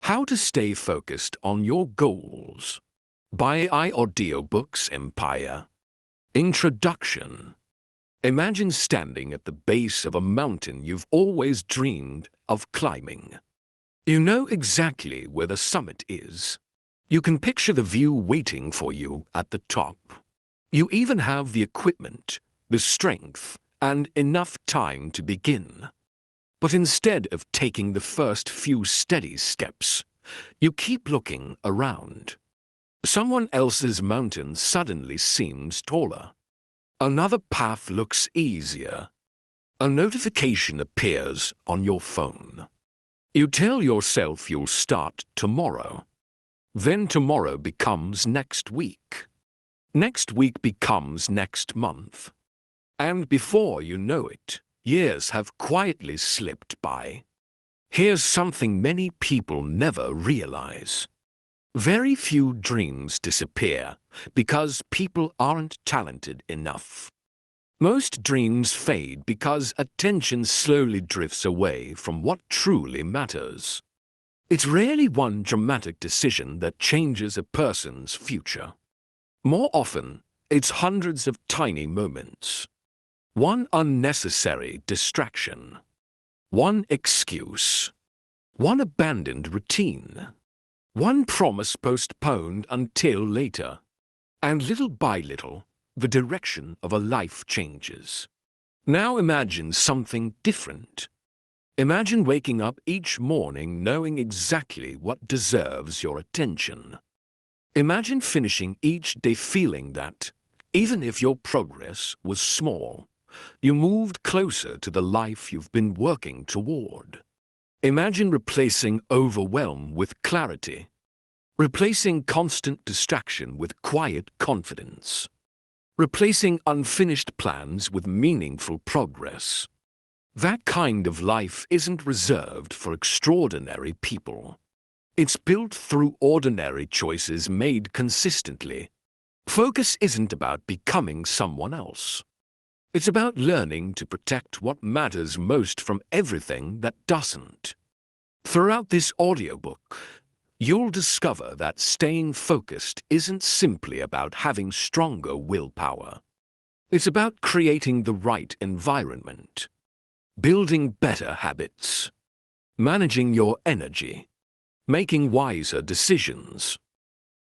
How to Stay Focused on Your Goals by Audiobooks Empire. Introduction. Imagine standing at the base of a mountain you've always dreamed of climbing. You know exactly where the summit is. You can picture the view waiting for you at the top. You even have the equipment, the strength, and enough time to begin. But instead of taking the first few steady steps, you keep looking around. Someone else's mountain suddenly seems taller. Another path looks easier. A notification appears on your phone. You tell yourself you'll start tomorrow. Then tomorrow becomes next week. Next week becomes next month. And before you know it, years have quietly slipped by. Here's something many people never realize. Very few dreams disappear because people aren't talented enough. Most dreams fade because attention slowly drifts away from what truly matters. It's rarely one dramatic decision that changes a person's future. More often, it's hundreds of tiny moments. One unnecessary distraction. One excuse. One abandoned routine. One promise postponed until later. And little by little, the direction of a life changes. Now imagine something different. Imagine waking up each morning knowing exactly what deserves your attention. Imagine finishing each day feeling that, even if your progress was small, you moved closer to the life you've been working toward. Imagine replacing overwhelm with clarity, replacing constant distraction with quiet confidence, replacing unfinished plans with meaningful progress. That kind of life isn't reserved for extraordinary people. It's built through ordinary choices made consistently. Focus isn't about becoming someone else. It's about learning to protect what matters most from everything that doesn't. Throughout this audiobook, you'll discover that staying focused isn't simply about having stronger willpower. It's about creating the right environment, building better habits, managing your energy, making wiser decisions,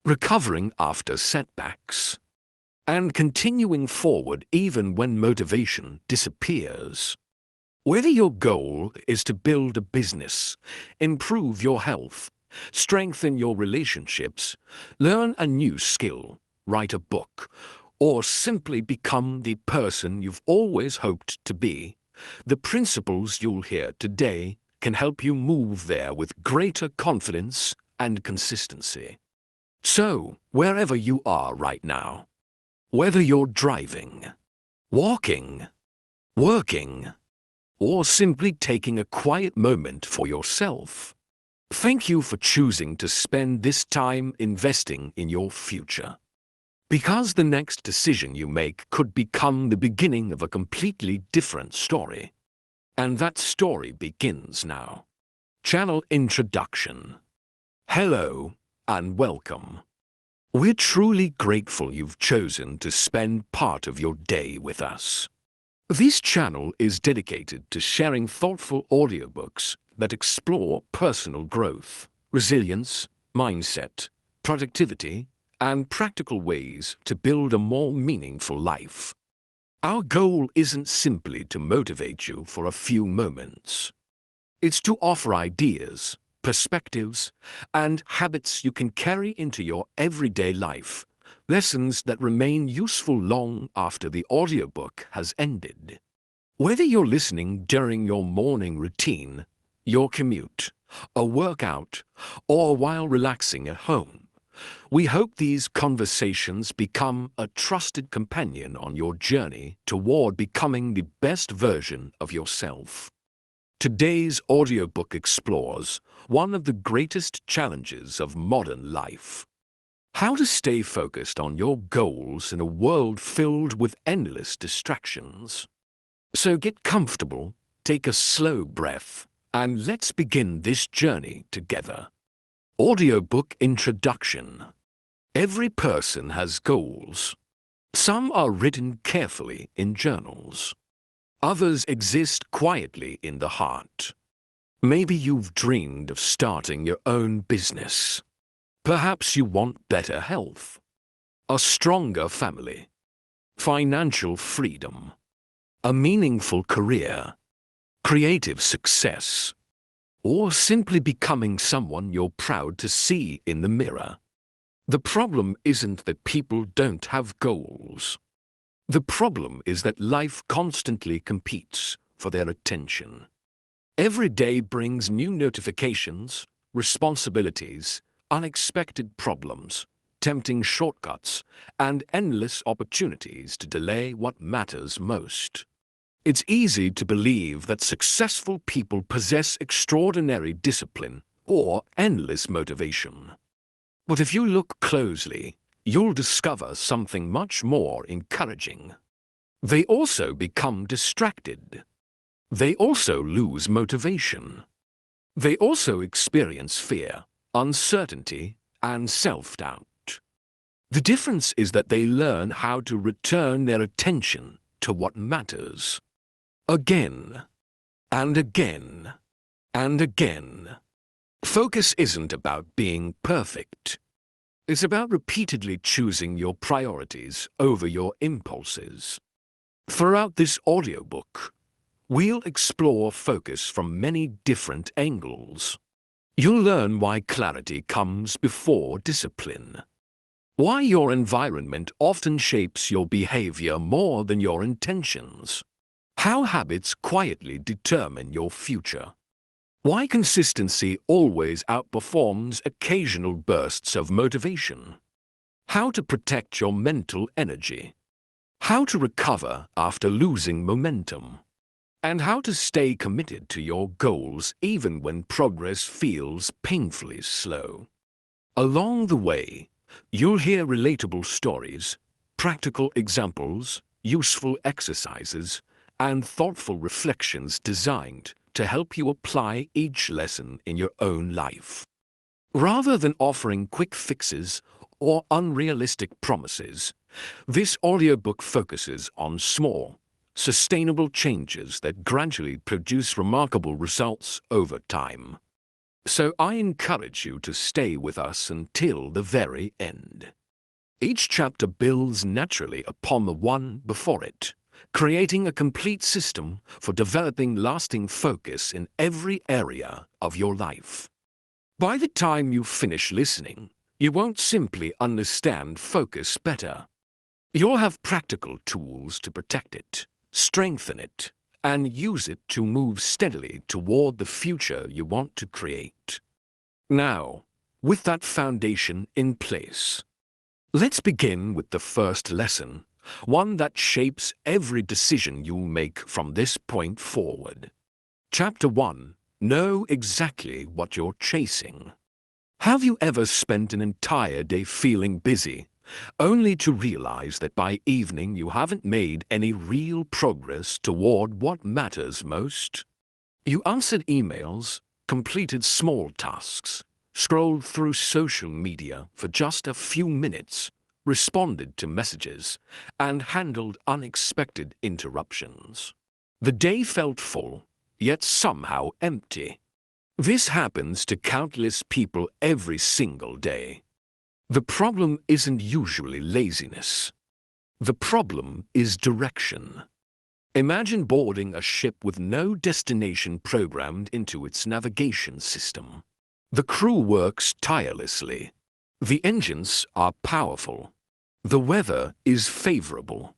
recovering after setbacks, and continuing forward even when motivation disappears. Whether your goal is to build a business, improve your health, strengthen your relationships, learn a new skill, write a book, or simply become the person you've always hoped to be, the principles you'll hear today can help you move there with greater confidence and consistency. So, wherever you are right now, whether you're driving, walking, working, or simply taking a quiet moment for yourself, thank you for choosing to spend this time investing in your future. Because the next decision you make could become the beginning of a completely different story. And that story begins now. Channel Introduction. Hello and welcome. We're truly grateful you've chosen to spend part of your day with us. This channel is dedicated to sharing thoughtful audiobooks that explore personal growth, resilience, mindset, productivity, and practical ways to build a more meaningful life. Our goal isn't simply to motivate you for a few moments. It's to offer ideas, perspectives, and habits you can carry into your everyday life, lessons that remain useful long after the audiobook has ended. Whether you're listening during your morning routine, your commute, a workout, or while relaxing at home, we hope these conversations become a trusted companion on your journey toward becoming the best version of yourself. Today's audiobook explores one of the greatest challenges of modern life: how to stay focused on your goals in a world filled with endless distractions. So get comfortable, take a slow breath, and let's begin this journey together. Audiobook Introduction. Every person has goals. Some are written carefully in journals. Others exist quietly in the heart. Maybe you've dreamed of starting your own business. Perhaps you want better health, a stronger family, financial freedom, a meaningful career, creative success, or simply becoming someone you're proud to see in the mirror. The problem isn't that people don't have goals. The problem is that life constantly competes for their attention. Every day brings new notifications, responsibilities, unexpected problems, tempting shortcuts, and endless opportunities to delay what matters most. It's easy to believe that successful people possess extraordinary discipline or endless motivation. But if you look closely, you'll discover something much more encouraging. They also become distracted. They also lose motivation. They also experience fear, uncertainty, and self-doubt. The difference is that they learn how to return their attention to what matters. Again, and again, and again. Focus isn't about being perfect. It's about repeatedly choosing your priorities over your impulses. Throughout this audiobook, we'll explore focus from many different angles. You'll learn why clarity comes before discipline, why your environment often shapes your behavior more than your intentions, how habits quietly determine your future, why consistency always outperforms occasional bursts of motivation, how to protect your mental energy, how to recover after losing momentum, and how to stay committed to your goals even when progress feels painfully slow. Along the way, you'll hear relatable stories, practical examples, useful exercises, and thoughtful reflections designed to help you apply each lesson in your own life. Rather than offering quick fixes or unrealistic promises, this audiobook focuses on small, sustainable changes that gradually produce remarkable results over time. So I encourage you to stay with us until the very end. Each chapter builds naturally upon the one before it, creating a complete system for developing lasting focus in every area of your life. By the time you finish listening, you won't simply understand focus better. You'll have practical tools to protect it, strengthen it, and use it to move steadily toward the future you want to create. Now, with that foundation in place, let's begin with the first lesson, one that shapes every decision you make from this point forward. Chapter 1. Know exactly what you're chasing. Have you ever spent an entire day feeling busy, only to realize that by evening you haven't made any real progress toward what matters most? You answered emails, completed small tasks, scrolled through social media for just a few minutes, responded to messages, and handled unexpected interruptions. The day felt full, yet somehow empty. This happens to countless people every single day. The problem isn't usually laziness. The problem is direction. Imagine boarding a ship with no destination programmed into its navigation system. The crew works tirelessly. The engines are powerful. The weather is favorable.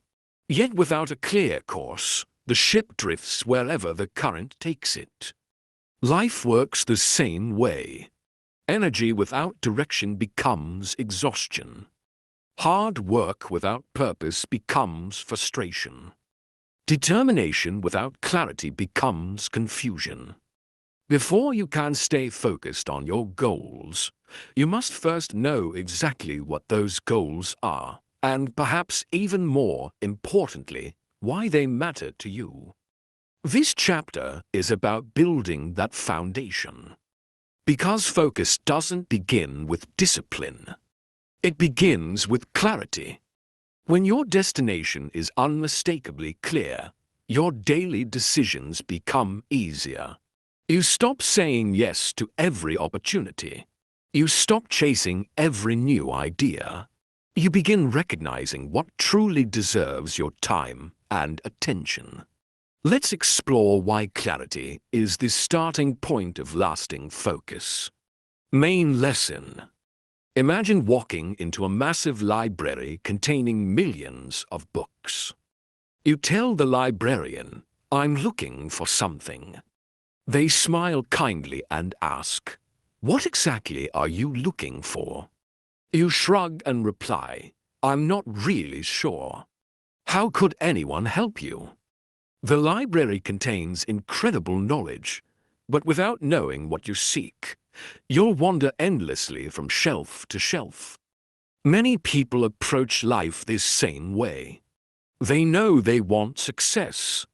Yet without a clear course, the ship drifts wherever the current takes it. Life works the same way. Energy without direction becomes exhaustion. Hard work without purpose becomes frustration. Determination without clarity becomes confusion. Before you can stay focused on your goals, you must first know exactly what those goals are, and perhaps even more importantly, why they matter to you. This chapter is about building that foundation. Because focus doesn't begin with discipline. It begins with clarity. When your destination is unmistakably clear, your daily decisions become easier. You stop saying yes to every opportunity. You stop chasing every new idea. You begin recognizing what truly deserves your time and attention. Let's explore why clarity is the starting point of lasting focus. Main lesson. Imagine walking into a massive library containing millions of books. You tell the librarian, "I'm looking for something." They smile kindly and ask, "What exactly are you looking for?" You shrug and reply, "I'm not really sure." How could anyone help you? The library contains incredible knowledge, but without knowing what you seek, you'll wander endlessly from shelf to shelf. Many people approach life this same way. They know they want success.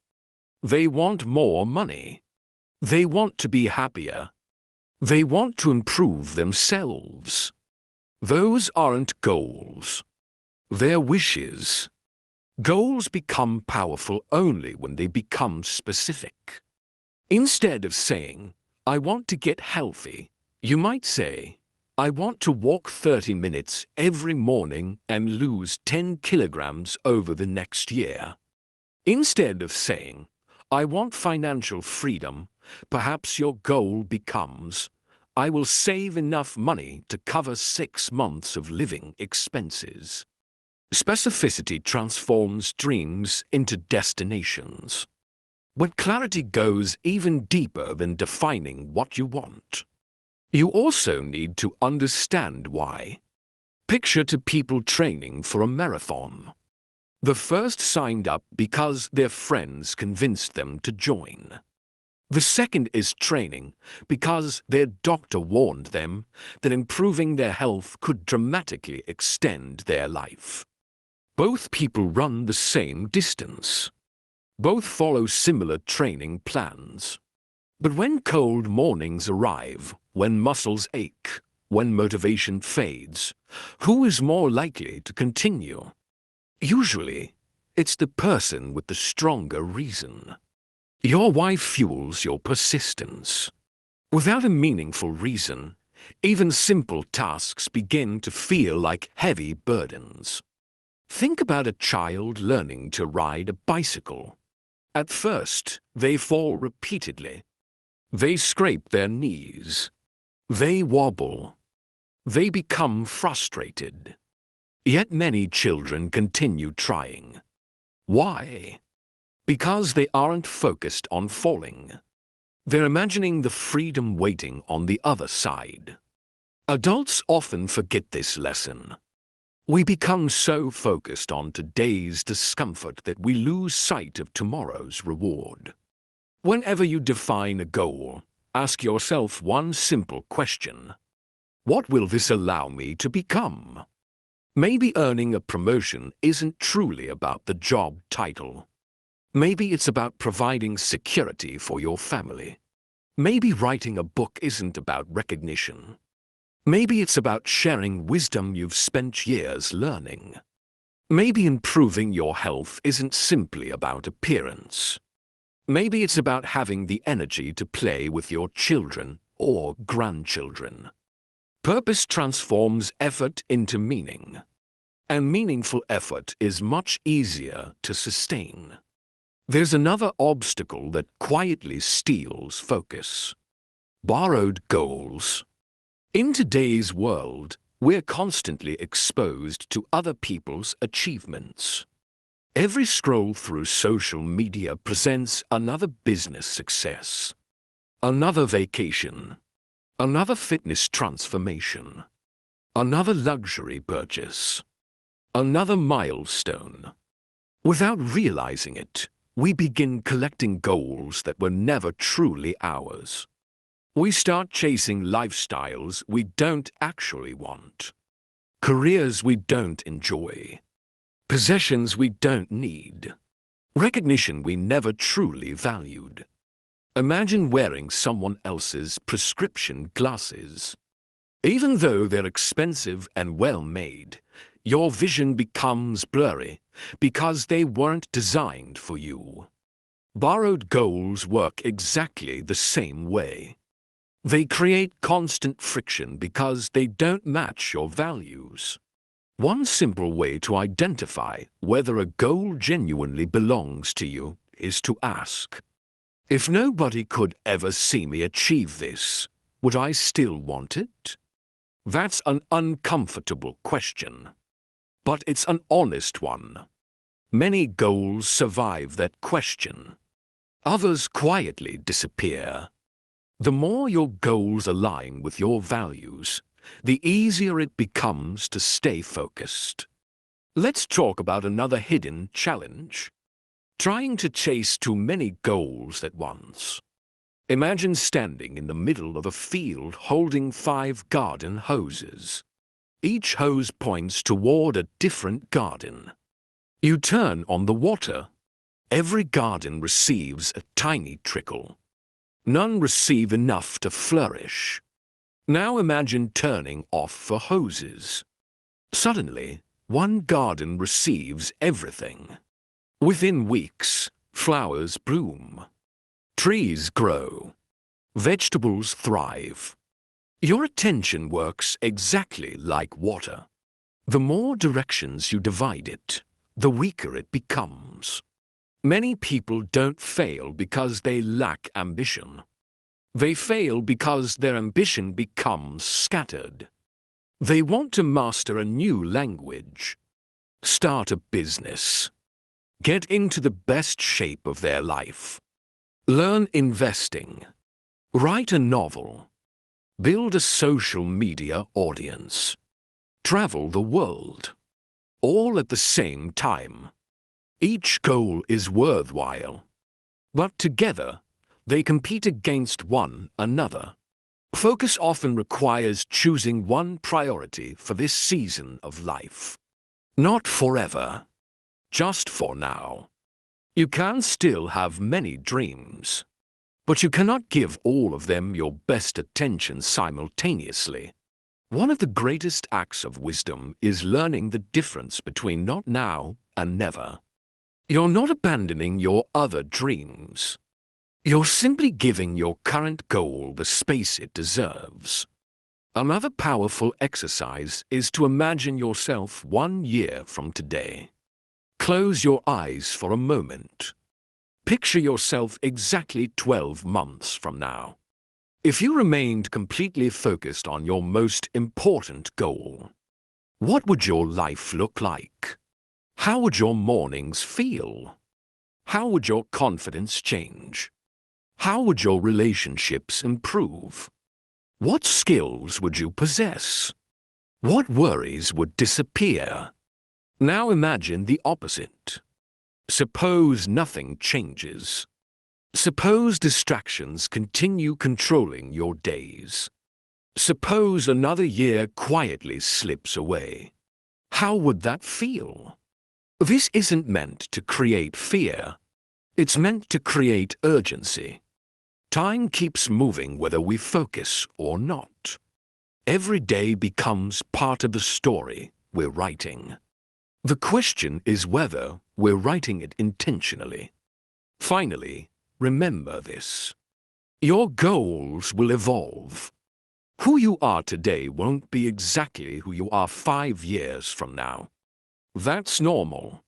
They want more money. They want to be happier. They want to improve themselves. Those aren't goals. They're wishes. Goals become powerful only when they become specific. Instead of saying, "I want to get healthy," you might say, "I want to walk 30 minutes every morning and lose 10 kilograms over the next year." Instead of saying, "I want financial freedom," perhaps your goal becomes, "I will save enough money to cover 6 months of living expenses." Specificity transforms dreams into destinations. But clarity goes even deeper than defining what you want. You also need to understand why. Picture two people training for a marathon. The first signed up because their friends convinced them to join. The second is training because their doctor warned them that improving their health could dramatically extend their life. Both people run the same distance. Both follow similar training plans. But when cold mornings arrive, when muscles ache, when motivation fades, who is more likely to continue? Usually, it's the person with the stronger reason. Your why fuels your persistence. Without a meaningful reason, even simple tasks begin to feel like heavy burdens. Think about a child learning to ride a bicycle. At first, they fall repeatedly. They scrape their knees. They wobble. They become frustrated. Yet many children continue trying. Why? Because they aren't focused on falling. They're imagining the freedom waiting on the other side. Adults often forget this lesson. We become so focused on today's discomfort that we lose sight of tomorrow's reward. Whenever you define a goal, ask yourself one simple question. What will this allow me to become? Maybe earning a promotion isn't truly about the job title. Maybe it's about providing security for your family. Maybe writing a book isn't about recognition. Maybe it's about sharing wisdom you've spent years learning. Maybe improving your health isn't simply about appearance. Maybe it's about having the energy to play with your children or grandchildren. Purpose transforms effort into meaning. And meaningful effort is much easier to sustain. There's another obstacle that quietly steals focus. Borrowed goals. In today's world, we're constantly exposed to other people's achievements. Every scroll through social media presents another business success, another vacation, another fitness transformation, another luxury purchase, another milestone. Without realizing it, we begin collecting goals that were never truly ours. We start chasing lifestyles we don't actually want, careers we don't enjoy, possessions we don't need, recognition we never truly valued. Imagine wearing someone else's prescription glasses. Even though they're expensive and well-made, your vision becomes blurry because they weren't designed for you. Borrowed goals work exactly the same way. They create constant friction because they don't match your values. One simple way to identify whether a goal genuinely belongs to you is to ask, if nobody could ever see me achieve this, would I still want it? That's an uncomfortable question, but it's an honest one. Many goals survive that question. Others quietly disappear. The more your goals align with your values, the easier it becomes to stay focused. Let's talk about another hidden challenge: trying to chase too many goals at once. Imagine standing in the middle of a field holding 5 garden hoses. Each hose points toward a different garden. You turn on the water. Every garden receives a tiny trickle. None receive enough to flourish. Now imagine turning off the hoses. Suddenly, one garden receives everything. Within weeks, flowers bloom. Trees grow. Vegetables thrive. Your attention works exactly like water. The more directions you divide it, the weaker it becomes. Many people don't fail because they lack ambition. They fail because their ambition becomes scattered. They want to master a new language, start a business, get into the best shape of their life, learn investing, write a novel, build a social media audience, travel the world, all at the same time. Each goal is worthwhile, but together they compete against one another. Focus often requires choosing one priority for this season of life. Not forever, just for now. You can still have many dreams, but you cannot give all of them your best attention simultaneously. One of the greatest acts of wisdom is learning the difference between not now and never. You're not abandoning your other dreams. You're simply giving your current goal the space it deserves. Another powerful exercise is to imagine yourself 1 year from today. Close your eyes for a moment. Picture yourself exactly 12 months from now. If you remained completely focused on your most important goal, what would your life look like? How would your mornings feel? How would your confidence change? How would your relationships improve? What skills would you possess? What worries would disappear? Now imagine the opposite. Suppose nothing changes. Suppose distractions continue controlling your days. Suppose another year quietly slips away. How would that feel? This isn't meant to create fear. It's meant to create urgency. Time keeps moving whether we focus or not. Every day becomes part of the story we're writing. The question is whether we're writing it intentionally. Finally, remember this: your goals will evolve. Who you are today won't be exactly who you are 5 years from now. That's normal.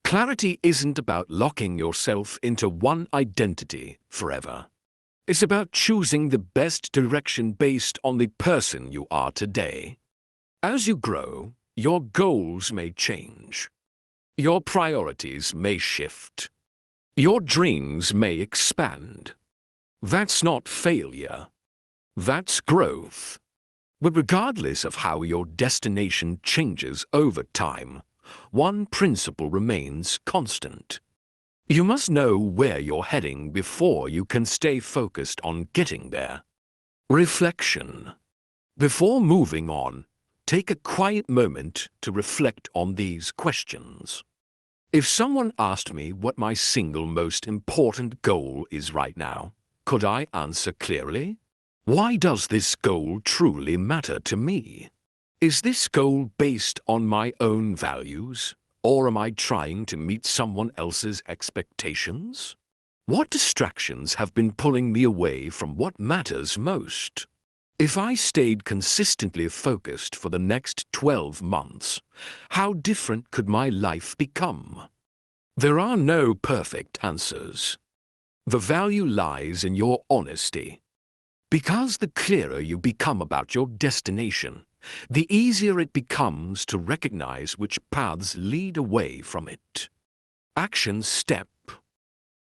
Clarity isn't about locking yourself into one identity forever. It's about choosing the best direction based on the person you are today. As you grow, your goals may change. Your priorities may shift. Your dreams may expand. That's not failure. That's growth. But regardless of how your destination changes over time, one principle remains constant. You must know where you're heading before you can stay focused on getting there. Reflection. Before moving on, take a quiet moment to reflect on these questions. If someone asked me what my single most important goal is right now, Could I answer clearly? Why does this goal truly matter to me? Is this goal based on my own values, or am I trying to meet someone else's expectations? What distractions have been pulling me away from what matters most? If I stayed consistently focused for the next 12 months, how different could my life become? There are no perfect answers. The value lies in your honesty. Because the clearer you become about your destination, the easier it becomes to recognize which paths lead away from it. Action step.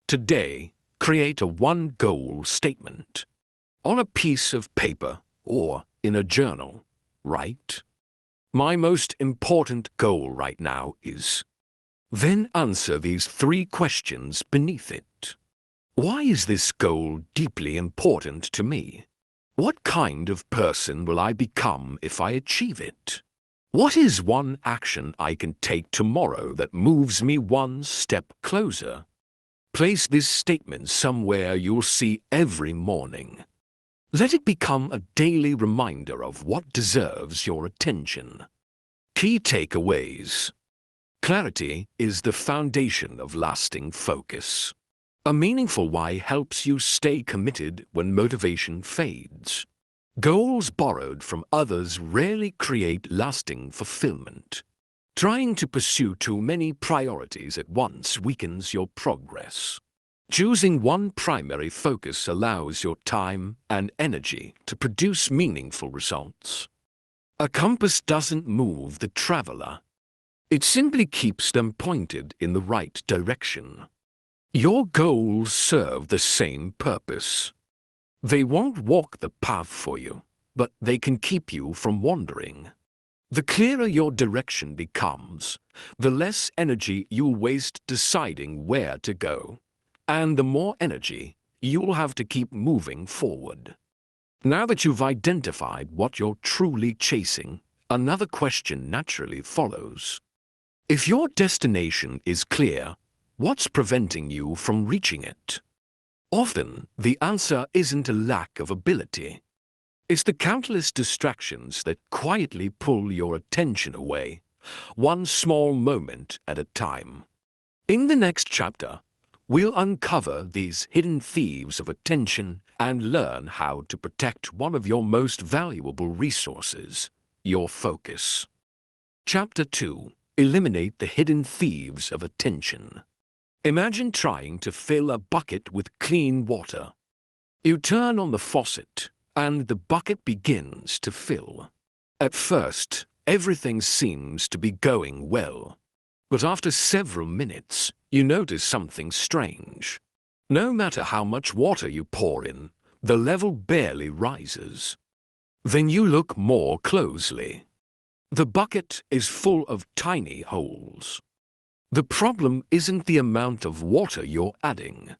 Today, create a one-goal statement. On a piece of paper or in a journal, write, "My most important goal right now is." Then answer these 3 questions beneath it. Why is this goal deeply important to me? What kind of person will I become if I achieve it? What is one action I can take tomorrow that moves me one step closer? Place this statement somewhere you'll see every morning. Let it become a daily reminder of what deserves your attention. Key takeaways. Clarity is the foundation of lasting focus. A meaningful why helps you stay committed when motivation fades. Goals borrowed from others rarely create lasting fulfillment. Trying to pursue too many priorities at once weakens your progress. Choosing one primary focus allows your time and energy to produce meaningful results. A compass doesn't move the traveler. It simply keeps them pointed in the right direction. Your goals serve the same purpose. They won't walk the path for you, but they can keep you from wandering. The clearer your direction becomes, the less energy you'll waste deciding where to go, and the more energy you'll have to keep moving forward. Now that you've identified what you're truly chasing, another question naturally follows. If your destination is clear, what's preventing you from reaching it? Often, the answer isn't a lack of ability. It's the countless distractions that quietly pull your attention away, one small moment at a time. In the next chapter, we'll uncover these hidden thieves of attention and learn how to protect one of your most valuable resources, your focus. Chapter 2. Eliminate the hidden thieves of attention. Imagine trying to fill a bucket with clean water. You turn on the faucet, and the bucket begins to fill. At first, everything seems to be going well. But after several minutes, you notice something strange. No matter how much water you pour in, the level barely rises. Then you look more closely. The bucket is full of tiny holes. The problem isn't the amount of water you're adding.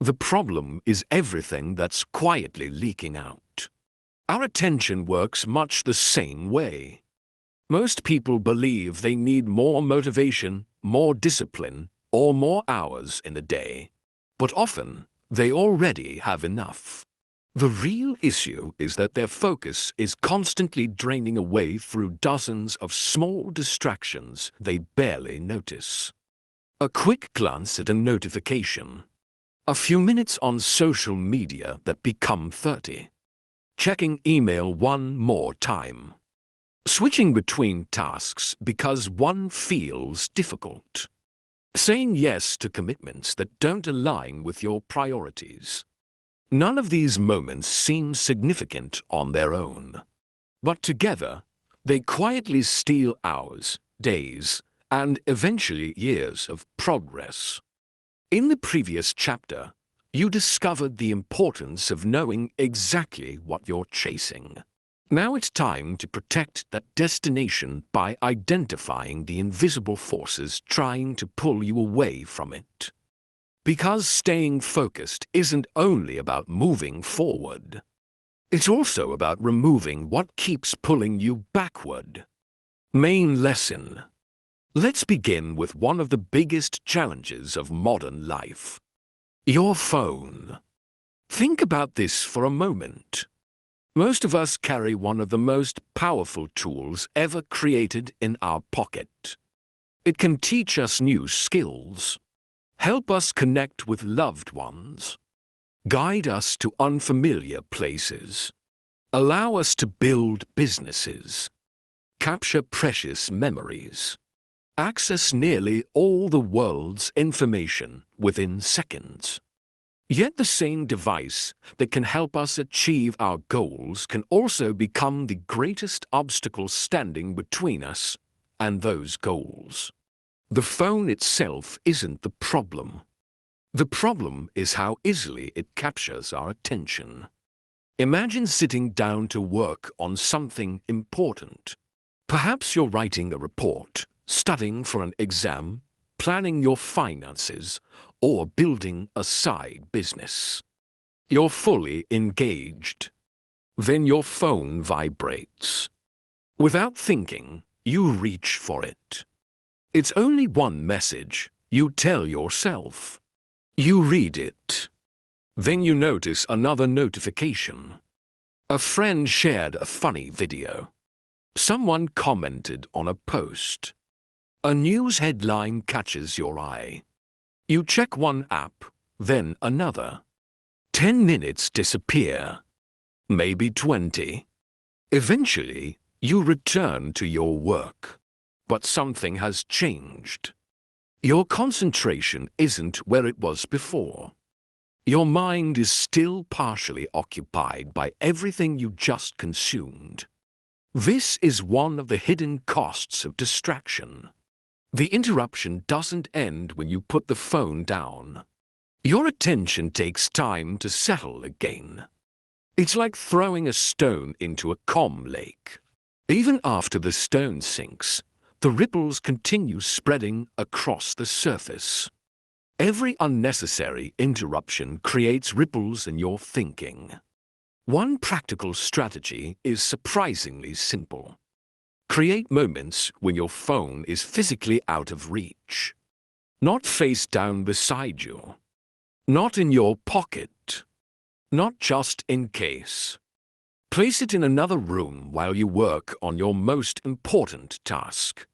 The problem is everything that's quietly leaking out. Our attention works much the same way. Most people believe they need more motivation, more discipline, or more hours in a day. But often, they already have enough. The real issue is that their focus is constantly draining away through dozens of small distractions they barely notice. A quick glance at a notification. A few minutes on social media that become 30. Checking email one more time. Switching between tasks because one feels difficult. Saying yes to commitments that don't align with your priorities. None of these moments seem significant on their own. But together, they quietly steal hours, days, and eventually years of progress. In the previous chapter, you discovered the importance of knowing exactly what you're chasing. Now it's time to protect that destination by identifying the invisible forces trying to pull you away from it. Because staying focused isn't only about moving forward. It's also about removing what keeps pulling you backward. Main lesson. Let's begin with one of the biggest challenges of modern life. Your phone. Think about this for a moment. Most of us carry one of the most powerful tools ever created in our pocket. It can teach us new skills, help us connect with loved ones, guide us to unfamiliar places, allow us to build businesses, capture precious memories, access nearly all the world's information within seconds. Yet the same device that can help us achieve our goals can also become the greatest obstacle standing between us and those goals. The phone itself isn't the problem. The problem is how easily it captures our attention. Imagine sitting down to work on something important. Perhaps you're writing a report, studying for an exam, planning your finances, or building a side business. You're fully engaged. Then your phone vibrates. Without thinking, you reach for it. It's only one message, you tell yourself. You read it. Then you notice another notification. A friend shared a funny video. Someone commented on a post. A news headline catches your eye. You check one app, then another. 10 minutes disappear. Maybe 20. Eventually, you return to your work. But something has changed. Your concentration isn't where it was before. Your mind is still partially occupied by everything you just consumed. This is one of the hidden costs of distraction. The interruption doesn't end when you put the phone down. Your attention takes time to settle again. It's like throwing a stone into a calm lake. Even after the stone sinks, the ripples continue spreading across the surface. Every unnecessary interruption creates ripples in your thinking. One practical strategy is surprisingly simple. Create moments when your phone is physically out of reach. Not face down beside you. Not in your pocket. Not just in case. Place it in another room while you work on your most important task.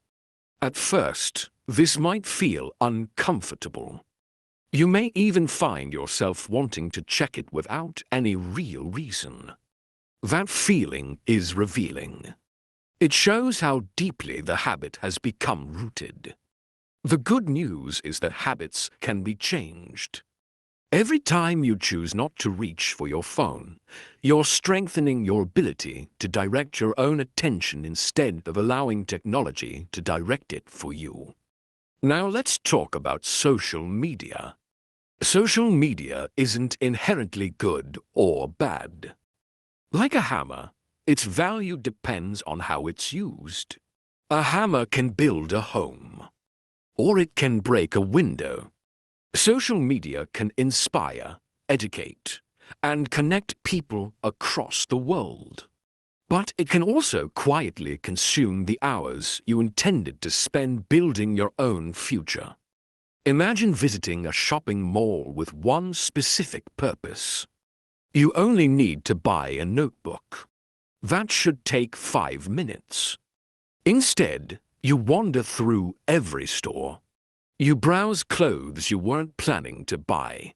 At first, this might feel uncomfortable. You may even find yourself wanting to check it without any real reason. That feeling is revealing. It shows how deeply the habit has become rooted. The good news is that habits can be changed. Every time you choose not to reach for your phone, you're strengthening your ability to direct your own attention instead of allowing technology to direct it for you. Now let's talk about social media. Social media isn't inherently good or bad. Like a hammer, its value depends on how it's used. A hammer can build a home, or it can break a window. Social media can inspire, educate, and connect people across the world. But it can also quietly consume the hours you intended to spend building your own future. Imagine visiting a shopping mall with one specific purpose. You only need to buy a notebook. That should take 5 minutes. Instead, you wander through every store. You browse clothes you weren't planning to buy.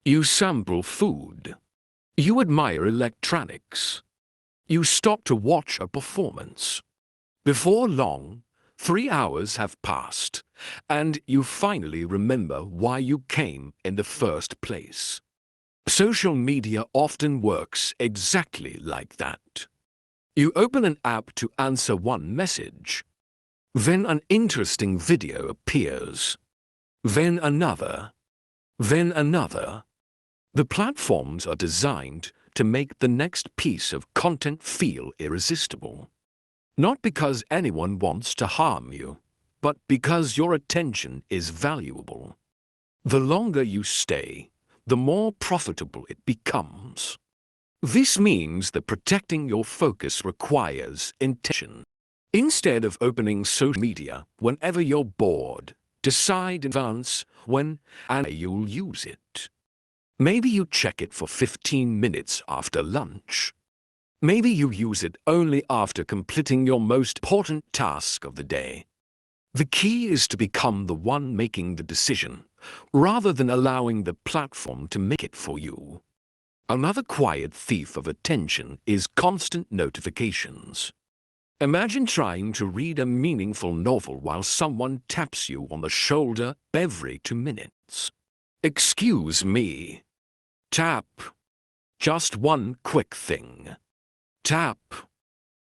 You sample food. You admire electronics. You stop to watch a performance. Before long, 3 hours have passed, and you finally remember why you came in the first place. Social media often works exactly like that. You open an app to answer one message. Then an interesting video appears. Then another. Then another. The platforms are designed to make the next piece of content feel irresistible. Not because anyone wants to harm you, but because your attention is valuable. The longer you stay, the more profitable it becomes. This means that protecting your focus requires intention. Instead of opening social media whenever you're bored, decide in advance when and how you'll use it. Maybe you check it for 15 minutes after lunch. Maybe you use it only after completing your most important task of the day. The key is to become the one making the decision, rather than allowing the platform to make it for you. Another quiet thief of attention is constant notifications. Imagine trying to read a meaningful novel while someone taps you on the shoulder every 2 minutes. Excuse me. Tap. Just one quick thing. Tap.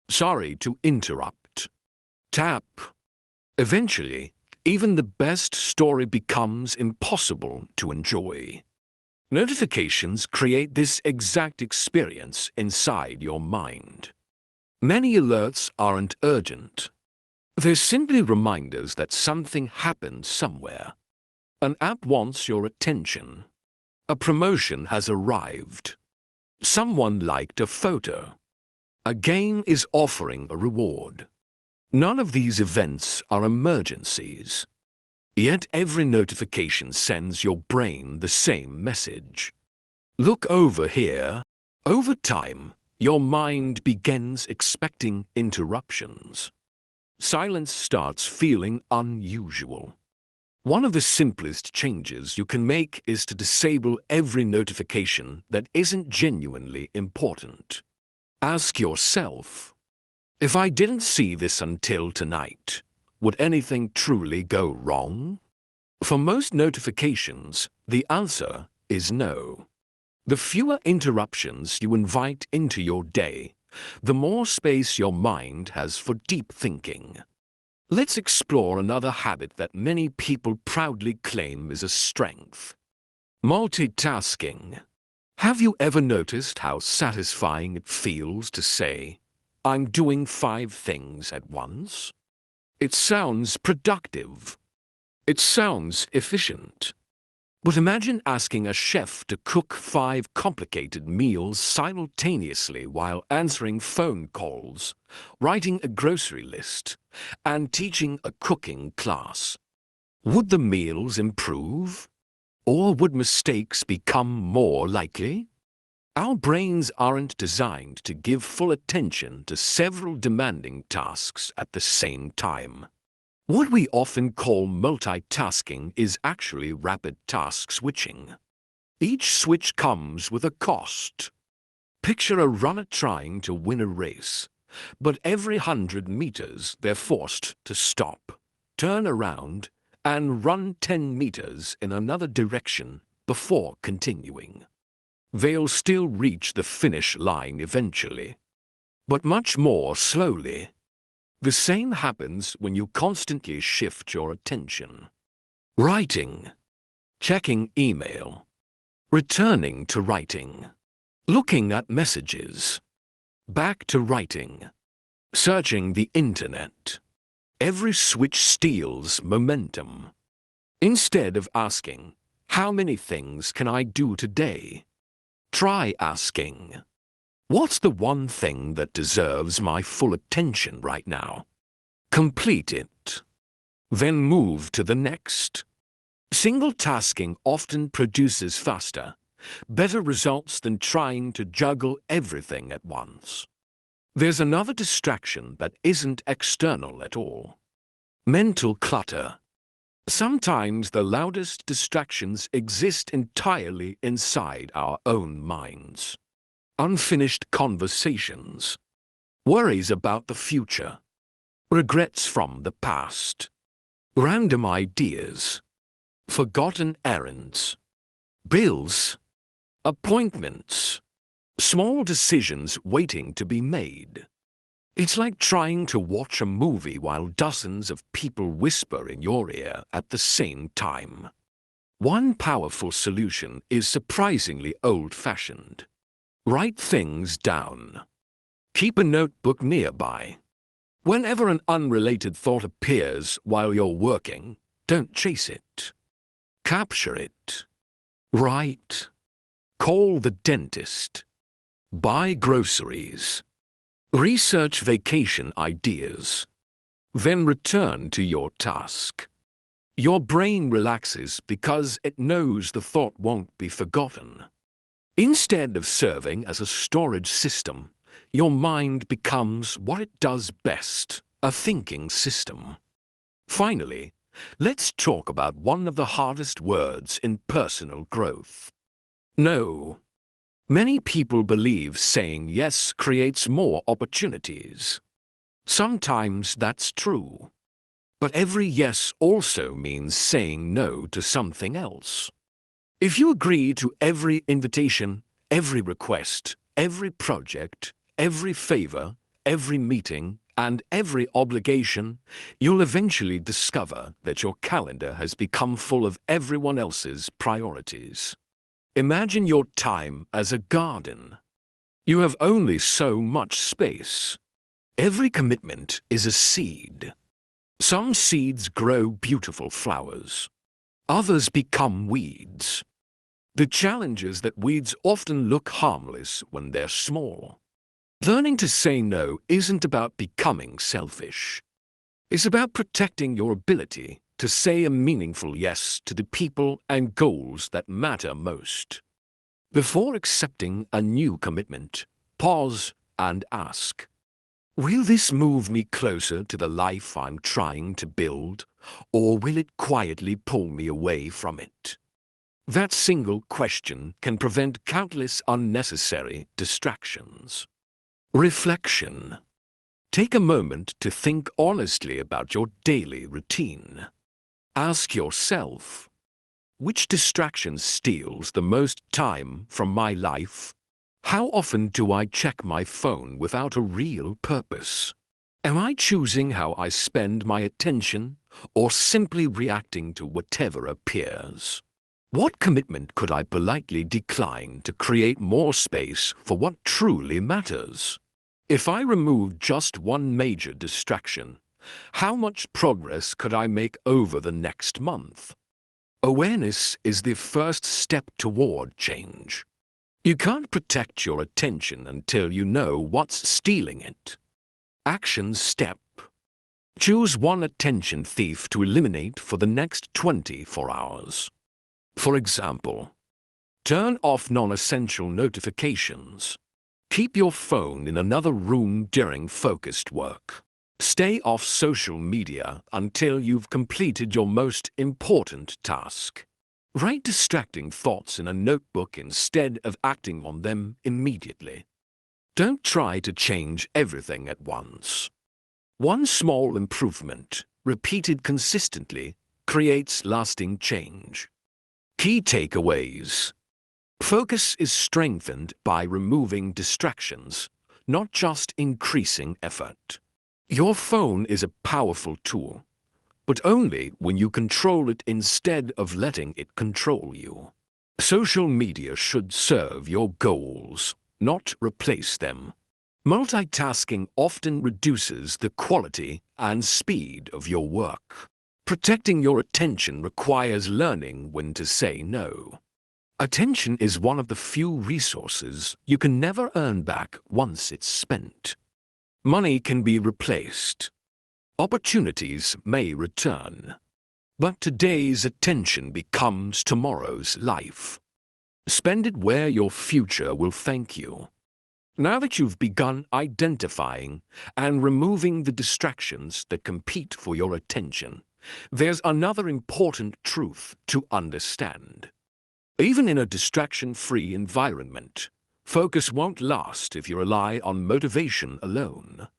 Sorry to interrupt. Tap. Eventually, even the best story becomes impossible to enjoy. Notifications create this exact experience inside your mind. Many alerts aren't urgent. They're simply reminders that something happened somewhere. An app wants your attention. A promotion has arrived. Someone liked a photo. A game is offering a reward. None of these events are emergencies. Yet every notification sends your brain the same message. Look over here. Over time, your mind begins expecting interruptions. Silence starts feeling unusual. One of the simplest changes you can make is to disable every notification that isn't genuinely important. Ask yourself, if I didn't see this until tonight, would anything truly go wrong? For most notifications, the answer is no. The fewer interruptions you invite into your day, the more space your mind has for deep thinking. Let's explore another habit that many people proudly claim is a strength. Multitasking. Have you ever noticed how satisfying it feels to say, "I'm doing 5 things at once"? It sounds productive. It sounds efficient. But imagine asking a chef to cook 5 complicated meals simultaneously while answering phone calls, writing a grocery list, and teaching a cooking class. Would the meals improve? Or would mistakes become more likely? Our brains aren't designed to give full attention to several demanding tasks at the same time. What we often call multitasking is actually rapid task switching. Each switch comes with a cost. Picture a runner trying to win a race, but every 100 meters they're forced to stop, turn around, and run 10 meters in another direction before continuing. They'll still reach the finish line eventually, but much more slowly. The same happens when you constantly shift your attention. Writing, checking email, returning to writing, looking at messages, back to writing, searching the internet. Every switch steals momentum. Instead of asking, "How many things can I do today?" try asking, "What's the one thing that deserves my full attention right now?" Complete it. Then move to the next. Single tasking often produces faster, better results than trying to juggle everything at once. There's another distraction that isn't external at all. Mental clutter. Sometimes the loudest distractions exist entirely inside our own minds. Unfinished conversations, worries about the future, regrets from the past, random ideas, forgotten errands, bills, appointments, small decisions waiting to be made. It's like trying to watch a movie while dozens of people whisper in your ear at the same time. One powerful solution is surprisingly old-fashioned. Write things down. Keep a notebook nearby. Whenever an unrelated thought appears while you're working, don't chase it. Capture it. Write. Call the dentist. Buy groceries. Research vacation ideas. Then return to your task. Your brain relaxes because it knows the thought won't be forgotten. Instead of serving as a storage system, your mind becomes what it does best, a thinking system. Finally, let's talk about one of the hardest words in personal growth. No. Many people believe saying yes creates more opportunities. Sometimes that's true. But every yes also means saying no to something else. If you agree to every invitation, every request, every project, every favor, every meeting, and every obligation, you'll eventually discover that your calendar has become full of everyone else's priorities. Imagine your time as a garden. You have only so much space. Every commitment is a seed. Some seeds grow beautiful flowers. Others become weeds. The challenge is that weeds often look harmless when they're small. Learning to say no isn't about becoming selfish. It's about protecting your ability to say a meaningful yes to the people and goals that matter most. Before accepting a new commitment, pause and ask, will this move me closer to the life I'm trying to build, or will it quietly pull me away from it? That single question can prevent countless unnecessary distractions. Reflection. Take a moment to think honestly about your daily routine. Ask yourself, which distraction steals the most time from my life? How often do I check my phone without a real purpose? Am I choosing how I spend my attention, or simply reacting to whatever appears? What commitment could I politely decline to create more space for what truly matters? If I removed just one major distraction, how much progress could I make over the next month? Awareness is the first step toward change. You can't protect your attention until you know what's stealing it. Action step. Choose one attention thief to eliminate for the next 24 hours. For example, turn off non-essential notifications. Keep your phone in another room during focused work. Stay off social media until you've completed your most important task. Write distracting thoughts in a notebook instead of acting on them immediately. Don't try to change everything at once. One small improvement, repeated consistently, creates lasting change. Key takeaways. Focus is strengthened by removing distractions, not just increasing effort. Your phone is a powerful tool, but only when you control it instead of letting it control you. Social media should serve your goals, not replace them. Multitasking often reduces the quality and speed of your work. Protecting your attention requires learning when to say no. Attention is one of the few resources you can never earn back once it's spent. Money can be replaced. Opportunities may return. But today's attention becomes tomorrow's life. Spend it where your future will thank you. Now that you've begun identifying and removing the distractions that compete for your attention, there's another important truth to understand. Even in a distraction-free environment, focus won't last if you rely on motivation alone.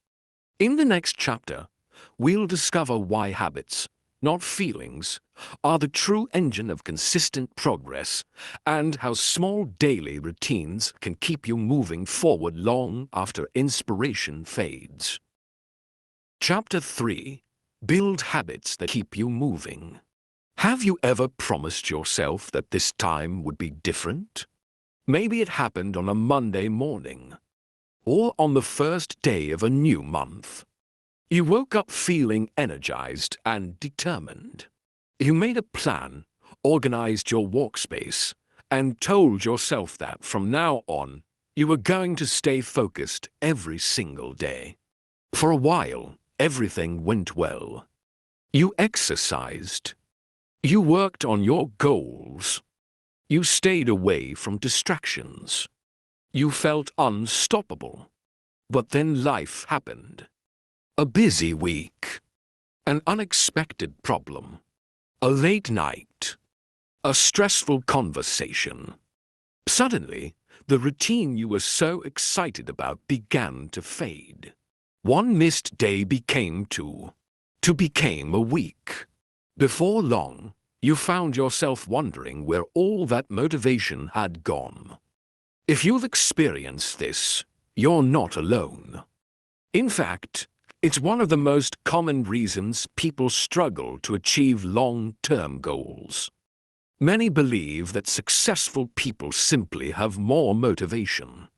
In the next chapter, we'll discover why habits, not feelings, are the true engine of consistent progress, and how small daily routines can keep you moving forward long after inspiration fades. Chapter 3. Build habits that keep you moving. Have you ever promised yourself that this time would be different? Maybe it happened on a Monday morning, or on the first day of a new month. You woke up feeling energized and determined. You made a plan, organized your workspace, and told yourself that from now on, you were going to stay focused every single day. For a while, everything went well. You exercised, You worked on your goals. You stayed away from distractions. You felt unstoppable. But then life happened. A busy week. An unexpected problem. A late night. A stressful conversation. Suddenly, the routine you were so excited about began to fade. One missed day became two. Two became a week. Before long, you found yourself wondering where all that motivation had gone. If you've experienced this, you're not alone. In fact, it's one of the most common reasons people struggle to achieve long-term goals. Many believe that successful people simply have more motivation.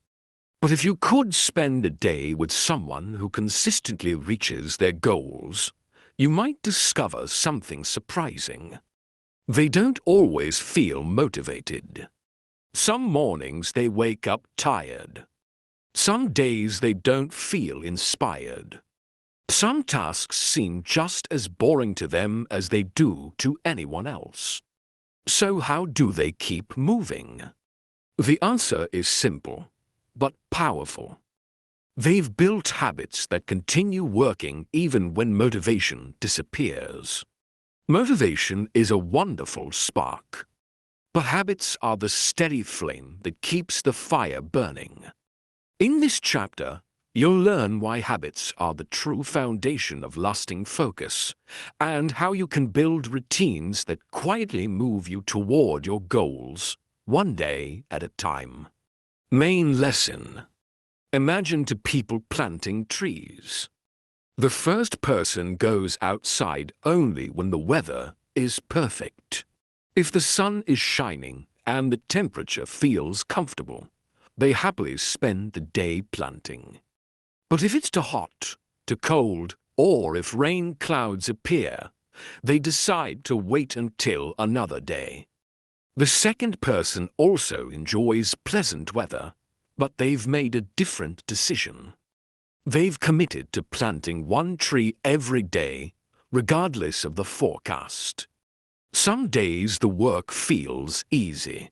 But if you could spend a day with someone who consistently reaches their goals, you might discover something surprising. They don't always feel motivated. Some mornings they wake up tired. Some days they don't feel inspired. Some tasks seem just as boring to them as they do to anyone else. So how do they keep moving? The answer is simple, but powerful. They've built habits that continue working even when motivation disappears. Motivation is a wonderful spark, but habits are the steady flame that keeps the fire burning. In this chapter, you'll learn why habits are the true foundation of lasting focus, and how you can build routines that quietly move you toward your goals, one day at a time. Main lesson. Imagine two people planting trees. The first person goes outside only when the weather is perfect. If the sun is shining and the temperature feels comfortable, they happily spend the day planting. But if it's too hot, too cold, or if rain clouds appear, they decide to wait until another day. The second person also enjoys pleasant weather, but they've made a different decision. They've committed to planting one tree every day, regardless of the forecast. Some days the work feels easy.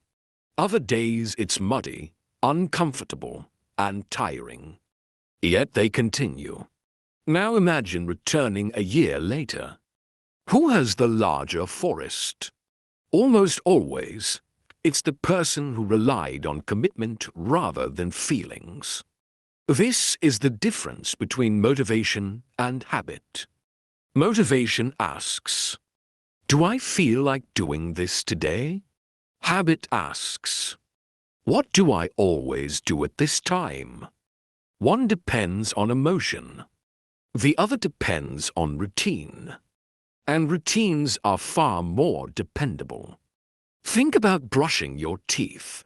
Other days it's muddy, uncomfortable, and tiring. Yet they continue. Now imagine returning a year later. Who has the larger forest? Almost always, it's the person who relied on commitment rather than feelings. This is the difference between motivation and habit. Motivation asks, "Do I feel like doing this today?" Habit asks, "What do I always do at this time?" One depends on emotion. The other depends on routine. And routines are far more dependable. Think about brushing your teeth.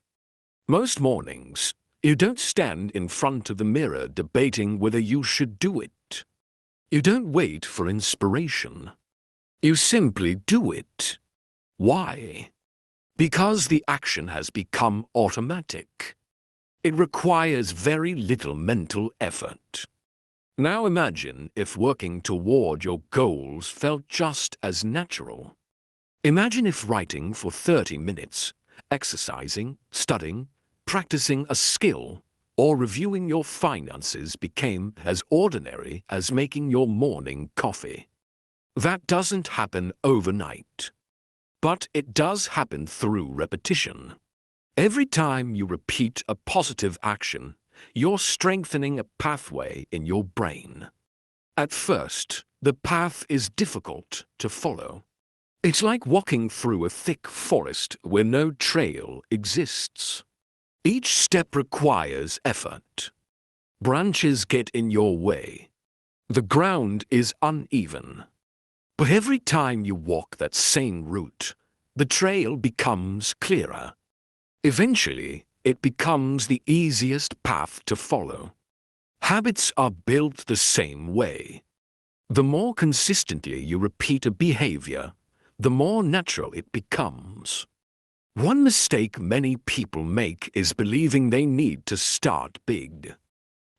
Most mornings, you don't stand in front of the mirror debating whether you should do it. You don't wait for inspiration. You simply do it. Why? Because the action has become automatic. It requires very little mental effort. Now imagine if working toward your goals felt just as natural. Imagine if writing for 30 minutes, exercising, studying, practicing a skill, or reviewing your finances became as ordinary as making your morning coffee. That doesn't happen overnight. But it does happen through repetition. Every time you repeat a positive action, you're strengthening a pathway in your brain. At first, the path is difficult to follow. It's like walking through a thick forest where no trail exists. Each step requires effort. Branches get in your way. The ground is uneven. But every time you walk that same route, the trail becomes clearer. Eventually, it becomes the easiest path to follow. Habits are built the same way. The more consistently you repeat a behavior, the more natural it becomes. One mistake many people make is believing they need to start big.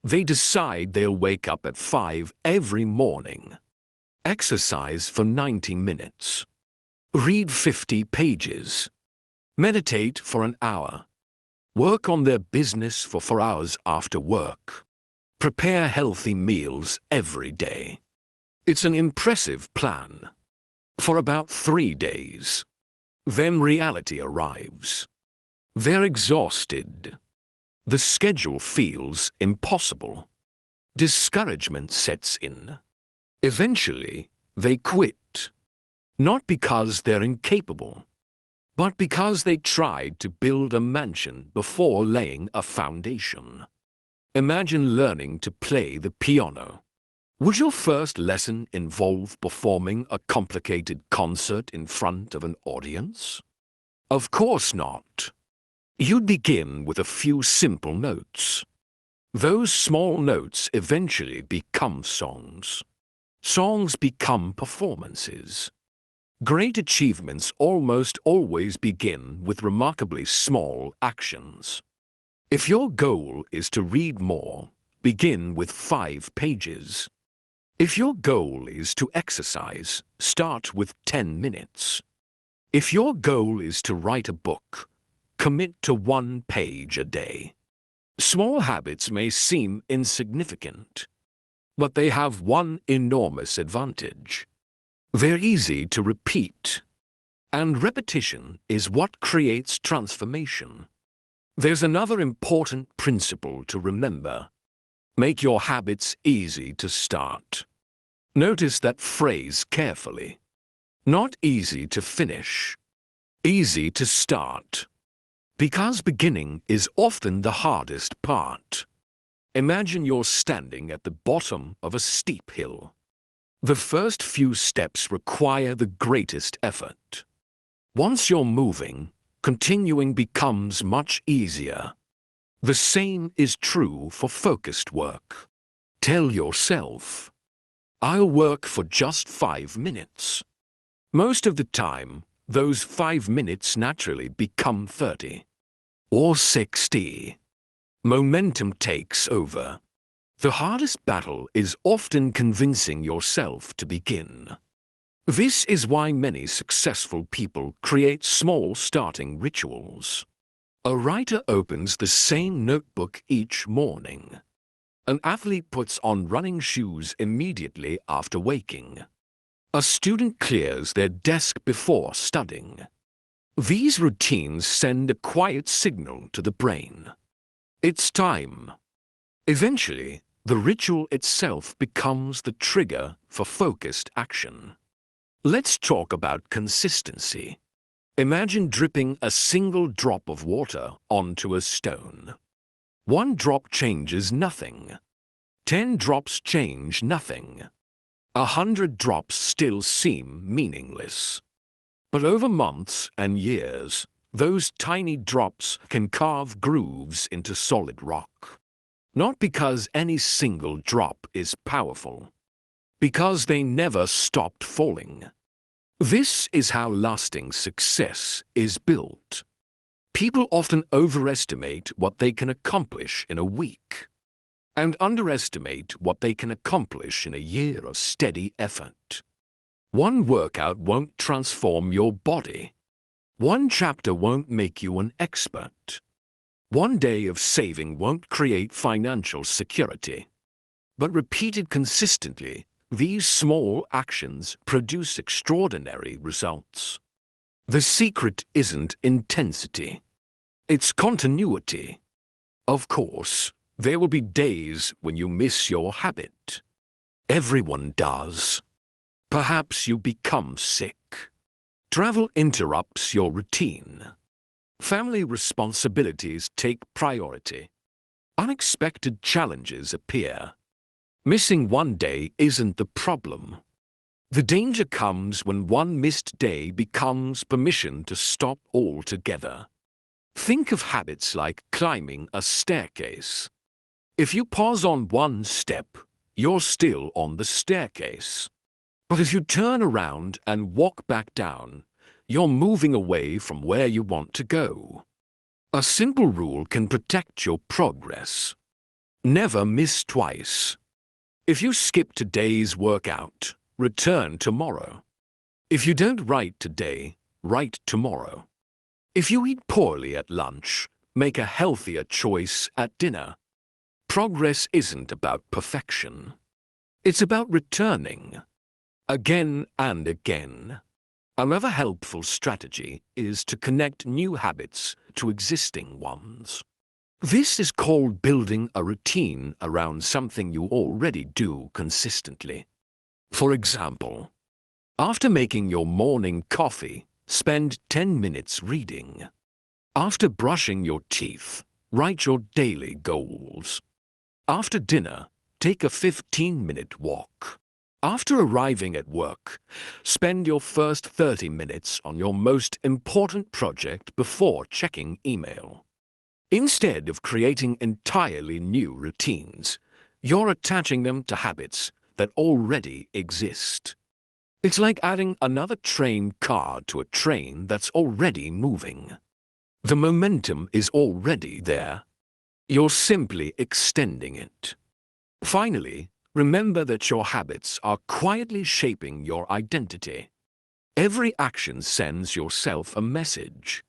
They decide they'll wake up at 5 every morning, exercise for 90 minutes, Read 50 pages. Meditate for an hour. Work on their business for 4 hours after work. Prepare healthy meals every day. It's an impressive plan. For about 3 days. Then reality arrives. They're exhausted. The schedule feels impossible. Discouragement sets in. Eventually, they quit. Not because they're incapable, but because they tried to build a mansion before laying a foundation. Imagine learning to play the piano. Would your first lesson involve performing a complicated concert in front of an audience? Of course not. You'd begin with a few simple notes. Those small notes eventually become songs. Songs become performances. Great achievements almost always begin with remarkably small actions. If your goal is to read more, begin with 5 pages. If your goal is to exercise, start with 10 minutes. If your goal is to write a book, commit to 1 page a day. Small habits may seem insignificant, but they have one enormous advantage. They're easy to repeat, and repetition is what creates transformation. There's another important principle to remember. Make your habits easy to start. Notice that phrase carefully. Not easy to finish. Easy to start. Because beginning is often the hardest part. Imagine you're standing at the bottom of a steep hill. The first few steps require the greatest effort. Once you're moving, continuing becomes much easier. The same is true for focused work. Tell yourself, I'll work for just 5 minutes. Most of the time, those 5 minutes naturally become 30. Or 60. Momentum takes over. The hardest battle is often convincing yourself to begin. This is why many successful people create small starting rituals. A writer opens the same notebook each morning. An athlete puts on running shoes immediately after waking. A student clears their desk before studying. These routines send a quiet signal to the brain. It's time. Eventually, the ritual itself becomes the trigger for focused action. Let's talk about consistency. Imagine dripping a single drop of water onto a stone. 1 drop changes nothing. 10 drops change nothing. 100 drops still seem meaningless. But over months and years, those tiny drops can carve grooves into solid rock. Not because any single drop is powerful, because they never stopped falling. This is how lasting success is built. People often overestimate what they can accomplish in a week, and underestimate what they can accomplish in a year of steady effort. 1 workout won't transform your body. 1 chapter won't make you an expert. 1 day of saving won't create financial security. But repeated consistently, these small actions produce extraordinary results. The secret isn't intensity. It's continuity. Of course, there will be days when you miss your habit. Everyone does. Perhaps you become sick. Travel interrupts your routine. Family responsibilities take priority. Unexpected challenges appear. Missing 1 day isn't the problem. The danger comes when 1 missed day becomes permission to stop altogether. Think of habits like climbing a staircase. If you pause on 1 step, you're still on the staircase. But if you turn around and walk back down, you're moving away from where you want to go. A simple rule can protect your progress. Never miss twice. If you skip today's workout, return tomorrow. If you don't write today, write tomorrow. If you eat poorly at lunch, make a healthier choice at dinner. Progress isn't about perfection. It's about returning. Again and again. Another helpful strategy is to connect new habits to existing ones. This is called building a routine around something you already do consistently. For example, after making your morning coffee, spend 10 minutes reading. After brushing your teeth, write your daily goals. After dinner, take a 15-minute walk. After arriving at work, spend your first 30 minutes on your most important project before checking email. Instead of creating entirely new routines, you're attaching them to habits that already exist. It's like adding another train car to a train that's already moving. The momentum is already there. You're simply extending it. Finally, remember that your habits are quietly shaping your identity. Every action sends yourself a message.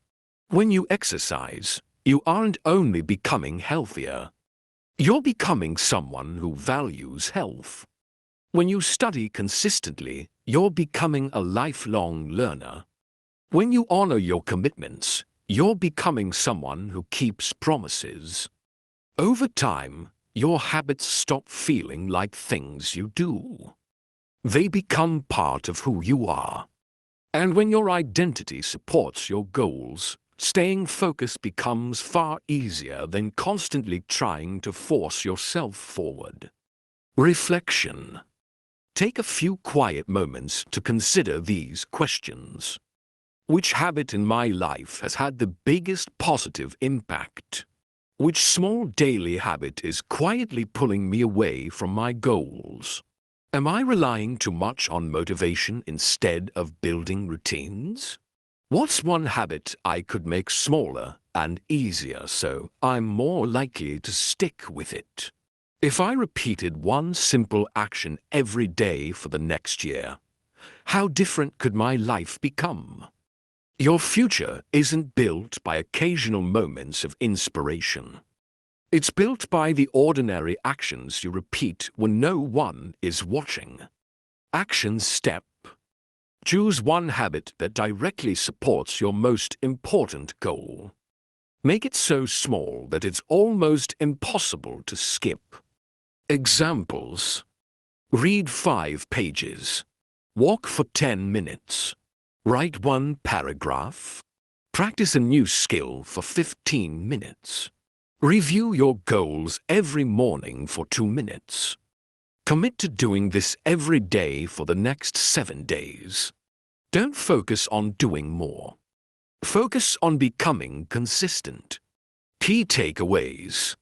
When you exercise, you aren't only becoming healthier. You're becoming someone who values health. When you study consistently, you're becoming a lifelong learner. When you honor your commitments, you're becoming someone who keeps promises. Over time, your habits stop feeling like things you do. They become part of who you are. And when your identity supports your goals, staying focused becomes far easier than constantly trying to force yourself forward. Reflection. Take a few quiet moments to consider these questions. Which habit in my life has had the biggest positive impact? Which small daily habit is quietly pulling me away from my goals? Am I relying too much on motivation instead of building routines? What's one habit I could make smaller and easier so I'm more likely to stick with it? If I repeated one simple action every day for the next year, how different could my life become? Your future isn't built by occasional moments of inspiration. It's built by the ordinary actions you repeat when no one is watching. Action step. Choose one habit that directly supports your most important goal. Make it so small that it's almost impossible to skip. Examples. Read 5 pages. Walk for 10 minutes. Write 1 paragraph. Practice a new skill for 15 minutes. Review your goals every morning for 2 minutes. Commit to doing this every day for the next 7 days. Don't focus on doing more. Focus on becoming consistent. Key takeaways.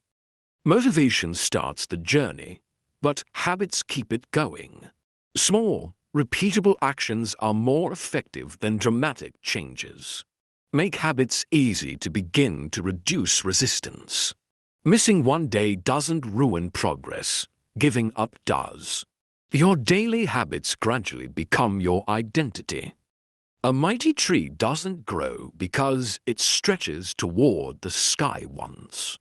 Motivation starts the journey, but habits keep it going. Small, repeatable actions are more effective than dramatic changes. Make habits easy to begin to reduce resistance. Missing one day doesn't ruin progress, giving up does. Your daily habits gradually become your identity. A mighty tree doesn't grow because it stretches toward the sky once.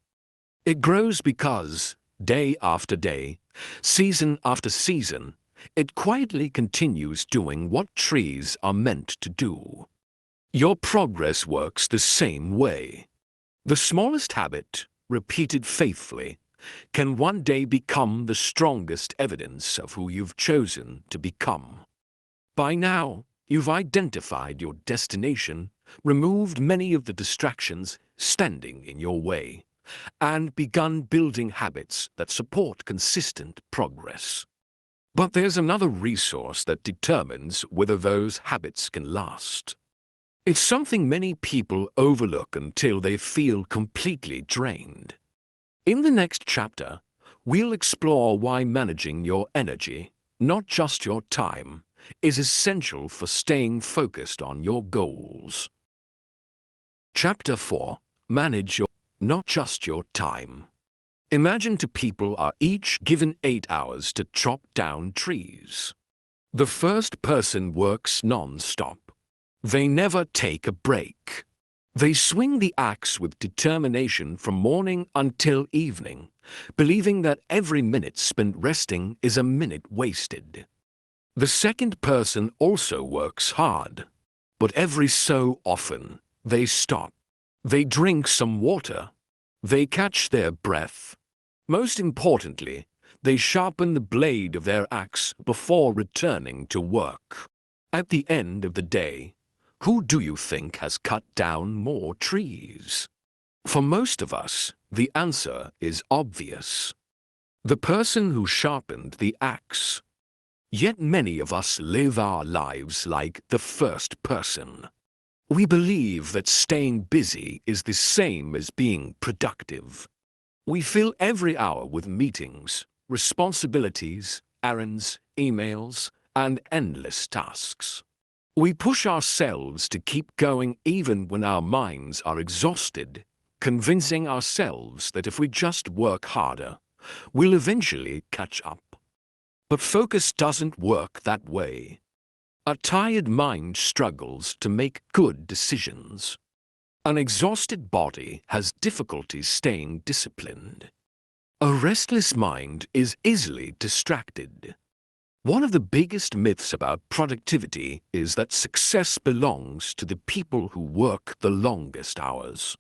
It grows because, day after day, season after season, it quietly continues doing what trees are meant to do. Your progress works the same way. The smallest habit, repeated faithfully, can one day become the strongest evidence of who you've chosen to become. By now, you've identified your destination, removed many of the distractions standing in your way, and begun building habits that support consistent progress. But there's another resource that determines whether those habits can last. It's something many people overlook until they feel completely drained. In the next chapter, we'll explore why managing your energy, not just your time, is essential for staying focused on your goals. Chapter 4. Manage your, not just your time. Imagine 2 people are each given 8 hours to chop down trees. The first person works non-stop. They never take a break. They swing the axe with determination from morning until evening, believing that every minute spent resting is a minute wasted. The second person also works hard, but every so often they stop. They drink some water. They catch their breath. Most importantly, they sharpen the blade of their axe before returning to work. At the end of the day, who do you think has cut down more trees? For most of us, the answer is obvious. The person who sharpened the axe. Yet many of us live our lives like the first person. We believe that staying busy is the same as being productive. We fill every hour with meetings, responsibilities, errands, emails, and endless tasks. We push ourselves to keep going even when our minds are exhausted, convincing ourselves that if we just work harder, we'll eventually catch up. But focus doesn't work that way. A tired mind struggles to make good decisions. An exhausted body has difficulty staying disciplined. A restless mind is easily distracted. One of the biggest myths about productivity is that success belongs to the people who work the longest hours.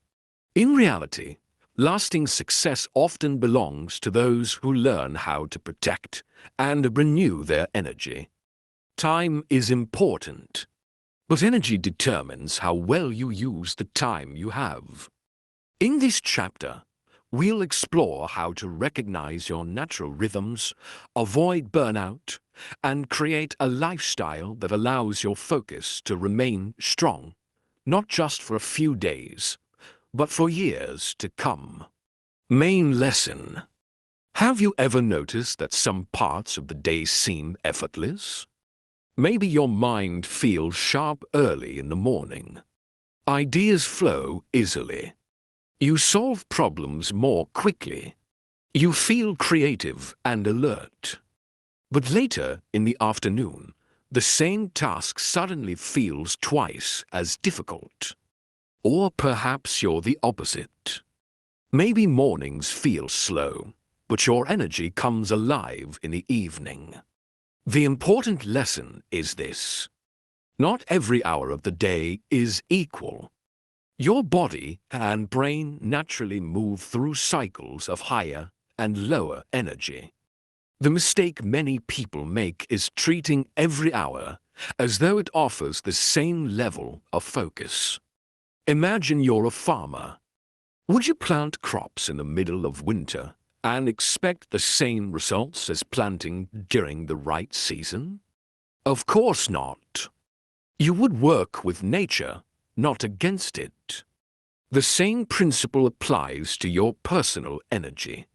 In reality, lasting success often belongs to those who learn how to protect and renew their energy. Time is important, but energy determines how well you use the time you have. In this chapter, we'll explore how to recognize your natural rhythms, avoid burnout, and create a lifestyle that allows your focus to remain strong, not just for a few days, but for years to come. Main lesson. Have you ever noticed that some parts of the day seem effortless? Maybe your mind feels sharp early in the morning. Ideas flow easily. You solve problems more quickly. You feel creative and alert. But later in the afternoon, the same task suddenly feels twice as difficult. Or perhaps you're the opposite. Maybe mornings feel slow, but your energy comes alive in the evening. The important lesson is this. Not every hour of the day is equal. Your body and brain naturally move through cycles of higher and lower energy. The mistake many people make is treating every hour as though it offers the same level of focus. Imagine you're a farmer. Would you plant crops in the middle of winter and expect the same results as planting during the right season? Of course not. You would work with nature, not against it. The same principle applies to your personal energy.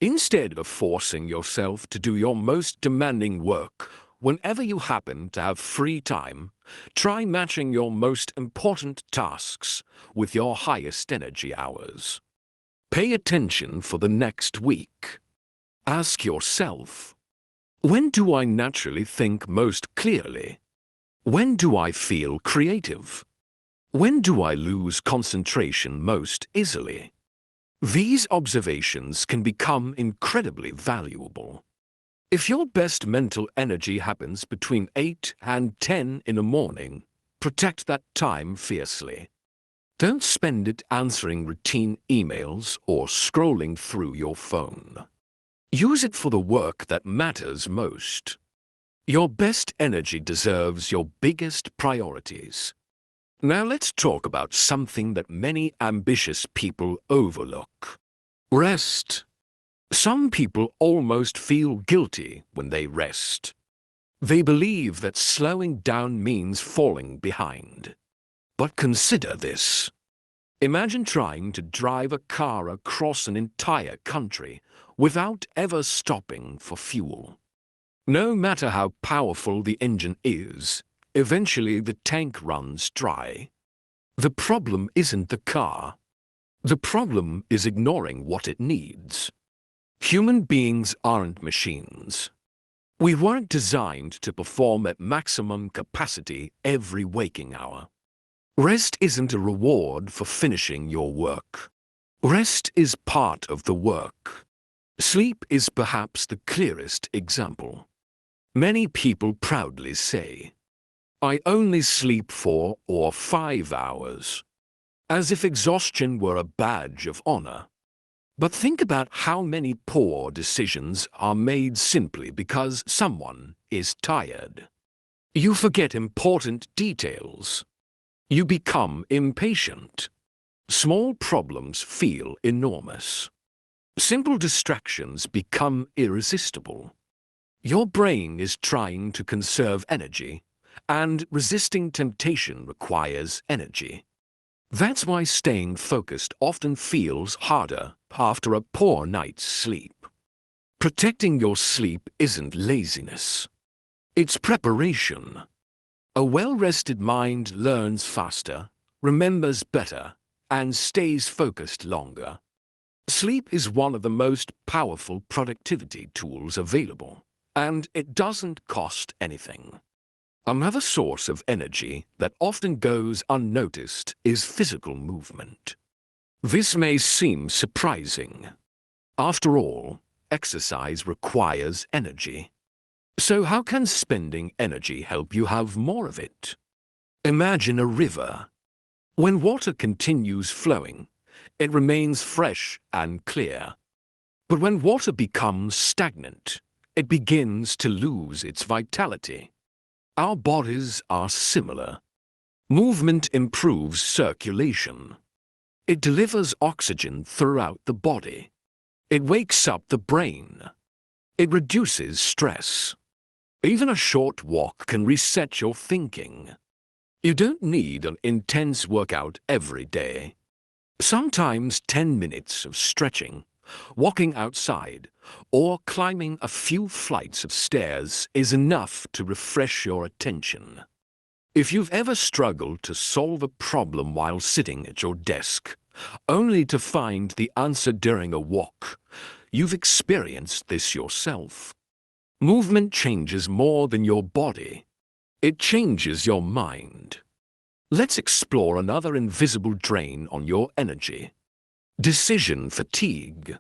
Instead of forcing yourself to do your most demanding work whenever you happen to have free time, try matching your most important tasks with your highest energy hours. Pay attention for the next week. Ask yourself, when do I naturally think most clearly? When do I feel creative? When do I lose concentration most easily? These observations can become incredibly valuable. If your best mental energy happens between 8 and 10 in the morning, protect that time fiercely. Don't spend it answering routine emails or scrolling through your phone. Use it for the work that matters most. Your best energy deserves your biggest priorities. Now let's talk about something that many ambitious people overlook. Rest. Some people almost feel guilty when they rest. They believe that slowing down means falling behind. But consider this. Imagine trying to drive a car across an entire country without ever stopping for fuel. No matter how powerful the engine is, eventually the tank runs dry. The problem isn't the car. The problem is ignoring what it needs. Human beings aren't machines. We weren't designed to perform at maximum capacity every waking hour. Rest isn't a reward for finishing your work. Rest is part of the work. Sleep is perhaps the clearest example. Many people proudly say, "I only sleep 4 or 5 hours," as if exhaustion were a badge of honor. But think about how many poor decisions are made simply because someone is tired. You forget important details. You become impatient. Small problems feel enormous. Simple distractions become irresistible. Your brain is trying to conserve energy, and resisting temptation requires energy. That's why staying focused often feels harder after a poor night's sleep. Protecting your sleep isn't laziness. It's preparation. A well-rested mind learns faster, remembers better, and stays focused longer. Sleep is one of the most powerful productivity tools available, and it doesn't cost anything. Another source of energy that often goes unnoticed is physical movement. This may seem surprising. After all, exercise requires energy. So how can spending energy help you have more of it? Imagine a river. When water continues flowing, it remains fresh and clear. But when water becomes stagnant, it begins to lose its vitality. Our bodies are similar. Movement improves circulation. It delivers oxygen throughout the body. It wakes up the brain. It reduces stress. Even a short walk can reset your thinking. You don't need an intense workout every day. Sometimes 10 minutes of stretching, walking outside, or climbing a few flights of stairs is enough to refresh your attention. If you've ever struggled to solve a problem while sitting at your desk, only to find the answer during a walk, you've experienced this yourself. Movement changes more than your body. It changes your mind. Let's explore another invisible drain on your energy. Decision fatigue.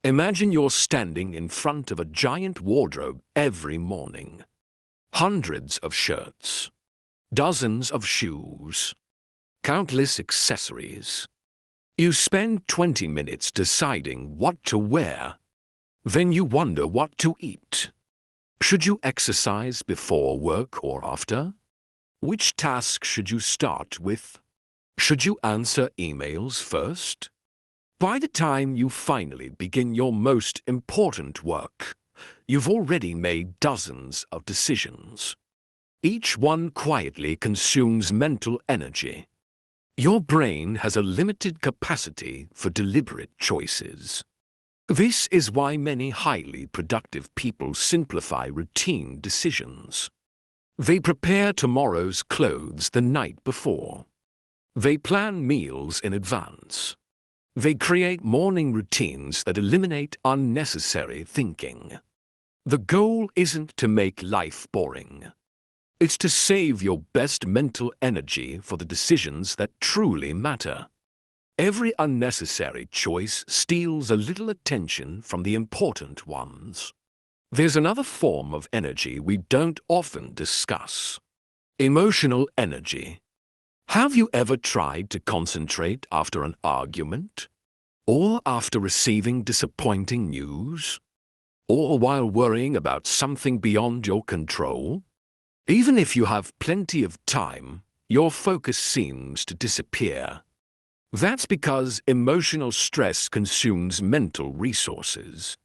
Imagine you're standing in front of a giant wardrobe every morning. Hundreds of shirts, dozens of shoes, countless accessories. You spend 20 minutes deciding what to wear. Then you wonder what to eat. Should you exercise before work or after? Which task should you start with? Should you answer emails first? By the time you finally begin your most important work, you've already made dozens of decisions. Each one quietly consumes mental energy. Your brain has a limited capacity for deliberate choices. This is why many highly productive people simplify routine decisions. They prepare tomorrow's clothes the night before. They plan meals in advance. They create morning routines that eliminate unnecessary thinking. The goal isn't to make life boring. It's to save your best mental energy for the decisions that truly matter. Every unnecessary choice steals a little attention from the important ones. There's another form of energy we don't often discuss. Emotional energy. Have you ever tried to concentrate after an argument? Or after receiving disappointing news? Or while worrying about something beyond your control? Even if you have plenty of time, your focus seems to disappear. That's because emotional stress consumes mental resources.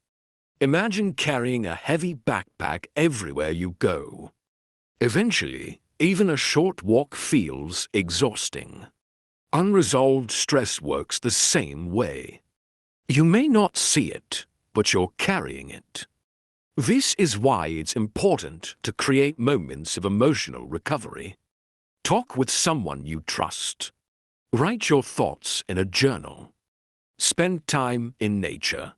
Imagine carrying a heavy backpack everywhere you go. Eventually, even a short walk feels exhausting. Unresolved stress works the same way. You may not see it, but you're carrying it. This is why it's important to create moments of emotional recovery. Talk with someone you trust. Write your thoughts in a journal. Spend time in nature.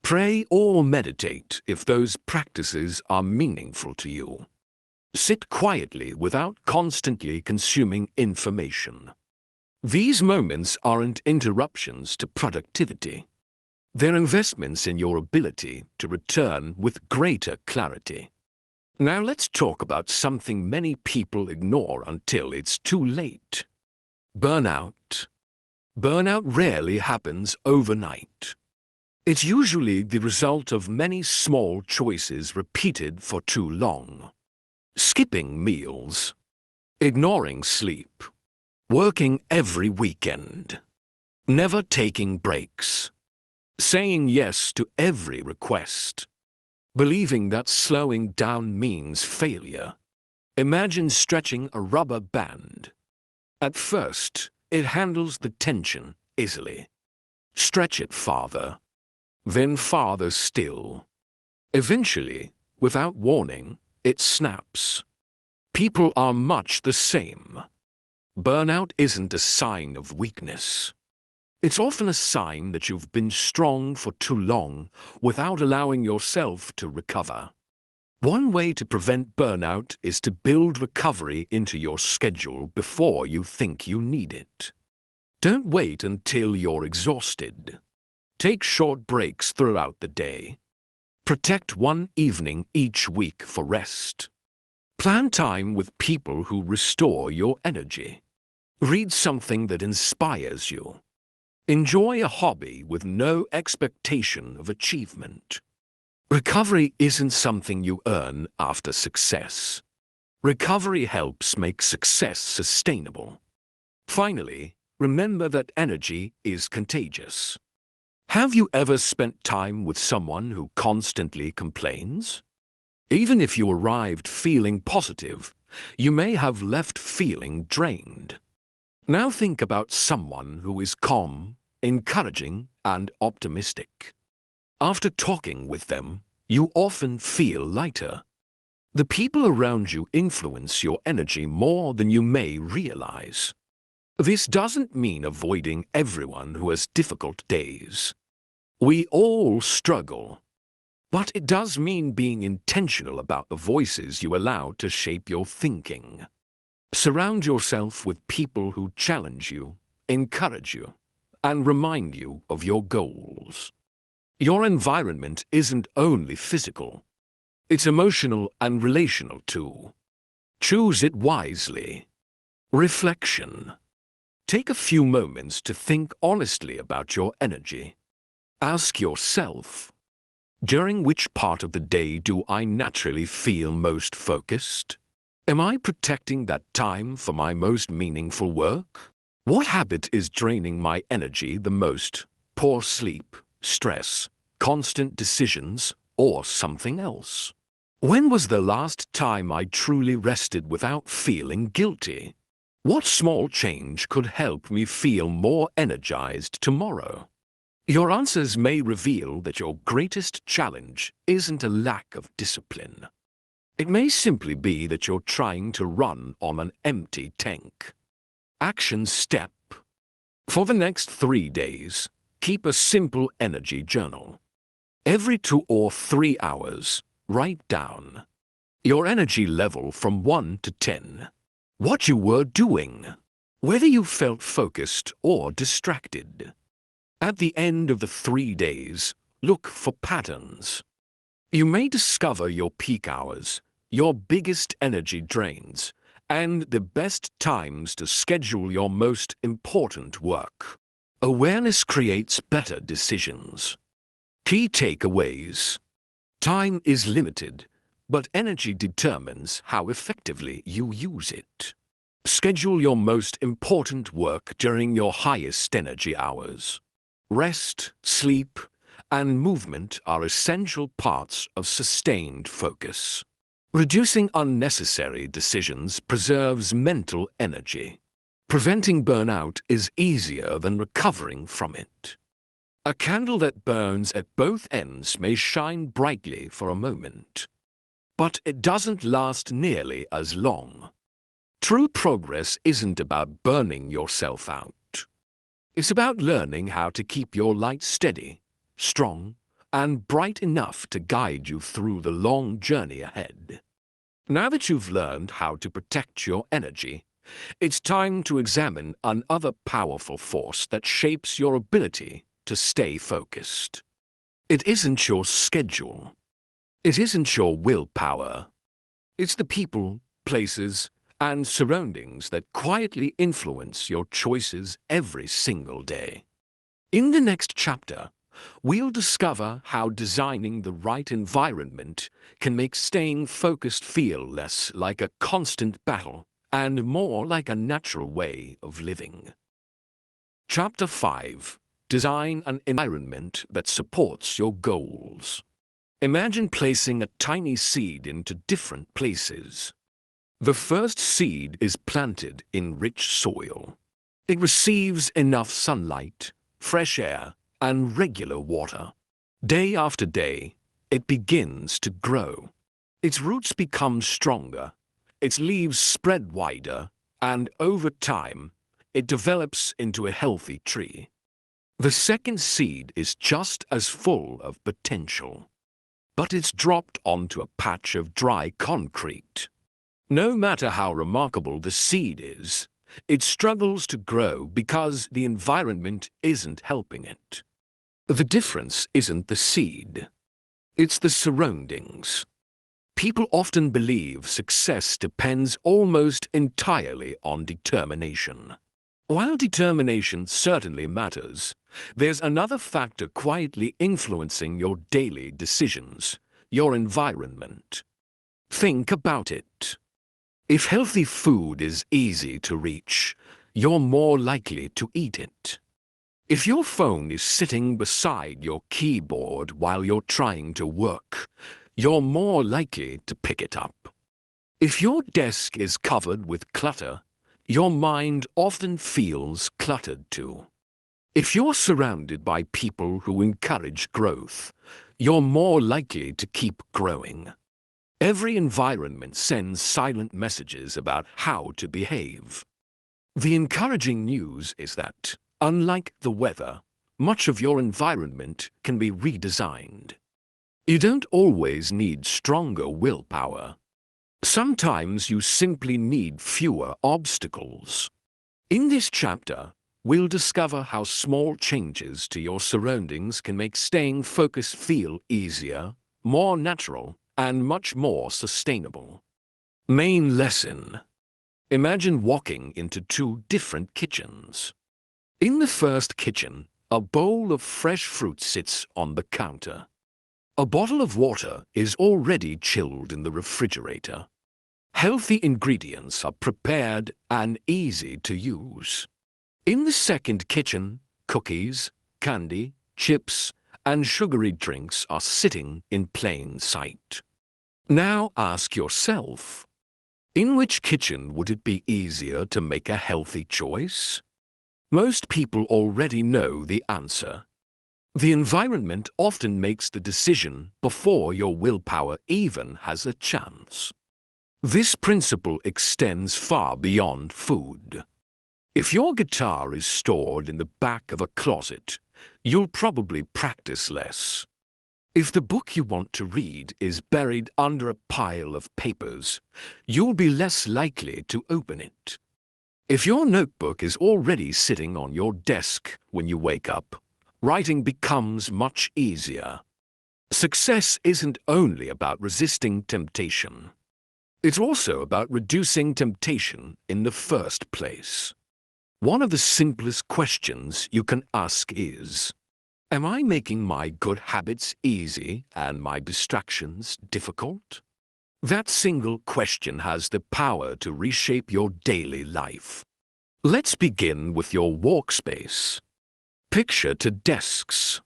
Pray or meditate if those practices are meaningful to you. Sit quietly without constantly consuming information. These moments aren't interruptions to productivity. They're investments in your ability to return with greater clarity. Now let's talk about something many people ignore until it's too late. Burnout. Burnout rarely happens overnight. It's usually the result of many small choices repeated for too long. Skipping meals, ignoring sleep, working every weekend, never taking breaks, saying yes to every request, believing that slowing down means failure. Imagine stretching a rubber band. At first, it handles the tension easily. Stretch it farther, then farther still. Eventually, without warning, it snaps. People are much the same. Burnout isn't a sign of weakness. It's often a sign that you've been strong for too long without allowing yourself to recover. One way to prevent burnout is to build recovery into your schedule before you think you need it. Don't wait until you're exhausted. Take short breaks throughout the day. Protect one evening each week for rest. Plan time with people who restore your energy. Read something that inspires you. Enjoy a hobby with no expectation of achievement. Recovery isn't something you earn after success. Recovery helps make success sustainable. Finally, remember that energy is contagious. Have you ever spent time with someone who constantly complains? Even if you arrived feeling positive, you may have left feeling drained. Now think about someone who is calm, encouraging, and optimistic. After talking with them, you often feel lighter. The people around you influence your energy more than you may realize. This doesn't mean avoiding everyone who has difficult days. We all struggle. But it does mean being intentional about the voices you allow to shape your thinking. Surround yourself with people who challenge you, encourage you, and remind you of your goals. Your environment isn't only physical. It's emotional and relational too. Choose it wisely. Reflection. Take a few moments to think honestly about your energy. Ask yourself, during which part of the day do I naturally feel most focused? Am I protecting that time for my most meaningful work? What habit is draining my energy the most? Poor sleep, stress, constant decisions, or something else? When was the last time I truly rested without feeling guilty? What small change could help me feel more energized tomorrow? Your answers may reveal that your greatest challenge isn't a lack of discipline. It may simply be that you're trying to run on an empty tank. Action step. For the next 3 days, keep a simple energy journal. Every 2 or 3 hours, write down your energy level from 1 to 10. What you were doing. Whether you felt focused or distracted. At the end of the 3 days, look for patterns. You may discover your peak hours, your biggest energy drains, and the best times to schedule your most important work. Awareness creates better decisions. Key takeaways. Time is limited, but energy determines how effectively you use it. Schedule your most important work during your highest energy hours. Rest, sleep, and movement are essential parts of sustained focus. Reducing unnecessary decisions preserves mental energy. Preventing burnout is easier than recovering from it. A candle that burns at both ends may shine brightly for a moment, but it doesn't last nearly as long. True progress isn't about burning yourself out. It's about learning how to keep your light steady, strong, and bright enough to guide you through the long journey ahead. Now that you've learned how to protect your energy, it's time to examine another powerful force that shapes your ability to stay focused. It isn't your schedule. It isn't your willpower. It's the people, places, and surroundings that quietly influence your choices every single day. In the next chapter, we'll discover how designing the right environment can make staying focused feel less like a constant battle and more like a natural way of living. Chapter 5. Design an environment that supports your goals. Imagine placing a tiny seed into different places. The first seed is planted in rich soil. It receives enough sunlight, fresh air, and regular water. Day after day, it begins to grow. Its roots become stronger, its leaves spread wider, and over time, it develops into a healthy tree. The second seed is just as full of potential, but it's dropped onto a patch of dry concrete. No matter how remarkable the seed is, it struggles to grow because the environment isn't helping it. The difference isn't the seed. It's the surroundings. People often believe success depends almost entirely on determination. While determination certainly matters, there's another factor quietly influencing your daily decisions: your environment. Think about it. If healthy food is easy to reach, you're more likely to eat it. If your phone is sitting beside your keyboard while you're trying to work, you're more likely to pick it up. If your desk is covered with clutter, your mind often feels cluttered too. If you're surrounded by people who encourage growth, you're more likely to keep growing. Every environment sends silent messages about how to behave. The encouraging news is that, unlike the weather, much of your environment can be redesigned. You don't always need stronger willpower. Sometimes you simply need fewer obstacles. In this chapter, we'll discover how small changes to your surroundings can make staying focused feel easier, more natural, and much more sustainable. Main lesson. Imagine walking into two different kitchens. In the first kitchen, a bowl of fresh fruit sits on the counter. A bottle of water is already chilled in the refrigerator. Healthy ingredients are prepared and easy to use. In the second kitchen, cookies, candy, chips, and sugary drinks are sitting in plain sight. Now ask yourself, in which kitchen would it be easier to make a healthy choice? Most people already know the answer. The environment often makes the decision before your willpower even has a chance. This principle extends far beyond food. If your guitar is stored in the back of a closet, you'll probably practice less. If the book you want to read is buried under a pile of papers, you'll be less likely to open it. If your notebook is already sitting on your desk when you wake up, writing becomes much easier. Success isn't only about resisting temptation. It's also about reducing temptation in the first place. One of the simplest questions you can ask is, am I making my good habits easy and my distractions difficult? That single question has the power to reshape your daily life. Let's begin with your workspace. Picture two desks.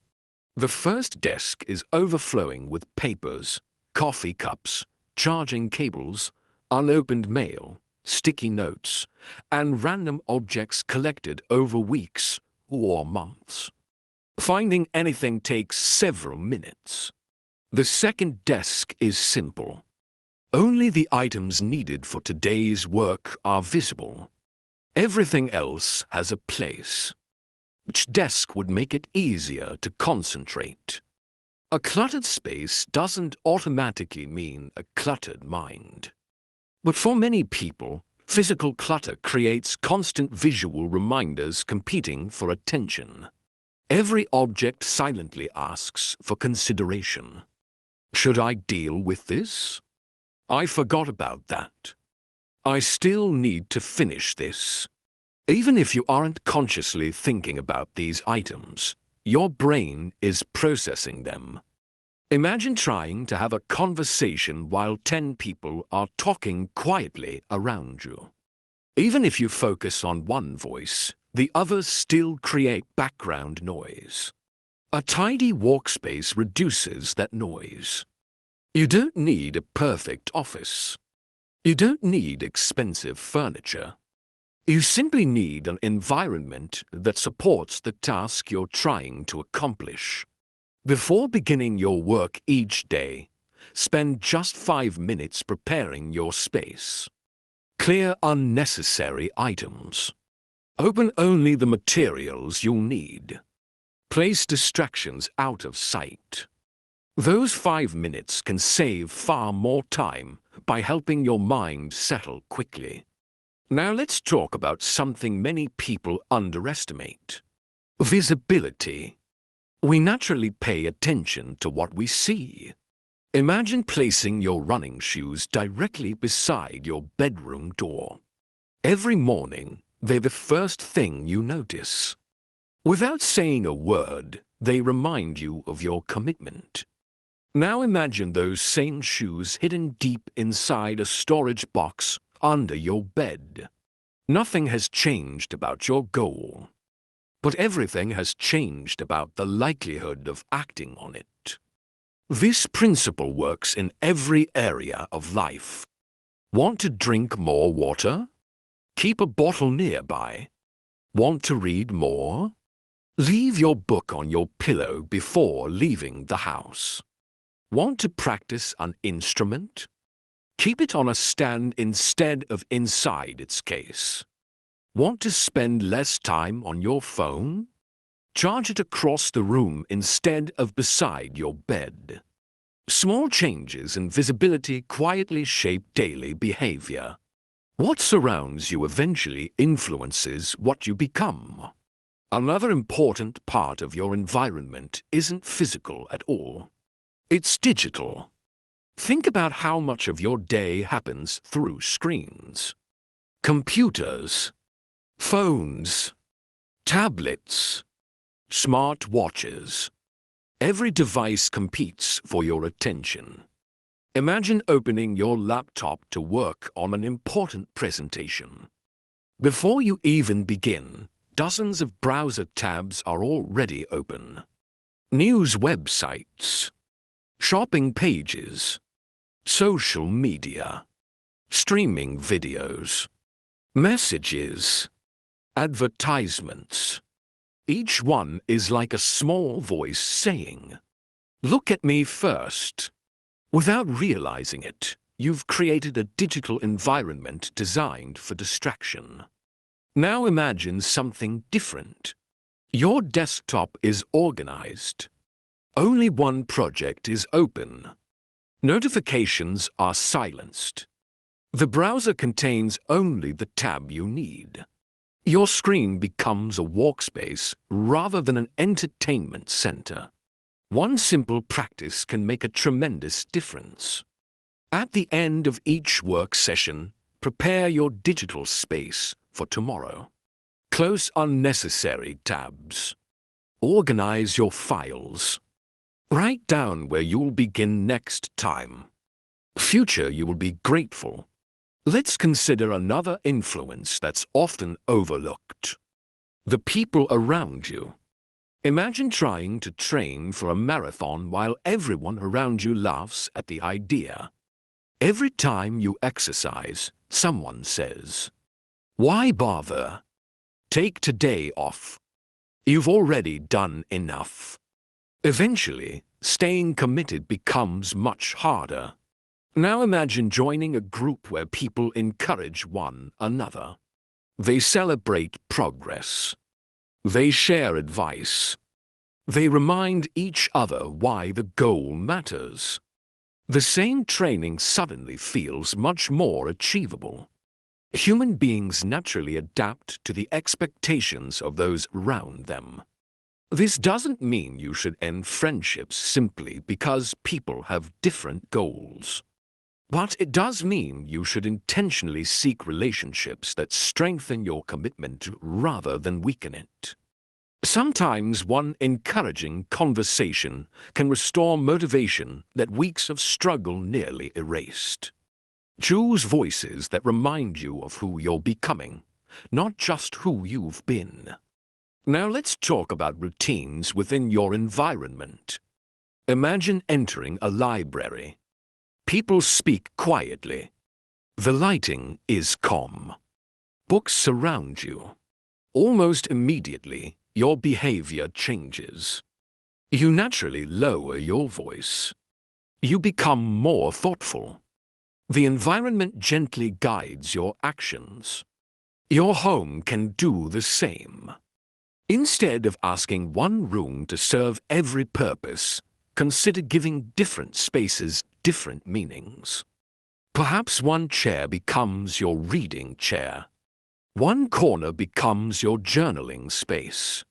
The first desk is overflowing with papers, coffee cups, charging cables, unopened mail, sticky notes, and random objects collected over weeks or months. Finding anything takes several minutes. The second desk is simple. Only the items needed for today's work are visible. Everything else has a place. Which desk would make it easier to concentrate? A cluttered space doesn't automatically mean a cluttered mind. But for many people, physical clutter creates constant visual reminders competing for attention. Every object silently asks for consideration. Should I deal with this? I forgot about that. I still need to finish this. Even if you aren't consciously thinking about these items, your brain is processing them. Imagine trying to have a conversation while 10 people are talking quietly around you. Even if you focus on one voice, the others still create background noise. A tidy workspace reduces that noise. You don't need a perfect office. You don't need expensive furniture. You simply need an environment that supports the task you're trying to accomplish. Before beginning your work each day, spend just 5 minutes preparing your space. Clear unnecessary items. Open only the materials you'll need. Place distractions out of sight. Those 5 minutes can save far more time by helping your mind settle quickly. Now let's talk about something many people underestimate. Visibility. We naturally pay attention to what we see. Imagine placing your running shoes directly beside your bedroom door. Every morning, they're the first thing you notice. Without saying a word, they remind you of your commitment. Now imagine those same shoes hidden deep inside a storage box under your bed. Nothing has changed about your goal. But everything has changed about the likelihood of acting on it. This principle works in every area of life. Want to drink more water? Keep a bottle nearby. Want to read more? Leave your book on your pillow before leaving the house. Want to practice an instrument? Keep it on a stand instead of inside its case. Want to spend less time on your phone? Charge it across the room instead of beside your bed. Small changes in visibility quietly shape daily behavior. What surrounds you eventually influences what you become. Another important part of your environment isn't physical at all. It's digital. Think about how much of your day happens through screens. Computers, phones, tablets, smart watches. Every device competes for your attention. Imagine opening your laptop to work on an important presentation. Before you even begin, dozens of browser tabs are already open. News websites, shopping pages, social media, streaming videos, messages, advertisements. Each one is like a small voice saying, "Look at me first." Without realizing it, you've created a digital environment designed for distraction. Now imagine something different. Your desktop is organized. Only one project is open. Notifications are silenced. The browser contains only the tab you need. Your screen becomes a workspace rather than an entertainment center. One simple practice can make a tremendous difference. At the end of each work session, prepare your digital space for tomorrow. Close unnecessary tabs. Organize your files. Write down where you'll begin next time. Future you will be grateful. Let's consider another influence that's often overlooked. The people around you. Imagine trying to train for a marathon while everyone around you laughs at the idea. Every time you exercise, someone says, "Why bother? Take today off. You've already done enough." Eventually, staying committed becomes much harder. Now imagine joining a group where people encourage one another. They celebrate progress. They share advice. They remind each other why the goal matters. The same training suddenly feels much more achievable. Human beings naturally adapt to the expectations of those around them. This doesn't mean you should end friendships simply because people have different goals. But it does mean you should intentionally seek relationships that strengthen your commitment rather than weaken it. Sometimes one encouraging conversation can restore motivation that weeks of struggle nearly erased. Choose voices that remind you of who you're becoming, not just who you've been. Now let's talk about routines within your environment. Imagine entering a library. People speak quietly. The lighting is calm. Books surround you. Almost immediately, your behavior changes. You naturally lower your voice. You become more thoughtful. The environment gently guides your actions. Your home can do the same. Instead of asking one room to serve every purpose, consider giving different spaces different meanings. Perhaps one chair becomes your reading chair. One corner becomes your journaling space.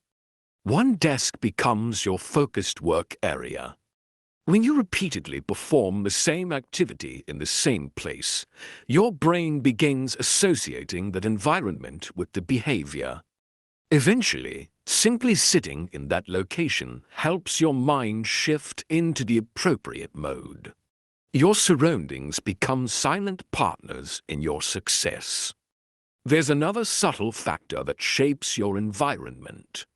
One desk becomes your focused work area. When you repeatedly perform the same activity in the same place, your brain begins associating that environment with the behavior. Eventually, simply sitting in that location helps your mind shift into the appropriate mode. Your surroundings become silent partners in your success. There's another subtle factor that shapes your environment.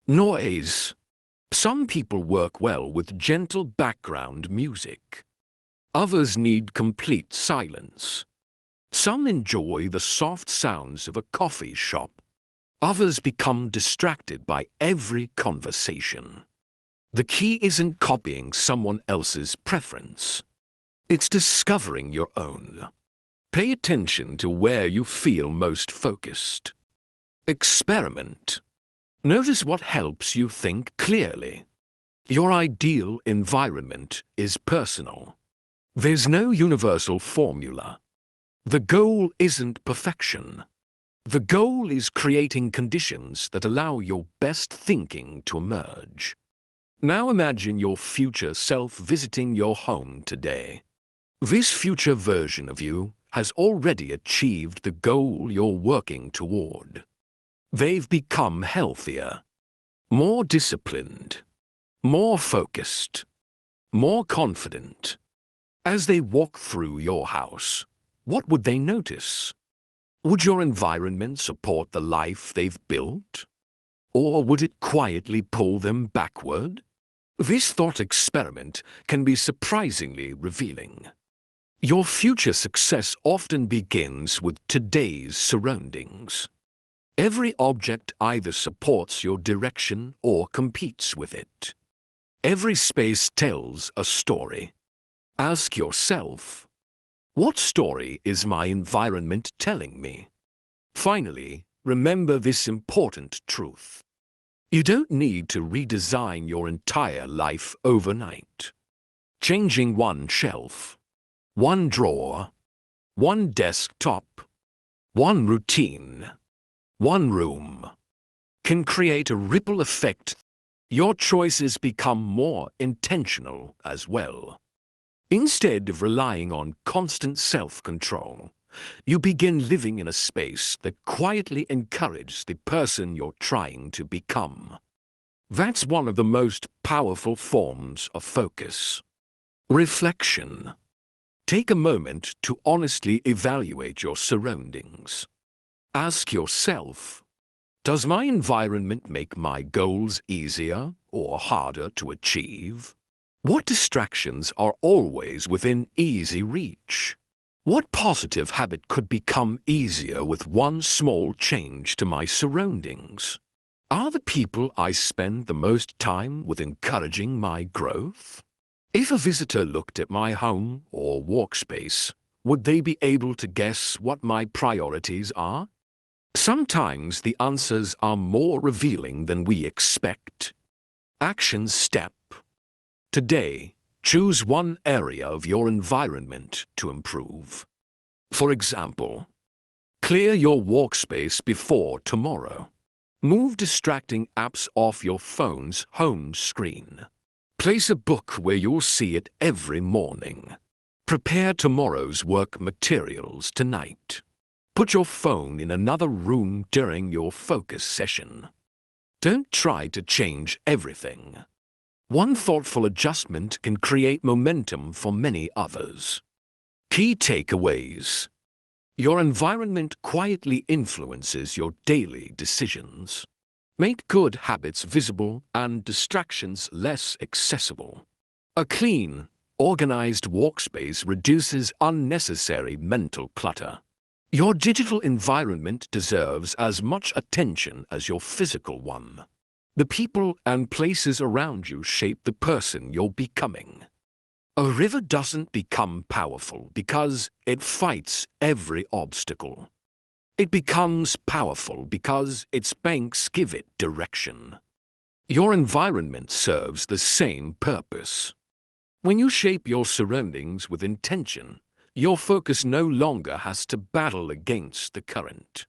Noise. Some people work well with gentle background music. Others need complete silence. Some enjoy the soft sounds of a coffee shop. Others become distracted by every conversation. The key isn't copying someone else's preference. It's discovering your own. Pay attention to where you feel most focused. Experiment. Notice what helps you think clearly. Your ideal environment is personal. There's no universal formula. The goal isn't perfection. The goal is creating conditions that allow your best thinking to emerge. Now imagine your future self visiting your home today. This future version of you has already achieved the goal you're working toward. They've become healthier, more disciplined, more focused, more confident. As they walk through your house, what would they notice? Would your environment support the life they've built? Or would it quietly pull them backward? This thought experiment can be surprisingly revealing. Your future success often begins with today's surroundings. Every object either supports your direction or competes with it. Every space tells a story. Ask yourself, what story is my environment telling me? Finally, remember this important truth. You don't need to redesign your entire life overnight. Changing one shelf, one drawer, one desktop, one routine, one room can create a ripple effect. Your choices become more intentional as well. Instead of relying on constant self-control, you begin living in a space that quietly encourages the person you're trying to become. That's one of the most powerful forms of focus. Reflection. Take a moment to honestly evaluate your surroundings. Ask yourself, does my environment make my goals easier or harder to achieve? What distractions are always within easy reach? What positive habit could become easier with one small change to my surroundings? Are the people I spend the most time with encouraging my growth? If a visitor looked at my home or workspace, would they be able to guess what my priorities are? Sometimes the answers are more revealing than we expect. Action step. Today, choose one area of your environment to improve. For example, clear your workspace before tomorrow. Move distracting apps off your phone's home screen. Place a book where you'll see it every morning. Prepare tomorrow's work materials tonight. Put your phone in another room during your focus session. Don't try to change everything. One thoughtful adjustment can create momentum for many others. Key takeaways. Your environment quietly influences your daily decisions. Make good habits visible and distractions less accessible. A clean, organized workspace reduces unnecessary mental clutter. Your digital environment deserves as much attention as your physical one. The people and places around you shape the person you're becoming. A river doesn't become powerful because it fights every obstacle. It becomes powerful because its banks give it direction. Your environment serves the same purpose. When you shape your surroundings with intention, your focus no longer has to battle against the current.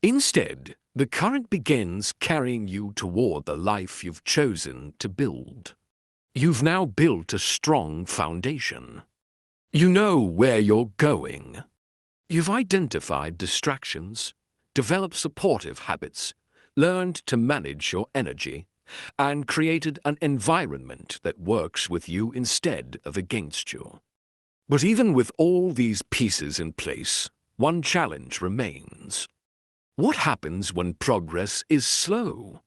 Instead, the current begins carrying you toward the life you've chosen to build. You've now built a strong foundation. You know where you're going. You've identified distractions, developed supportive habits, learned to manage your energy, and created an environment that works with you instead of against you. But even with all these pieces in place, one challenge remains. What happens when progress is slow?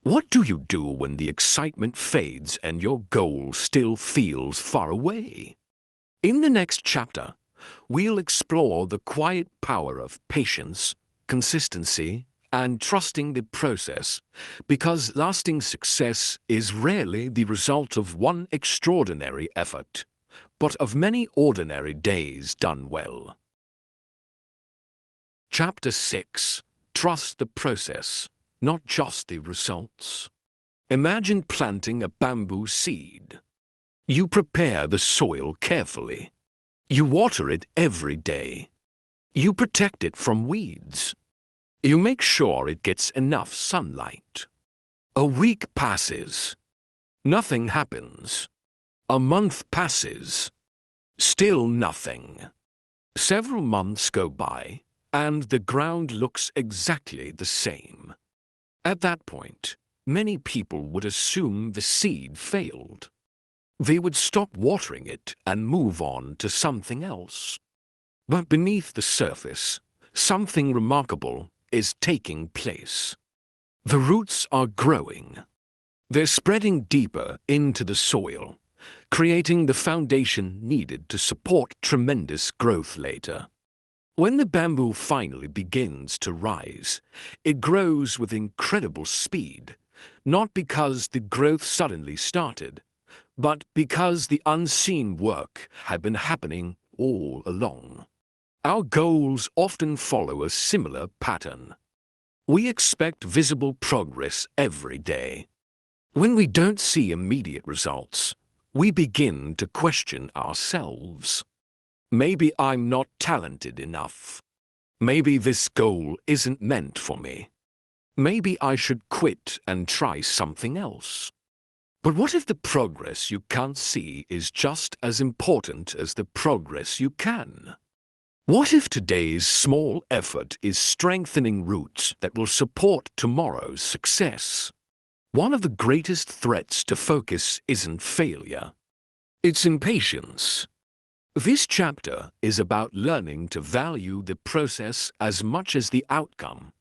What do you do when the excitement fades and your goal still feels far away? In the next chapter, we'll explore the quiet power of patience, consistency, and trusting the process, because lasting success is rarely the result of one extraordinary effort, but of many ordinary days done well. Chapter 6. Trust the process, not just the results. Imagine planting a bamboo seed. You prepare the soil carefully. You water it every day. You protect it from weeds. You make sure it gets enough sunlight. A week passes. Nothing happens. A month passes. Still nothing. Several months go by, and the ground looks exactly the same. At that point, many people would assume the seed failed. They would stop watering it and move on to something else. But beneath the surface, something remarkable is taking place. The roots are growing. They're spreading deeper into the soil, creating the foundation needed to support tremendous growth later. When the bamboo finally begins to rise, it grows with incredible speed, not because the growth suddenly started, but because the unseen work had been happening all along. Our goals often follow a similar pattern. We expect visible progress every day. When we don't see immediate results, we begin to question ourselves. Maybe I'm not talented enough. Maybe this goal isn't meant for me. Maybe I should quit and try something else. But what if the progress you can't see is just as important as the progress you can? What if today's small effort is strengthening roots that will support tomorrow's success? One of the greatest threats to focus isn't failure. It's impatience. This chapter is about learning to value the process as much as the outcome,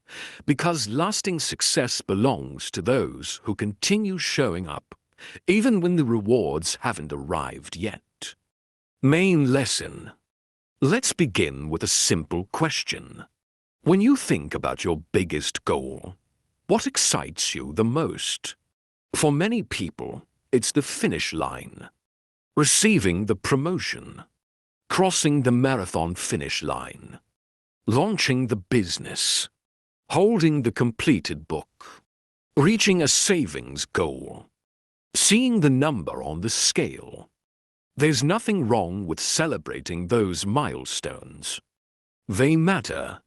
because lasting success belongs to those who continue showing up, even when the rewards haven't arrived yet. Main lesson. Let's begin with a simple question. When you think about your biggest goal, what excites you the most? For many people, it's the finish line. Receiving the promotion. Crossing the marathon finish line. Launching the business. Holding the completed book. Reaching a savings goal. seeing the number on the scale. There's nothing wrong with celebrating those milestones. They matter.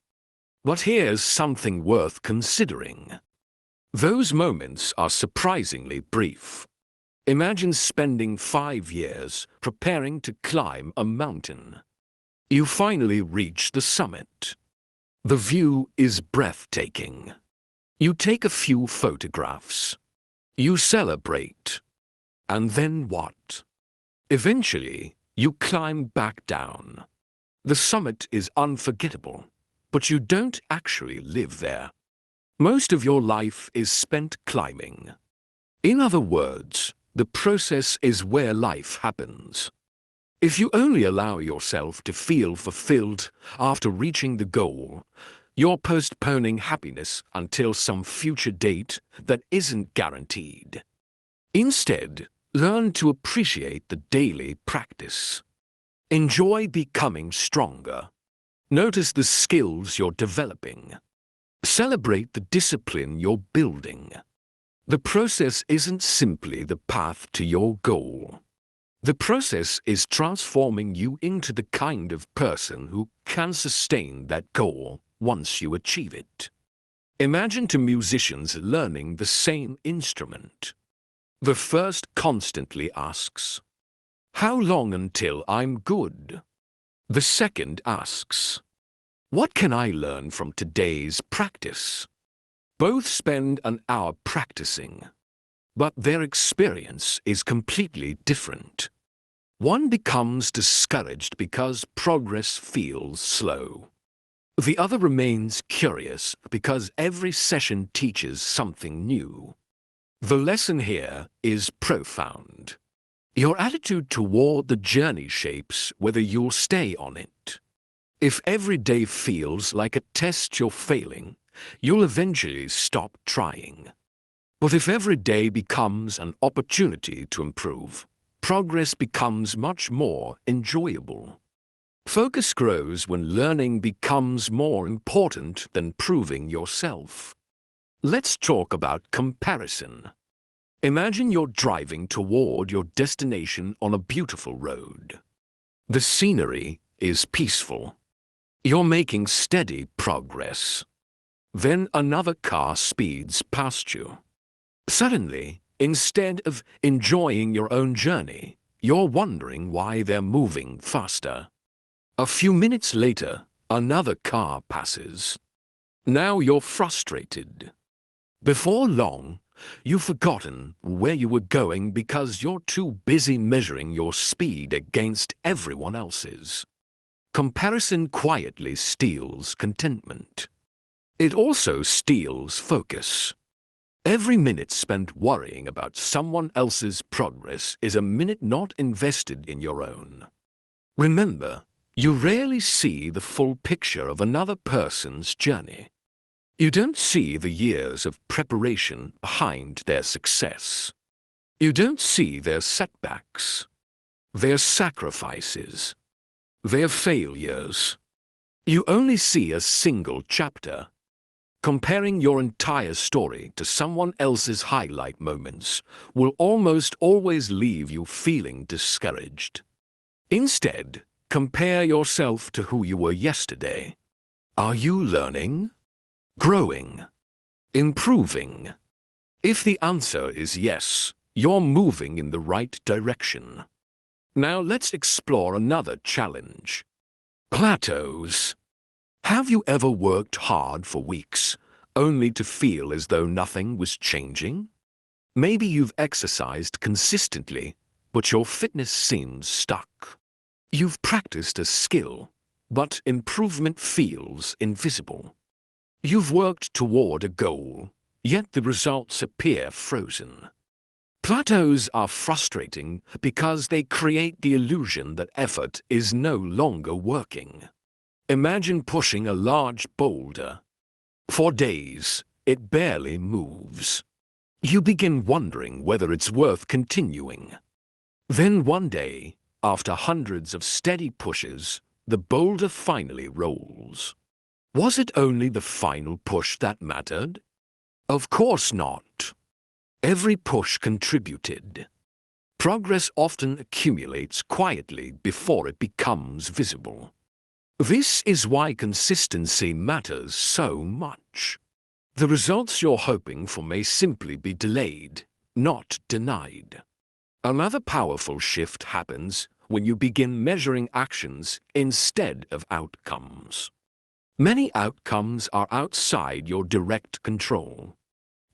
But here's something worth considering. Those moments are surprisingly brief. Imagine spending 5 years preparing to climb a mountain. You finally reach the summit. The view is breathtaking. You take a few photographs. You celebrate. And then what? Eventually, you climb back down. The summit is unforgettable, but you don't actually live there. Most of your life is spent climbing. In other words, the process is where life happens. If you only allow yourself to feel fulfilled after reaching the goal, you're postponing happiness until some future date that isn't guaranteed. Instead, learn to appreciate the daily practice. Enjoy becoming stronger. Notice the skills you're developing. Celebrate the discipline you're building. The process isn't simply the path to your goal. The process is transforming you into the kind of person who can sustain that goal once you achieve it. Imagine two musicians learning the same instrument. The first constantly asks, "How long until I'm good?" The second asks, "What can I learn from today's practice?" Both spend an hour practicing, but their experience is completely different. One becomes discouraged because progress feels slow. The other remains curious because every session teaches something new. The lesson here is profound. Your attitude toward the journey shapes whether you'll stay on it. If every day feels like a test you're failing, you'll eventually stop trying. But if every day becomes an opportunity to improve, progress becomes much more enjoyable. Focus grows when learning becomes more important than proving yourself. Let's talk about comparison. Imagine you're driving toward your destination on a beautiful road. The scenery is peaceful. You're making steady progress. Then another car speeds past you. Suddenly, instead of enjoying your own journey, you're wondering why they're moving faster. A few minutes later, another car passes. Now you're frustrated. Before long, you've forgotten where you were going because you're too busy measuring your speed against everyone else's. Comparison quietly steals contentment. It also steals focus. Every minute spent worrying about someone else's progress is a minute not invested in your own. Remember, you rarely see the full picture of another person's journey. You don't see the years of preparation behind their success. You don't see their setbacks, their sacrifices, their failures. You only see a single chapter. Comparing your entire story to someone else's highlight moments will almost always leave you feeling discouraged. Instead, compare yourself to who you were yesterday. Are you learning? Growing? Improving? If the answer is yes, you're moving in the right direction. Now let's explore another challenge. Plateaus. Have you ever worked hard for weeks, only to feel as though nothing was changing? Maybe you've exercised consistently, but your fitness seems stuck. You've practiced a skill, but improvement feels invisible. You've worked toward a goal, yet the results appear frozen. Plateaus are frustrating because they create the illusion that effort is no longer working. Imagine pushing a large boulder. For days, it barely moves. You begin wondering whether it's worth continuing. Then one day, after hundreds of steady pushes, the boulder finally rolls. Was it only the final push that mattered? Of course not. Every push contributed. Progress often accumulates quietly before it becomes visible. This is why consistency matters so much. The results you're hoping for may simply be delayed, not denied. Another powerful shift happens when you begin measuring actions instead of outcomes. Many outcomes are outside your direct control.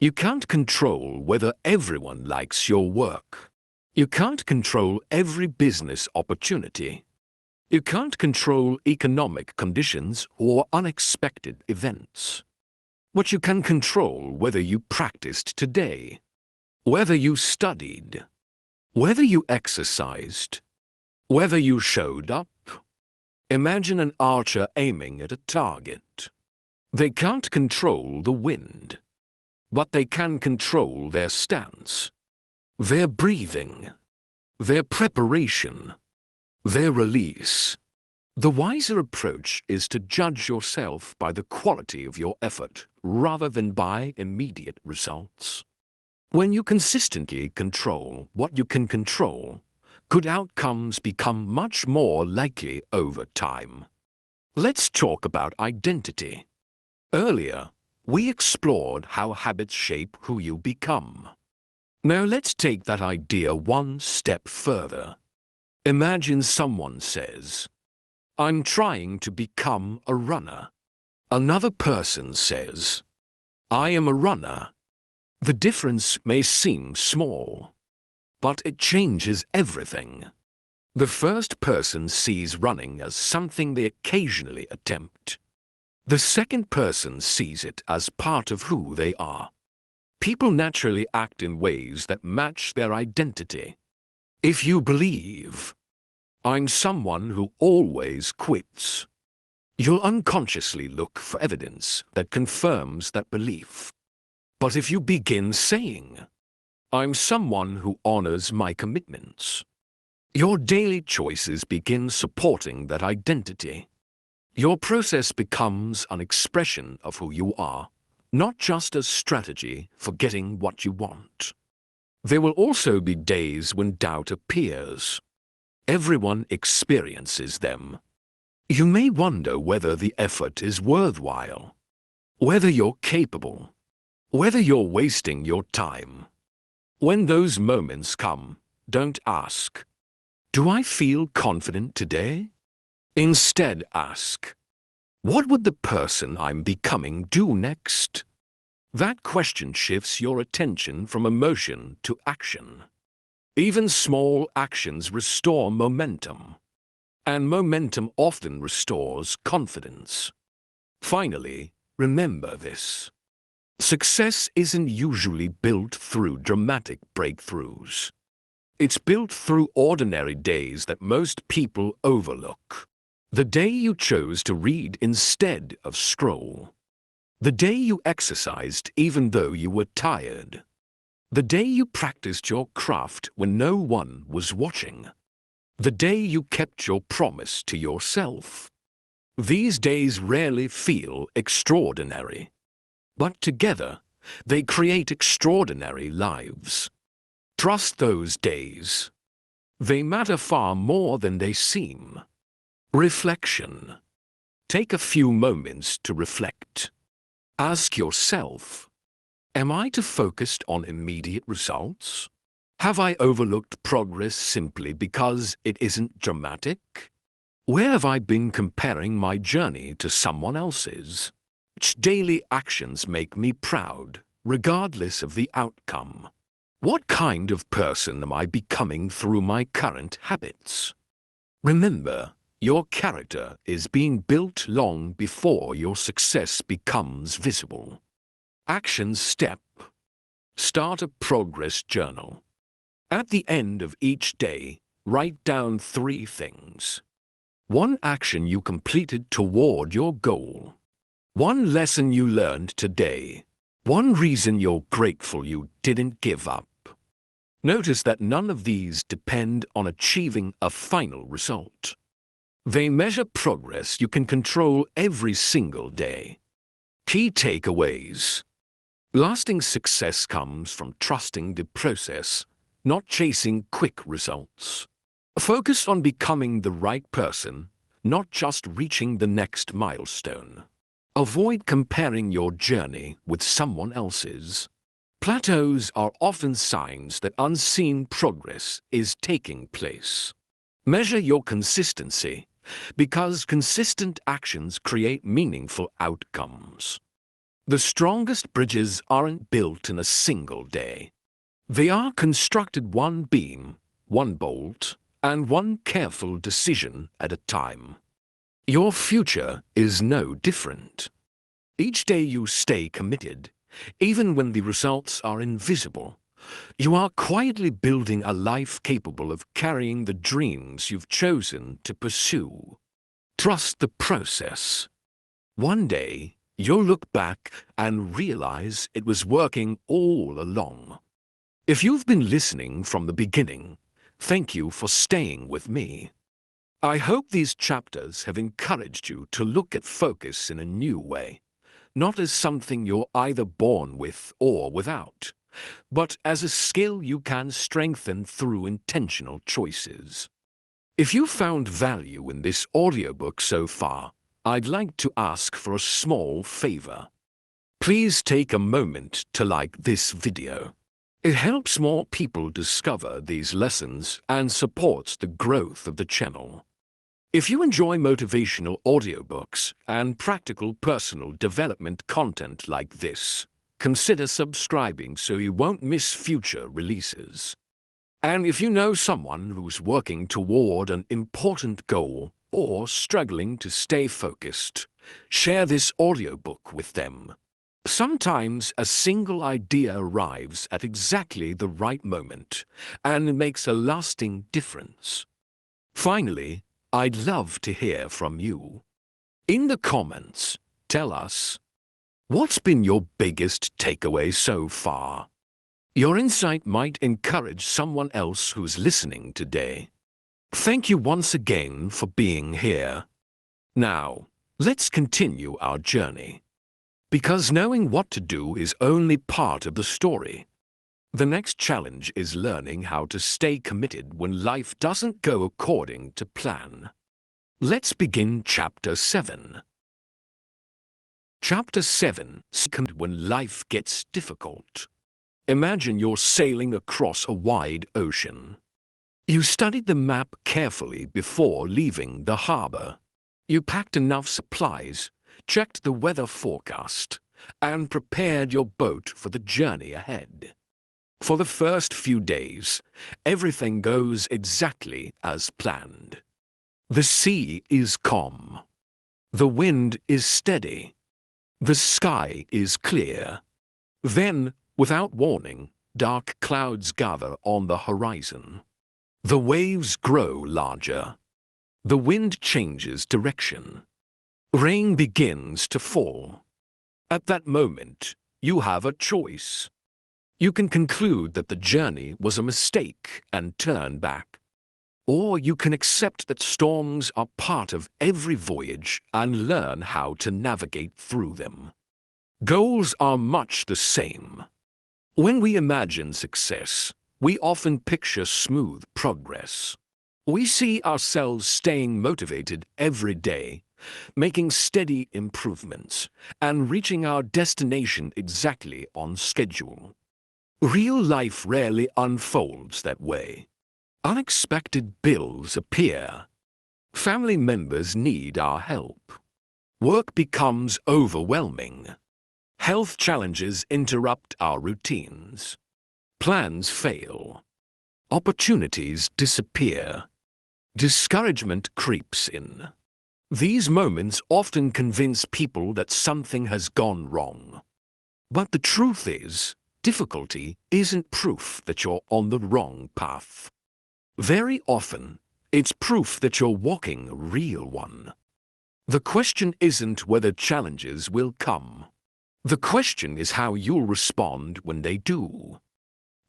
You can't control whether everyone likes your work. You can't control every business opportunity. You can't control economic conditions or unexpected events. But you can control whether you practiced today, whether you studied, whether you exercised, whether you showed up. Imagine an archer aiming at a target. They can't control the wind, but they can control their stance, their breathing, their preparation, their release. The wiser approach is to judge yourself by the quality of your effort rather than by immediate results. When you consistently control what you can control, good outcomes become much more likely over time. Let's talk about identity. Earlier, we explored how habits shape who you become. Now let's take that idea one step further. Imagine someone says, "I'm trying to become a runner." Another person says, "I am a runner." The difference may seem small, but it changes everything. The first person sees running as something they occasionally attempt. The second person sees it as part of who they are. People naturally act in ways that match their identity. If you believe, "I'm someone who always quits," you'll unconsciously look for evidence that confirms that belief. But if you begin saying, "I'm someone who honors my commitments," your daily choices begin supporting that identity. Your process becomes an expression of who you are, not just a strategy for getting what you want. There will also be days when doubt appears. Everyone experiences them. You may wonder whether the effort is worthwhile, whether you're capable, whether you're wasting your time. When those moments come, don't ask, "Do I feel confident today?" Instead ask, "What would the person I'm becoming do next?" That question shifts your attention from emotion to action. Even small actions restore momentum, and momentum often restores confidence. Finally, remember this. Success isn't usually built through dramatic breakthroughs. It's built through ordinary days that most people overlook. The day you chose to read instead of scroll. The day you exercised even though you were tired. The day you practiced your craft when no one was watching. The day you kept your promise to yourself. These days rarely feel extraordinary, but together they create extraordinary lives. Trust those days. They matter far more than they seem. Reflection. Take a few moments to reflect. Ask yourself, am I too focused on immediate results? Have I overlooked progress simply because it isn't dramatic? Where have I been comparing my journey to someone else's? Which daily actions make me proud, regardless of the outcome? What kind of person am I becoming through my current habits? Remember, your character is being built long before your success becomes visible. Action step. Start a progress journal. At the end of each day, write down 3 things. 1 action you completed toward your goal. 1 lesson you learned today. 1 reason you're grateful you didn't give up. Notice that none of these depend on achieving a final result. They measure progress you can control every single day. Key takeaways. Lasting success comes from trusting the process, not chasing quick results. Focus on becoming the right person, not just reaching the next milestone. Avoid comparing your journey with someone else's. Plateaus are often signs that unseen progress is taking place. Measure your consistency, because consistent actions create meaningful outcomes. The strongest bridges aren't built in a single day. They are constructed one beam, one bolt, and one careful decision at a time. Your future is no different. Each day you stay committed, even when the results are invisible, you are quietly building a life capable of carrying the dreams you've chosen to pursue. Trust the process. One day, you'll look back and realize it was working all along. If you've been listening from the beginning, thank you for staying with me. I hope these chapters have encouraged you to look at focus in a new way, not as something you're either born with or without, but as a skill you can strengthen through intentional choices. If you found value in this audiobook so far, I'd like to ask for a small favor. Please take a moment to like this video. It helps more people discover these lessons and supports the growth of the channel. If you enjoy motivational audiobooks and practical personal development content like this, consider subscribing so you won't miss future releases. And if you know someone who's working toward an important goal or struggling to stay focused, share this audiobook with them. Sometimes a single idea arrives at exactly the right moment and makes a lasting difference. Finally, I'd love to hear from you. In the comments, tell us, what's been your biggest takeaway so far? Your insight might encourage someone else who's listening today. Thank you once again for being here. Now, let's continue our journey. Because knowing what to do is only part of the story. The next challenge is learning how to stay committed when life doesn't go according to plan. Let's begin Chapter 7. Chapter 7. When life gets difficult. Imagine you're sailing across a wide ocean. You studied the map carefully before leaving the harbor. You packed enough supplies, checked the weather forecast, and prepared your boat for the journey ahead. For the first few days, everything goes exactly as planned. The sea is calm. The wind is steady. The sky is clear. Then, without warning, dark clouds gather on the horizon. The waves grow larger. The wind changes direction. Rain begins to fall. At that moment, you have a choice. You can conclude that the journey was a mistake and turn back. Or you can accept that storms are part of every voyage and learn how to navigate through them. Goals are much the same. When we imagine success, we often picture smooth progress. We see ourselves staying motivated every day, making steady improvements, and reaching our destination exactly on schedule. Real life rarely unfolds that way. Unexpected bills appear. Family members need our help. Work becomes overwhelming. Health challenges interrupt our routines. Plans fail. Opportunities disappear. Discouragement creeps in. These moments often convince people that something has gone wrong. But the truth is, difficulty isn't proof that you're on the wrong path. Very often, it's proof that you're walking a real one. The question isn't whether challenges will come. The question is how you'll respond when they do.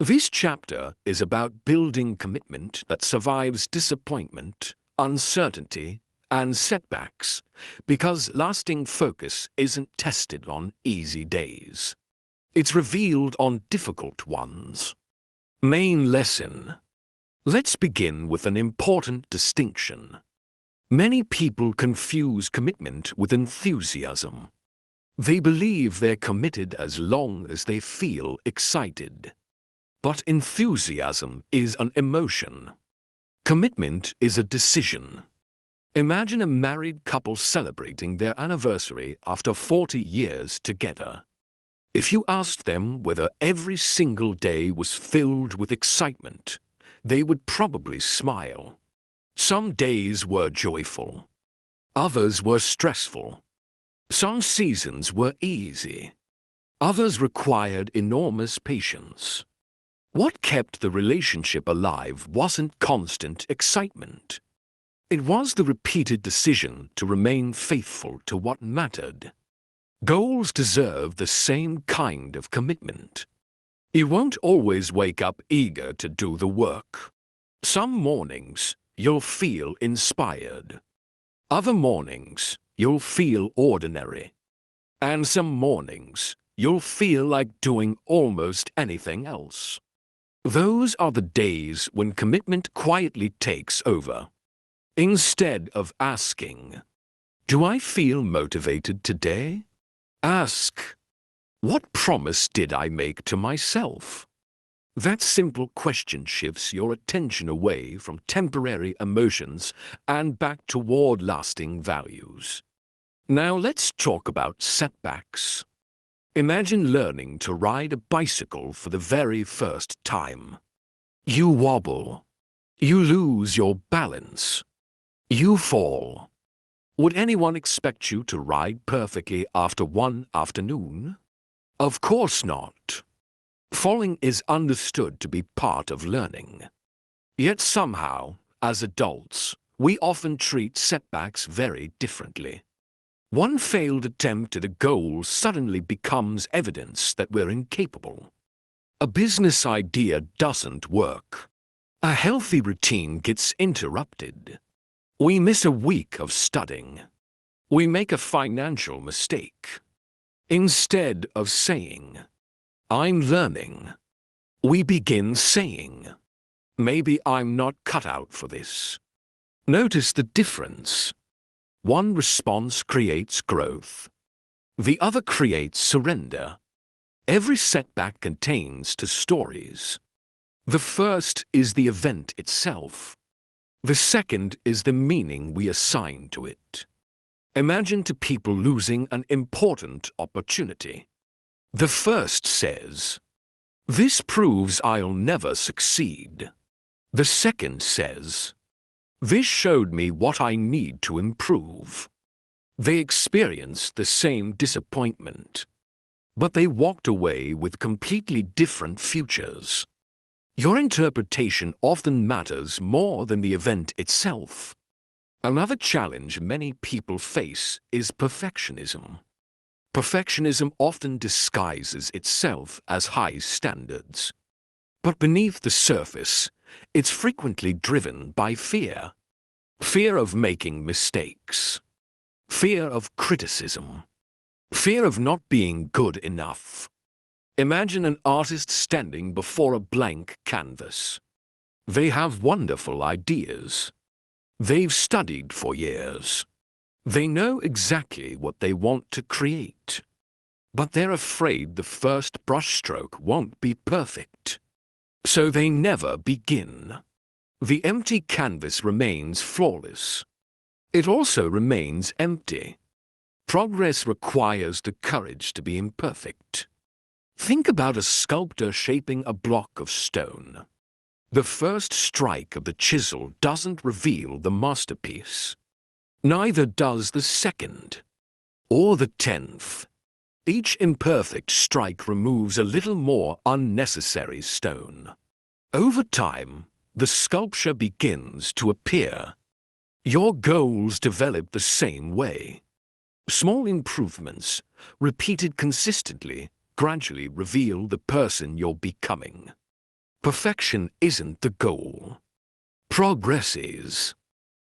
This chapter is about building commitment that survives disappointment, uncertainty, and setbacks, because lasting focus isn't tested on easy days. It's revealed on difficult ones. Main lesson. Let's begin with an important distinction. Many people confuse commitment with enthusiasm. They believe they're committed as long as they feel excited. But enthusiasm is an emotion. Commitment is a decision. Imagine a married couple celebrating their anniversary after 40 years together. If you asked them whether every single day was filled with excitement, they would probably smile. Some days were joyful. Others were stressful. Some seasons were easy. Others required enormous patience. What kept the relationship alive wasn't constant excitement. It was the repeated decision to remain faithful to what mattered. Goals deserve the same kind of commitment. You won't always wake up eager to do the work. Some mornings, you'll feel inspired. Other mornings, you'll feel ordinary. And some mornings, you'll feel like doing almost anything else. Those are the days when commitment quietly takes over. Instead of asking, "Do I feel motivated today?" ask, "What promise did I make to myself?" That simple question shifts your attention away from temporary emotions and back toward lasting values. Now let's talk about setbacks. Imagine learning to ride a bicycle for the very first time. You wobble. You lose your balance. You fall. Would anyone expect you to ride perfectly after one afternoon? Of course not. Falling is understood to be part of learning. Yet somehow, as adults, we often treat setbacks very differently. One failed attempt at a goal suddenly becomes evidence that we're incapable. A business idea doesn't work. A healthy routine gets interrupted. We miss a week of studying. We make a financial mistake. Instead of saying, "I'm learning," we begin saying, "Maybe I'm not cut out for this." Notice the difference. One response creates growth. The other creates surrender. Every setback contains two stories. The first is the event itself. The second is the meaning we assign to it. Imagine two people losing an important opportunity. The first says, "This proves I'll never succeed." The second says, "This showed me what I need to improve." They experienced the same disappointment, but they walked away with completely different futures. Your interpretation often matters more than the event itself. Another challenge many people face is perfectionism. Perfectionism often disguises itself as high standards. But beneath the surface, it's frequently driven by fear. Fear of making mistakes. Fear of criticism. Fear of not being good enough. Imagine an artist standing before a blank canvas. They have wonderful ideas. They've studied for years. They know exactly what they want to create. But they're afraid the first brushstroke won't be perfect. So they never begin. The empty canvas remains flawless. It also remains empty. Progress requires the courage to be imperfect. Think about a sculptor shaping a block of stone. The first strike of the chisel doesn't reveal the masterpiece. Neither does the second, or the 10th. Each imperfect strike removes a little more unnecessary stone. Over time, the sculpture begins to appear. Your goals develop the same way. Small improvements, repeated consistently, gradually reveal the person you're becoming. Perfection isn't the goal. Progress is.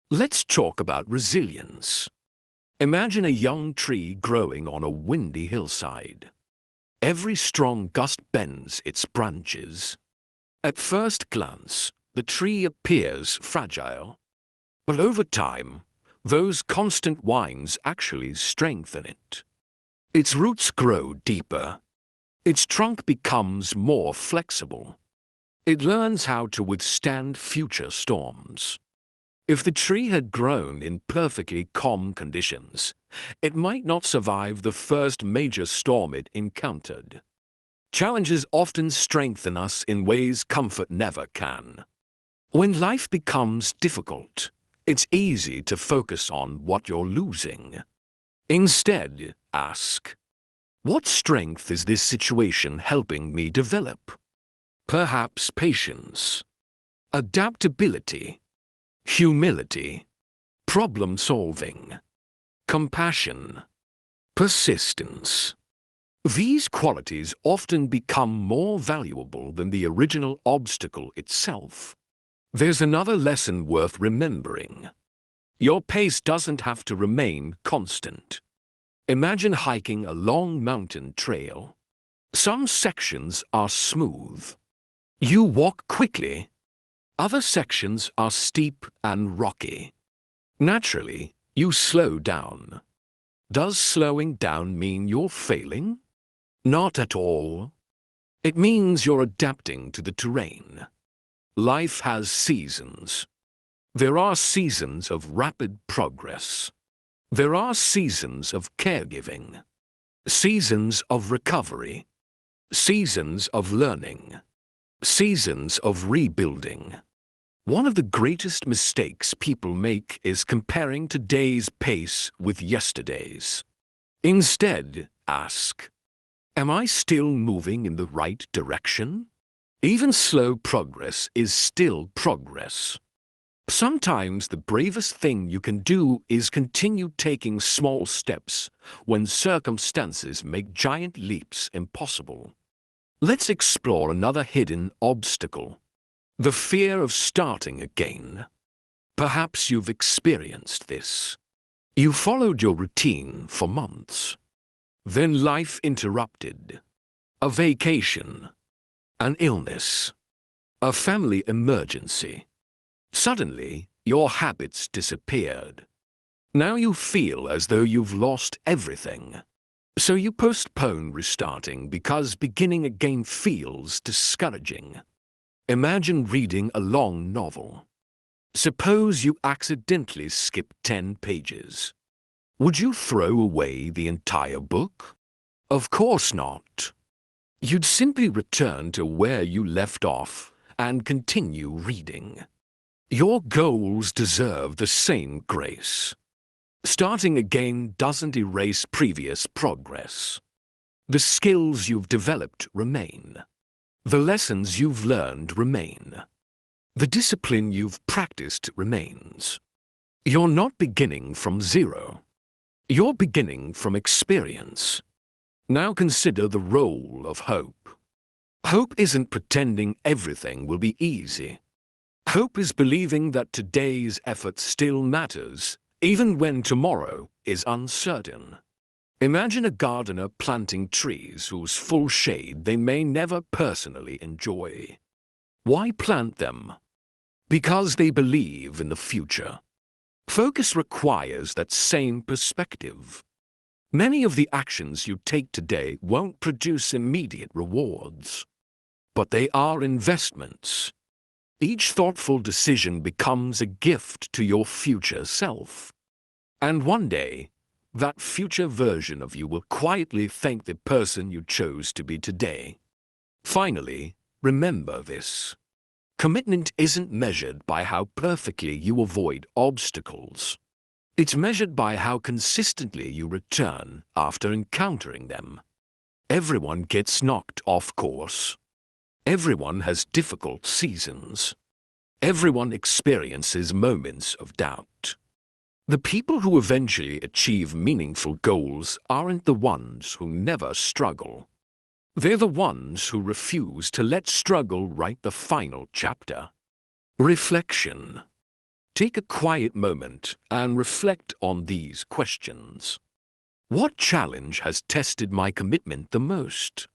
Let's talk about resilience. Imagine a young tree growing on a windy hillside. Every strong gust bends its branches. At first glance, the tree appears fragile, but over time, those constant winds actually strengthen it. Its roots grow deeper. Its trunk becomes more flexible. It learns how to withstand future storms. If the tree had grown in perfectly calm conditions, it might not survive the first major storm it encountered. Challenges often strengthen us in ways comfort never can. When life becomes difficult, it's easy to focus on what you're losing. Instead, ask, what strength is this situation helping me develop? Perhaps patience, adaptability, humility, problem-solving, compassion, persistence. These qualities often become more valuable than the original obstacle itself. There's another lesson worth remembering. Your pace doesn't have to remain constant. Imagine hiking a long mountain trail. Some sections are smooth. You walk quickly. Other sections are steep and rocky. Naturally, you slow down. Does slowing down mean you're failing? Not at all. It means you're adapting to the terrain. Life has seasons. There are seasons of rapid progress. There are seasons of caregiving, seasons of recovery, seasons of learning, seasons of rebuilding. One of the greatest mistakes people make is comparing today's pace with yesterday's. Instead, ask, am I still moving in the right direction? Even slow progress is still progress. Sometimes the bravest thing you can do is continue taking small steps when circumstances make giant leaps impossible. Let's explore another hidden obstacle, the fear of starting again. Perhaps you've experienced this. You followed your routine for months. Then life interrupted. A vacation, an illness, a family emergency. Suddenly, your habits disappeared. Now you feel as though you've lost everything. So you postpone restarting because beginning again feels discouraging. Imagine reading a long novel. Suppose you accidentally skip 10 pages. Would you throw away the entire book? Of course not. You'd simply return to where you left off and continue reading. Your goals deserve the same grace. Starting again doesn't erase previous progress. The skills you've developed remain. The lessons you've learned remain. The discipline you've practiced remains. You're not beginning from zero. You're beginning from experience. Now consider the role of hope. Hope isn't pretending everything will be easy. Hope is believing that today's effort still matters, even when tomorrow is uncertain. Imagine a gardener planting trees whose full shade they may never personally enjoy. Why plant them? Because they believe in the future. Focus requires that same perspective. Many of the actions you take today won't produce immediate rewards, but they are investments. Each thoughtful decision becomes a gift to your future self. And one day, that future version of you will quietly thank the person you chose to be today. Finally, remember this. Commitment isn't measured by how perfectly you avoid obstacles. It's measured by how consistently you return after encountering them. Everyone gets knocked off course. Everyone has difficult seasons. Everyone experiences moments of doubt. The people who eventually achieve meaningful goals aren't the ones who never struggle. They're the ones who refuse to let struggle write the final chapter. Reflection. Take a quiet moment and reflect on these questions. What challenge has tested my commitment the most?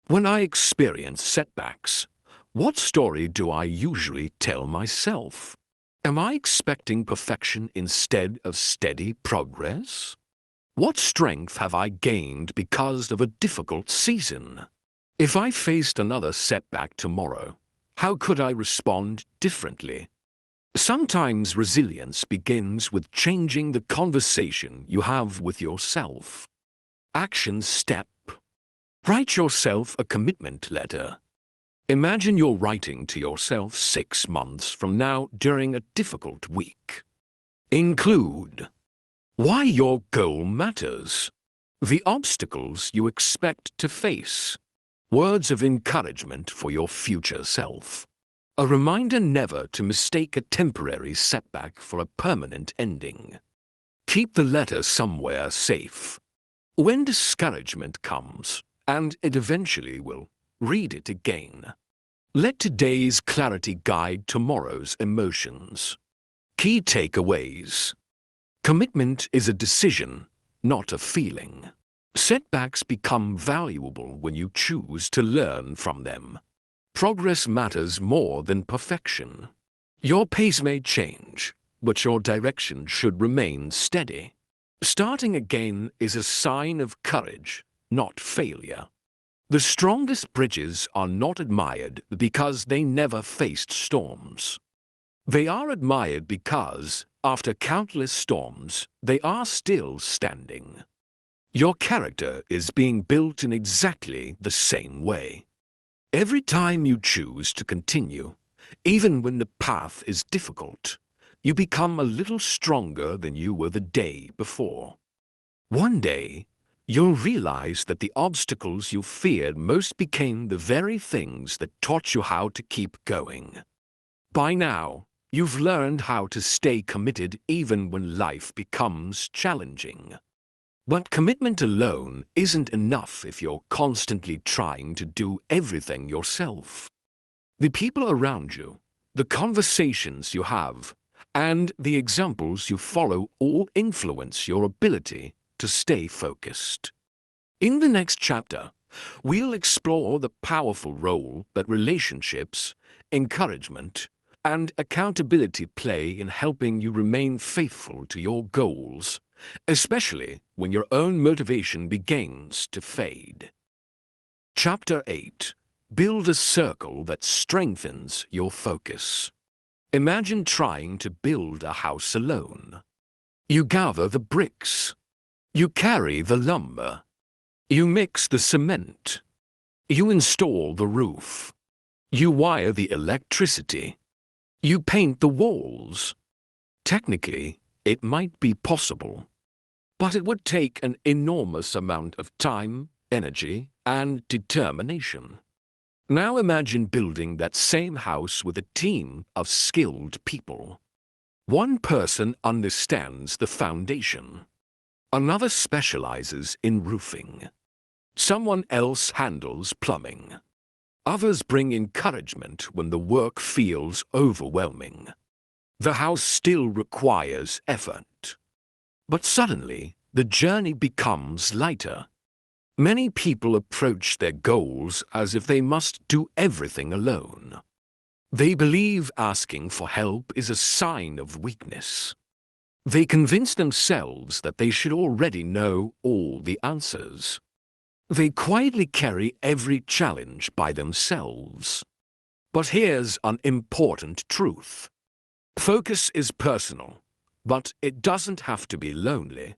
When I experience setbacks, what story do I usually tell myself? Am I expecting perfection instead of steady progress? What strength have I gained because of a difficult season? If I faced another setback tomorrow, how could I respond differently? Sometimes resilience begins with changing the conversation you have with yourself. Action step. Write yourself a commitment letter. Imagine you're writing to yourself 6 months from now during a difficult week. Include why your goal matters, the obstacles you expect to face, words of encouragement for your future self, a reminder never to mistake a temporary setback for a permanent ending. Keep the letter somewhere safe. When discouragement comes, and it eventually will, read it again. Let today's clarity guide tomorrow's emotions. Key takeaways. Commitment is a decision, not a feeling. Setbacks become valuable when you choose to learn from them. Progress matters more than perfection. Your pace may change, but your direction should remain steady. Starting again is a sign of courage, not failure. The strongest bridges are not admired because they never faced storms. They are admired because, after countless storms, they are still standing. Your character is being built in exactly the same way. Every time you choose to continue, even when the path is difficult, you become a little stronger than you were the day before. One day, you'll realize that the obstacles you feared most became the very things that taught you how to keep going. By now, you've learned how to stay committed even when life becomes challenging. But commitment alone isn't enough if you're constantly trying to do everything yourself. The people around you, the conversations you have, and the examples you follow all influence your ability to stay focused. In the next chapter, we'll explore the powerful role that relationships, encouragement, and accountability play in helping you remain faithful to your goals, especially when your own motivation begins to fade. Chapter 8. Build a circle that strengthens your focus. Imagine trying to build a house alone. You gather the bricks. You carry the lumber. You mix the cement. You install the roof. You wire the electricity. You paint the walls. Technically, it might be possible, but it would take an enormous amount of time, energy, and determination. Now imagine building that same house with a team of skilled people. One person understands the foundation. Another specializes in roofing. Someone else handles plumbing. Others bring encouragement when the work feels overwhelming. The house still requires effort. But suddenly, the journey becomes lighter. Many people approach their goals as if they must do everything alone. They believe asking for help is a sign of weakness. They convince themselves that they should already know all the answers. They quietly carry every challenge by themselves. But here's an important truth. Focus is personal, but it doesn't have to be lonely.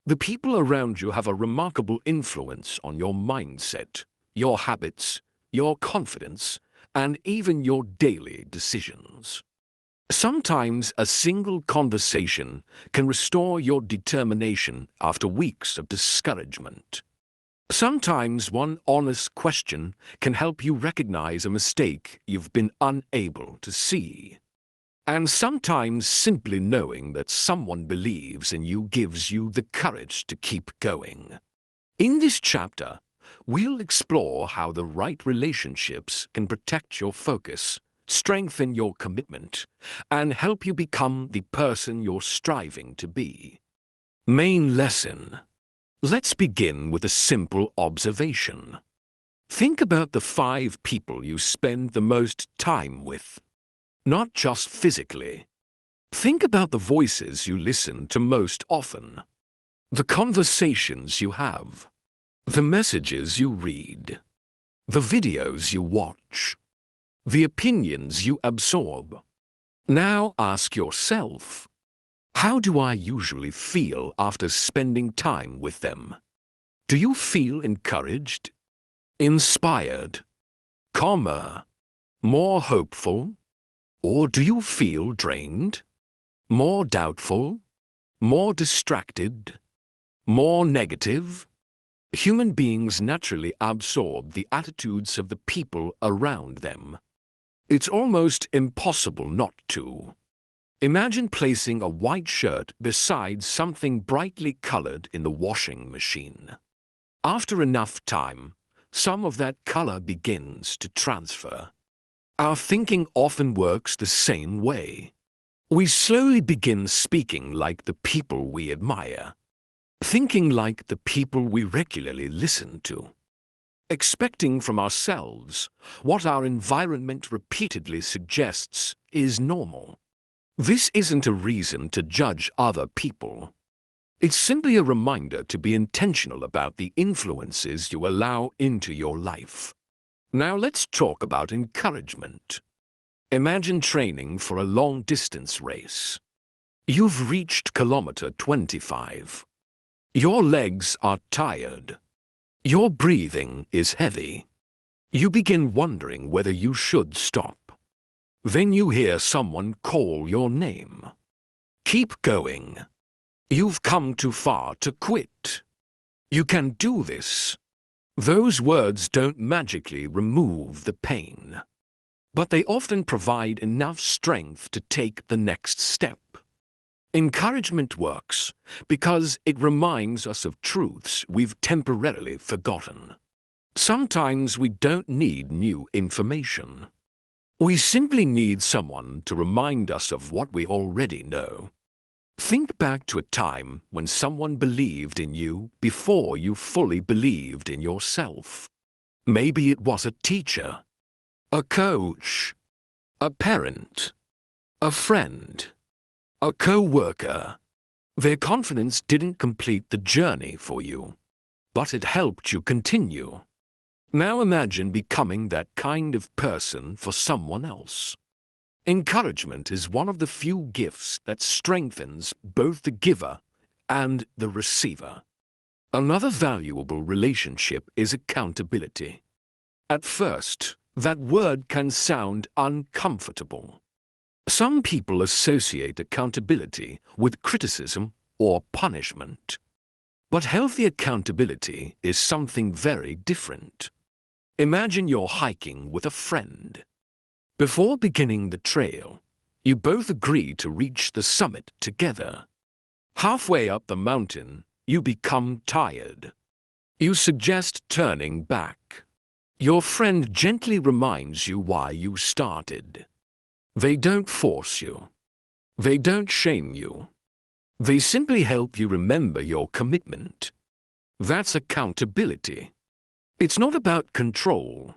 The people around you have a remarkable influence on your mindset, your habits, your confidence, and even your daily decisions. Sometimes a single conversation can restore your determination after weeks of discouragement. Sometimes one honest question can help you recognize a mistake you've been unable to see. And sometimes simply knowing that someone believes in you gives you the courage to keep going. In this chapter, we'll explore how the right relationships can protect your focus, strengthen your commitment, and help you become the person you're striving to be. Main lesson. Let's begin with a simple observation. Think about the 5 people you spend the most time with, not just physically. Think about the voices you listen to most often, the conversations you have, the messages you read, the videos you watch, the opinions you absorb. Now ask yourself, how do I usually feel after spending time with them? Do you feel encouraged, inspired, calmer, more hopeful? Or do you feel drained, more doubtful, more distracted, more negative? Human beings naturally absorb the attitudes of the people around them. It's almost impossible not to. Imagine placing a white shirt beside something brightly colored in the washing machine. After enough time, some of that color begins to transfer. Our thinking often works the same way. We slowly begin speaking like the people we admire, thinking like the people we regularly listen to, expecting from ourselves what our environment repeatedly suggests is normal. This isn't a reason to judge other people. It's simply a reminder to be intentional about the influences you allow into your life. Now let's talk about encouragement. Imagine training for a long-distance race. You've reached kilometer 25. Your legs are tired. Your breathing is heavy. You begin wondering whether you should stop. Then you hear someone call your name. Keep going. You've come too far to quit. You can do this. Those words don't magically remove the pain, but they often provide enough strength to take the next step. Encouragement works because it reminds us of truths we've temporarily forgotten. Sometimes we don't need new information. We simply need someone to remind us of what we already know. Think back to a time when someone believed in you before you fully believed in yourself. Maybe it was a teacher, a coach, a parent, a friend, a co-worker. Their confidence didn't complete the journey for you, but it helped you continue. Now imagine becoming that kind of person for someone else. Encouragement is one of the few gifts that strengthens both the giver and the receiver. Another valuable relationship is accountability. At first, that word can sound uncomfortable. Some people associate accountability with criticism or punishment. But healthy accountability is something very different. Imagine you're hiking with a friend. Before beginning the trail, you both agree to reach the summit together. Halfway up the mountain, you become tired. You suggest turning back. Your friend gently reminds you why you started. They don't force you. They don't shame you. They simply help you remember your commitment. That's accountability. It's not about control.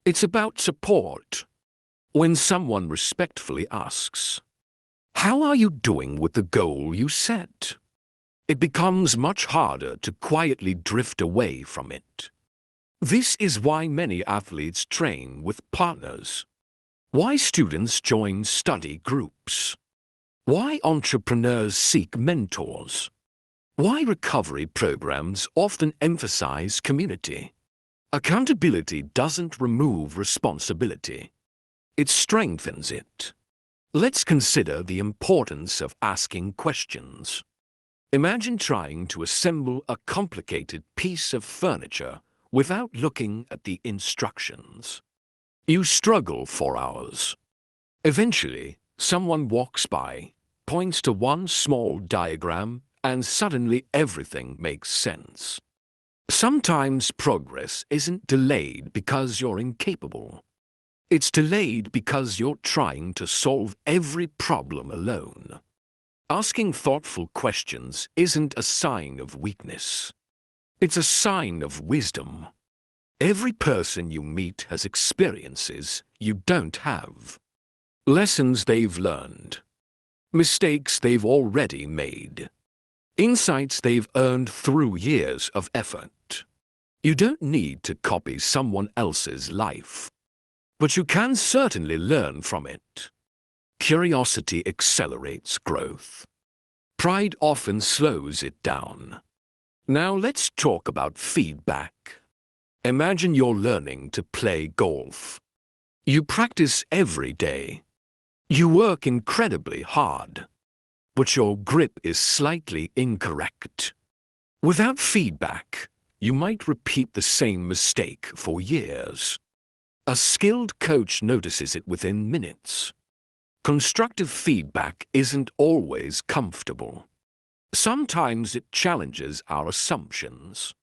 It's about support. When someone respectfully asks, "How are you doing with the goal you set?" it becomes much harder to quietly drift away from it. This is why many athletes train with partners, why students join study groups, why entrepreneurs seek mentors, why recovery programs often emphasize community. Accountability doesn't remove responsibility. It strengthens it. Let's consider the importance of asking questions. Imagine trying to assemble a complicated piece of furniture without looking at the instructions. You struggle for hours. Eventually, someone walks by, points to one small diagram, and suddenly everything makes sense. Sometimes progress isn't delayed because you're incapable. It's delayed because you're trying to solve every problem alone. Asking thoughtful questions isn't a sign of weakness. It's a sign of wisdom. Every person you meet has experiences you don't have, lessons they've learned, mistakes they've already made, insights they've earned through years of effort. You don't need to copy someone else's life, but you can certainly learn from it. Curiosity accelerates growth. Pride often slows it down. Now let's talk about feedback. Imagine you're learning to play golf. You practice every day. You work incredibly hard, but your grip is slightly incorrect. Without feedback, you might repeat the same mistake for years. A skilled coach notices it within minutes. Constructive feedback isn't always comfortable. Sometimes it challenges our assumptions.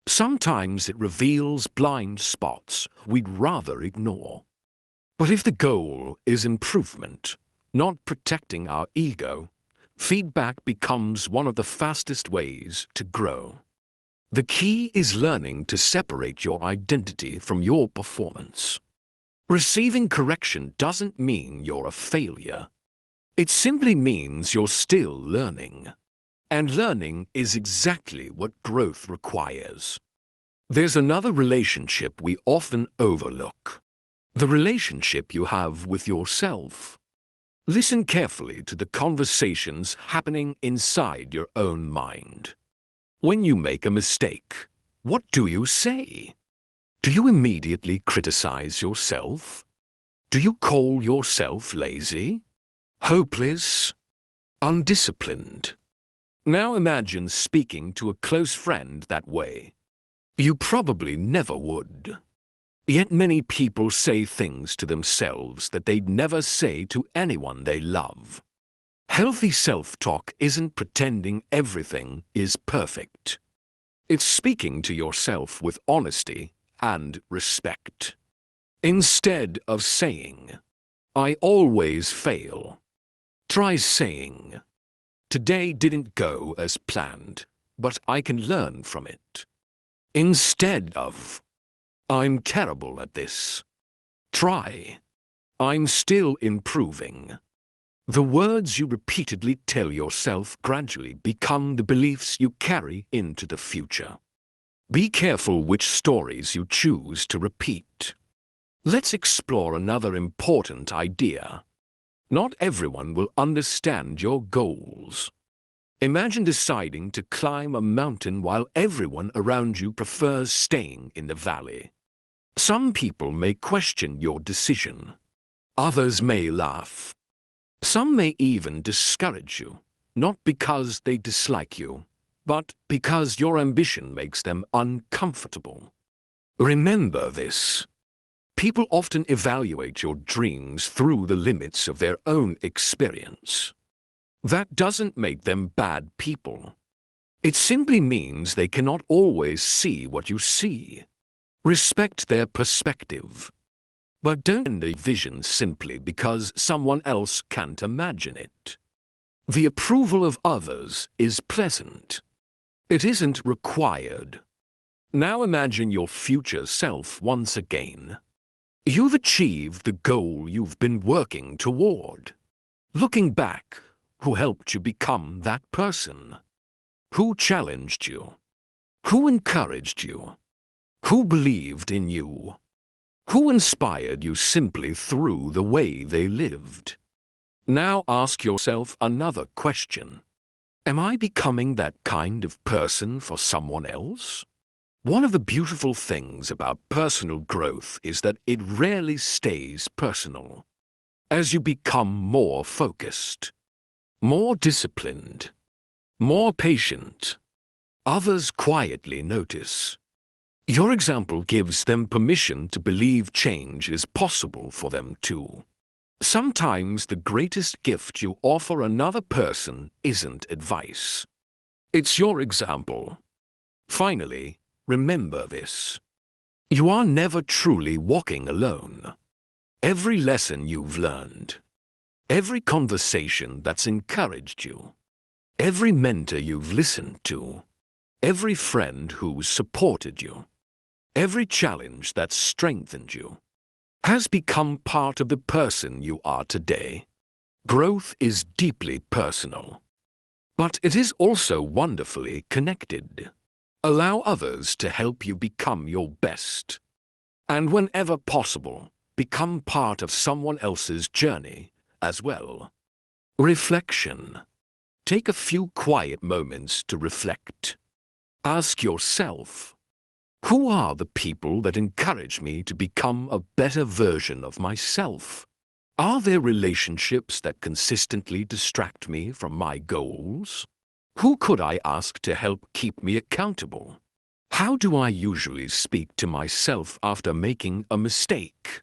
Sometimes it reveals blind spots we'd rather ignore. But if the goal is improvement, not protecting our ego, feedback becomes one of the fastest ways to grow. The key is learning to separate your identity from your performance. Receiving correction doesn't mean you're a failure. It simply means you're still learning. And learning is exactly what growth requires. There's another relationship we often overlook. The relationship you have with yourself. Listen carefully to the conversations happening inside your own mind. When you make a mistake, what do you say? Do you immediately criticize yourself? Do you call yourself lazy, hopeless, undisciplined? Now imagine speaking to a close friend that way. You probably never would. Yet many people say things to themselves that they'd never say to anyone they love. Healthy self-talk isn't pretending everything is perfect. It's speaking to yourself with honesty and respect. Instead of saying, "I always fail," try saying, "Today didn't go as planned, but I can learn from it." Instead of, "I'm terrible at this," try, "I'm still improving." The words you repeatedly tell yourself gradually become the beliefs you carry into the future. Be careful which stories you choose to repeat. Let's explore another important idea. Not everyone will understand your goals. Imagine deciding to climb a mountain while everyone around you prefers staying in the valley. Some people may question your decision. Others may laugh. Some may even discourage you, not because they dislike you, but because your ambition makes them uncomfortable. Remember this. People often evaluate your dreams through the limits of their own experience. That doesn't make them bad people. It simply means they cannot always see what you see. Respect their perspective. But don't end a vision simply because someone else can't imagine it. The approval of others is pleasant. It isn't required. Now imagine your future self once again. You've achieved the goal you've been working toward. Looking back, who helped you become that person? Who challenged you? Who encouraged you? Who believed in you? Who inspired you simply through the way they lived? Now ask yourself another question. Am I becoming that kind of person for someone else? One of the beautiful things about personal growth is that it rarely stays personal. As you become more focused, more disciplined, more patient, others quietly notice. Your example gives them permission to believe change is possible for them too. Sometimes the greatest gift you offer another person isn't advice. It's your example. Finally, remember this. You are never truly walking alone. Every lesson you've learned, every conversation that's encouraged you, every mentor you've listened to, every friend who supported you, every challenge that strengthened you, has become part of the person you are today. Growth is deeply personal, but it is also wonderfully connected. Allow others to help you become your best. And whenever possible, become part of someone else's journey as well. Reflection. Take a few quiet moments to reflect. Ask yourself, who are the people that encourage me to become a better version of myself? Are there relationships that consistently distract me from my goals? Who could I ask to help keep me accountable? How do I usually speak to myself after making a mistake?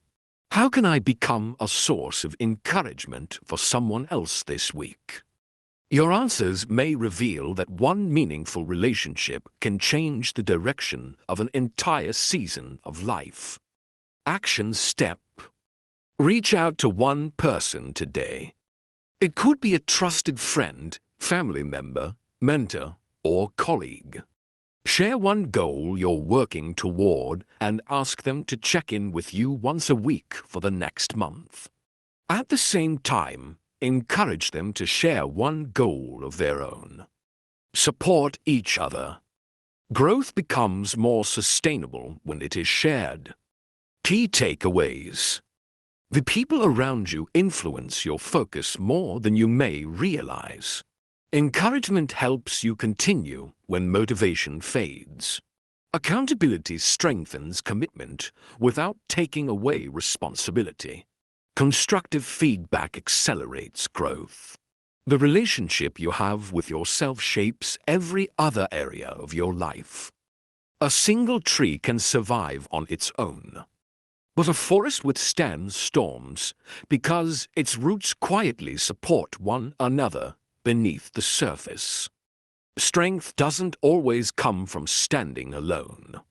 How can I become a source of encouragement for someone else this week? Your answers may reveal that one meaningful relationship can change the direction of an entire season of life. Action step. Reach out to one person today. It could be a trusted friend, family member, mentor, or colleague. Share one goal you're working toward and ask them to check in with you once a week for the next month. At the same time, encourage them to share one goal of their own. Support each other. Growth becomes more sustainable when it is shared. Key takeaways. The people around you influence your focus more than you may realize. Encouragement helps you continue when motivation fades. Accountability strengthens commitment without taking away responsibility. Constructive feedback accelerates growth. The relationship you have with yourself shapes every other area of your life. A single tree can survive on its own, but a forest withstands storms because its roots quietly support one another beneath the surface. Strength doesn't always come from standing alone.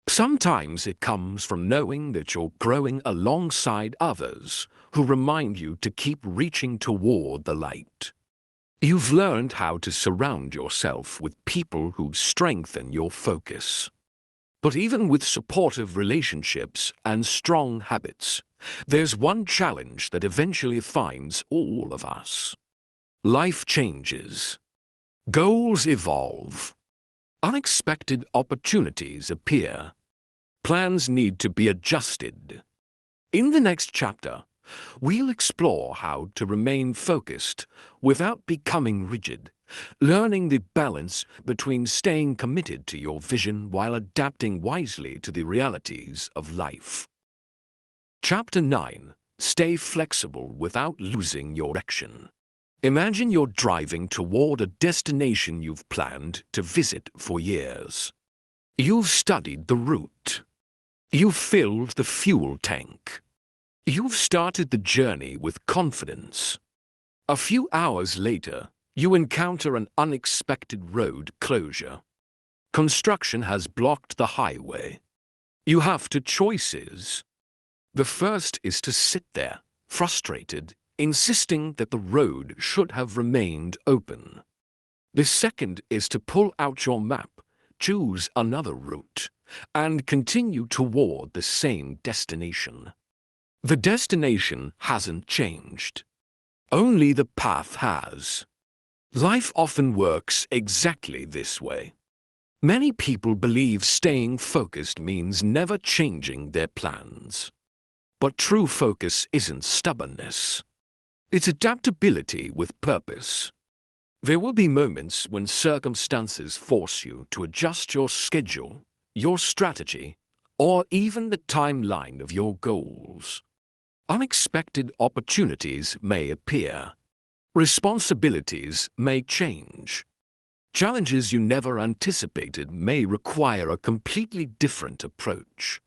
Sometimes it comes from knowing that you're growing alongside others who remind you to keep reaching toward the light. You've learned how to surround yourself with people who strengthen your focus. But even with supportive relationships and strong habits, there's one challenge that eventually finds all of us. Life changes. Goals evolve. Unexpected opportunities appear. Plans need to be adjusted. In the next chapter, we'll explore how to remain focused without becoming rigid, learning the balance between staying committed to your vision while adapting wisely to the realities of life. Chapter 9. Stay flexible without losing your direction. Imagine you're driving toward a destination you've planned to visit for years. You've studied the route. You've filled the fuel tank. You've started the journey with confidence. A few hours later, you encounter an unexpected road closure. Construction has blocked the highway. You have two choices. The first is to sit there, frustrated, insisting that the road should have remained open. The second is to pull out your map, choose another route, and continue toward the same destination. The destination hasn't changed. Only the path has. Life often works exactly this way. Many people believe staying focused means never changing their plans. But true focus isn't stubbornness. It's adaptability with purpose. There will be moments when circumstances force you to adjust your schedule, your strategy, or even the timeline of your goals. Unexpected opportunities may appear. Responsibilities may change. Challenges you never anticipated may require a completely different approach.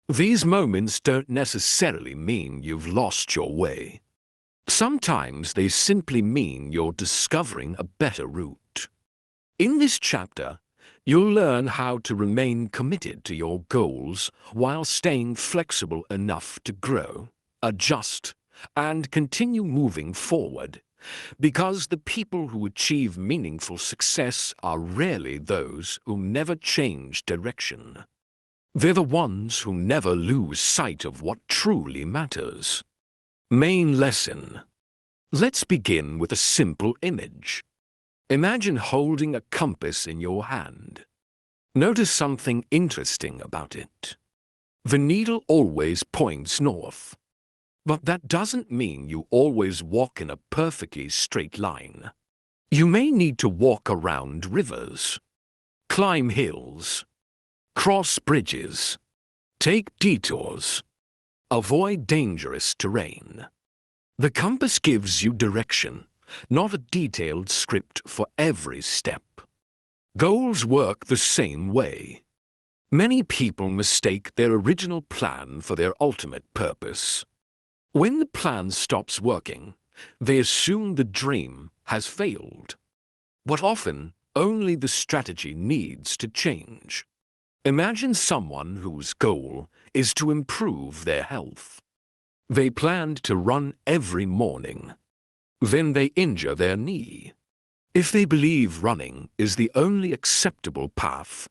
These moments don't necessarily mean you've lost your way. Sometimes they simply mean you're discovering a better route. In this chapter, you'll learn how to remain committed to your goals while staying flexible enough to grow, adjust, and continue moving forward, because the people who achieve meaningful success are rarely those who never change direction. They're the ones who never lose sight of what truly matters. Main lesson. Let's begin with a simple image. Imagine holding a compass in your hand. Notice something interesting about it. The needle always points north. But that doesn't mean you always walk in a perfectly straight line. You may need to walk around rivers, climb hills, cross bridges, take detours, avoid dangerous terrain. The compass gives you direction, not a detailed script for every step. Goals work the same way. Many people mistake their original plan for their ultimate purpose. When the plan stops working, they assume the dream has failed. But often, only the strategy needs to change. Imagine someone whose goal is to improve their health. They planned to run every morning. Then they injure their knee. If they believe running is the only acceptable path,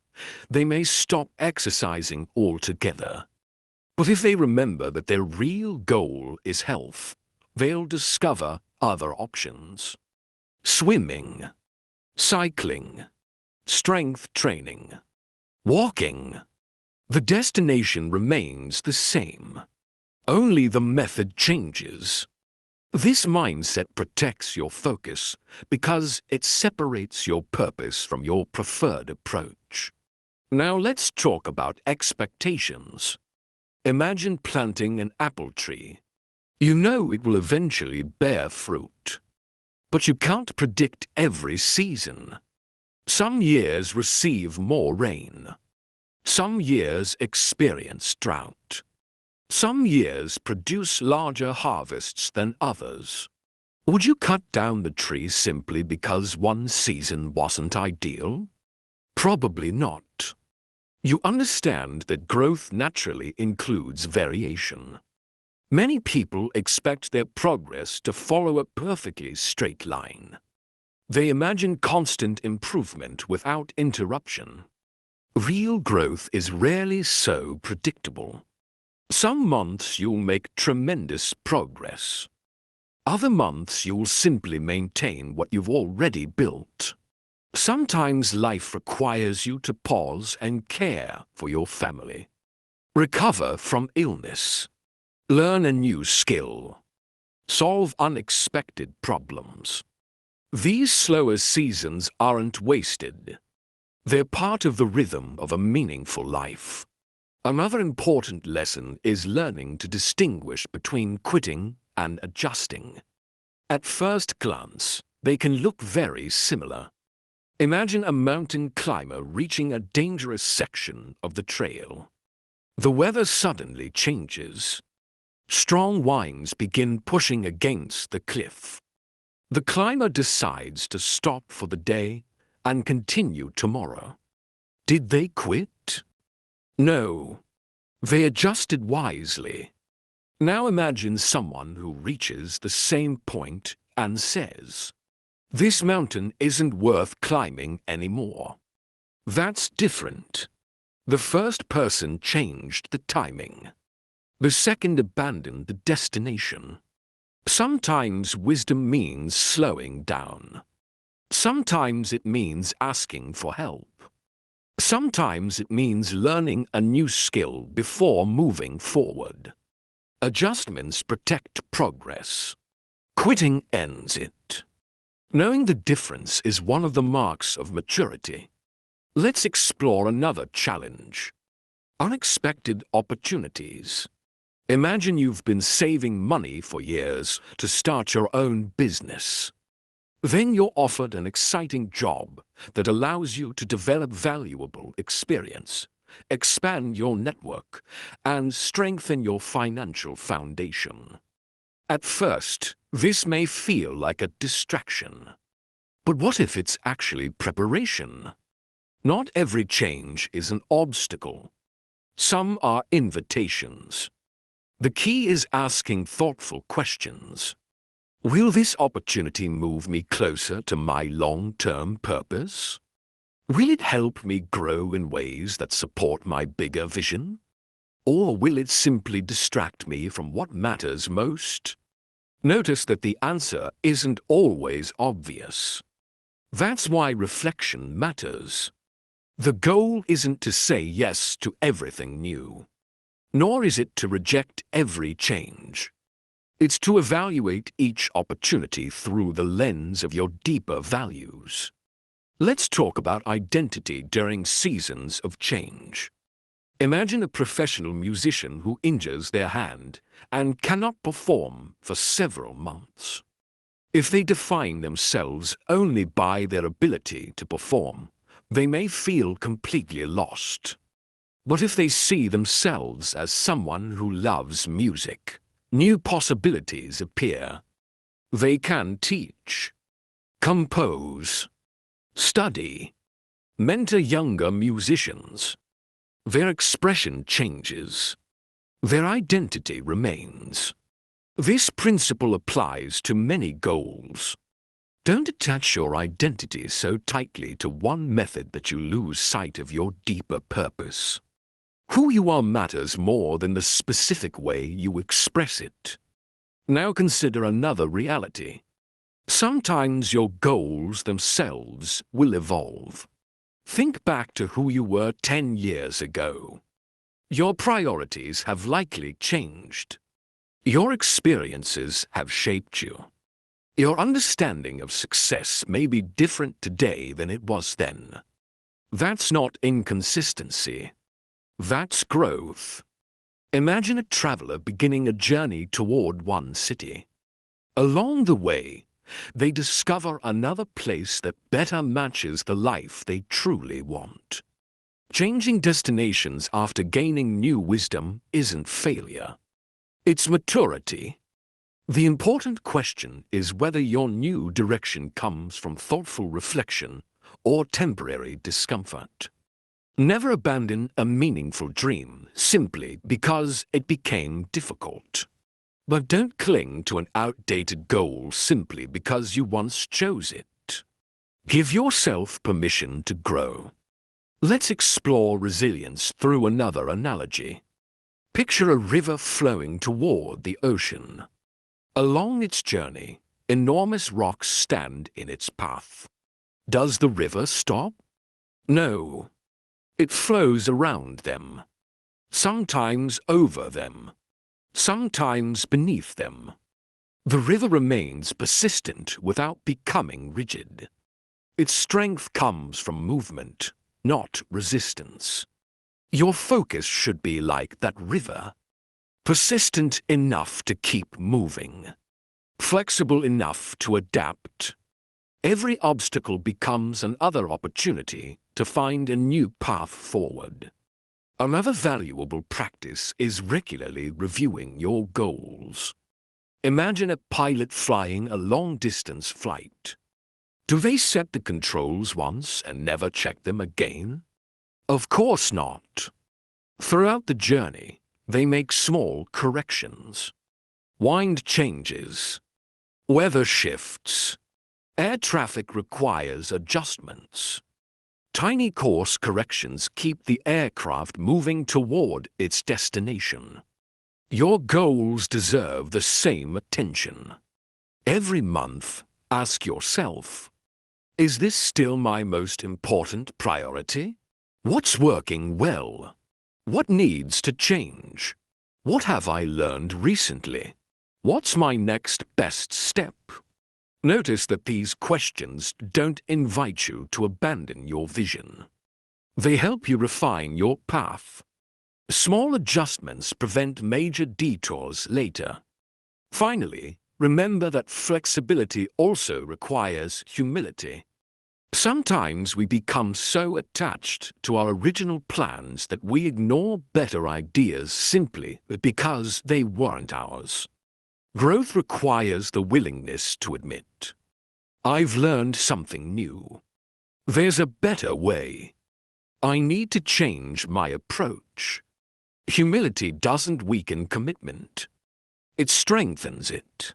they may stop exercising altogether. But if they remember that their real goal is health, they'll discover other options. Swimming, cycling, strength training, walking. The destination remains the same. Only the method changes. This mindset protects your focus because it separates your purpose from your preferred approach. Now let's talk about expectations. Imagine planting an apple tree. You know it will eventually bear fruit. But you can't predict every season. Some years receive more rain. Some years experience drought. Some years produce larger harvests than others. Would you cut down the tree simply because one season wasn't ideal? Probably not. You understand that growth naturally includes variation. Many people expect their progress to follow a perfectly straight line. They imagine constant improvement without interruption. Real growth is rarely so predictable. Some months you'll make tremendous progress. Other months you'll simply maintain what you've already built. Sometimes life requires you to pause and care for your family. Recover from illness. Learn a new skill. Solve unexpected problems. These slower seasons aren't wasted. They're part of the rhythm of a meaningful life. Another important lesson is learning to distinguish between quitting and adjusting. At first glance, they can look very similar. Imagine a mountain climber reaching a dangerous section of the trail. The weather suddenly changes. Strong winds begin pushing against the cliff. The climber decides to stop for the day and continue tomorrow. Did they quit? No. They adjusted wisely. Now imagine someone who reaches the same point and says, "This mountain isn't worth climbing anymore." That's different. The first person changed the timing. The second abandoned the destination. Sometimes wisdom means slowing down. Sometimes it means asking for help. Sometimes it means learning a new skill before moving forward. Adjustments protect progress. Quitting ends it. Knowing the difference is one of the marks of maturity. Let's explore another challenge. Unexpected opportunities. Imagine you've been saving money for years to start your own business. Then you're offered an exciting job that allows you to develop valuable experience, expand your network, and strengthen your financial foundation. At first, this may feel like a distraction. But what if it's actually preparation? Not every change is an obstacle. Some are invitations. The key is asking thoughtful questions. Will this opportunity move me closer to my long-term purpose? Will it help me grow in ways that support my bigger vision? Or will it simply distract me from what matters most? Notice that the answer isn't always obvious. That's why reflection matters. The goal isn't to say yes to everything new, nor is it to reject every change. It's to evaluate each opportunity through the lens of your deeper values. Let's talk about identity during seasons of change. Imagine a professional musician who injures their hand and cannot perform for several months. If they define themselves only by their ability to perform, they may feel completely lost. But if they see themselves as someone who loves music, new possibilities appear. They can teach, compose, study, mentor younger musicians. Their expression changes. Their identity remains. This principle applies to many goals. Don't attach your identity so tightly to one method that you lose sight of your deeper purpose. Who you are matters more than the specific way you express it. Now consider another reality. Sometimes your goals themselves will evolve. Think back to who you were 10 years ago. Your priorities have likely changed. Your experiences have shaped you. Your understanding of success may be different today than it was then. That's not inconsistency. That's growth. Imagine a traveler beginning a journey toward one city. Along the way, they discover another place that better matches the life they truly want. Changing destinations after gaining new wisdom isn't failure. It's maturity. The important question is whether your new direction comes from thoughtful reflection or temporary discomfort. Never abandon a meaningful dream simply because it became difficult. But don't cling to an outdated goal simply because you once chose it. Give yourself permission to grow. Let's explore resilience through another analogy. Picture a river flowing toward the ocean. Along its journey, enormous rocks stand in its path. Does the river stop? No. It flows around them, sometimes over them, sometimes beneath them. The river remains persistent without becoming rigid. Its strength comes from movement, not resistance. Your focus should be like that river, persistent enough to keep moving, flexible enough to adapt. Every obstacle becomes another opportunity to find a new path forward. Another valuable practice is regularly reviewing your goals. Imagine a pilot flying a long-distance flight. Do they set the controls once and never check them again? Of course not. Throughout the journey, they make small corrections. Wind changes. Weather shifts. Air traffic requires adjustments. Tiny course corrections keep the aircraft moving toward its destination. Your goals deserve the same attention. Every month, ask yourself, is this still my most important priority? What's working well? What needs to change? What have I learned recently? What's my next best step? Notice that these questions don't invite you to abandon your vision. They help you refine your path. Small adjustments prevent major detours later. Finally, remember that flexibility also requires humility. Sometimes we become so attached to our original plans that we ignore better ideas simply because they weren't ours. Growth requires the willingness to admit, I've learned something new. There's a better way. I need to change my approach. Humility doesn't weaken commitment. It strengthens it.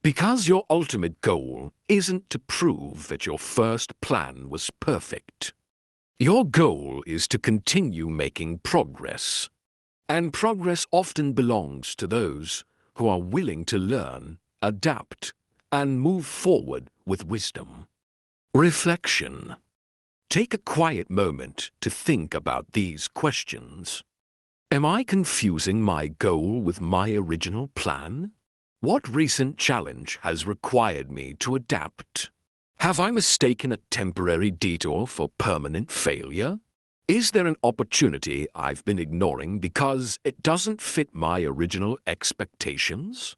Because your ultimate goal isn't to prove that your first plan was perfect. Your goal is to continue making progress. And progress often belongs to those who are willing to learn, adapt, and move forward with wisdom. Reflection. Take a quiet moment to think about these questions. Am I confusing my goal with my original plan? What recent challenge has required me to adapt? Have I mistaken a temporary detour for permanent failure? Is there an opportunity I've been ignoring because it doesn't fit my original expectations?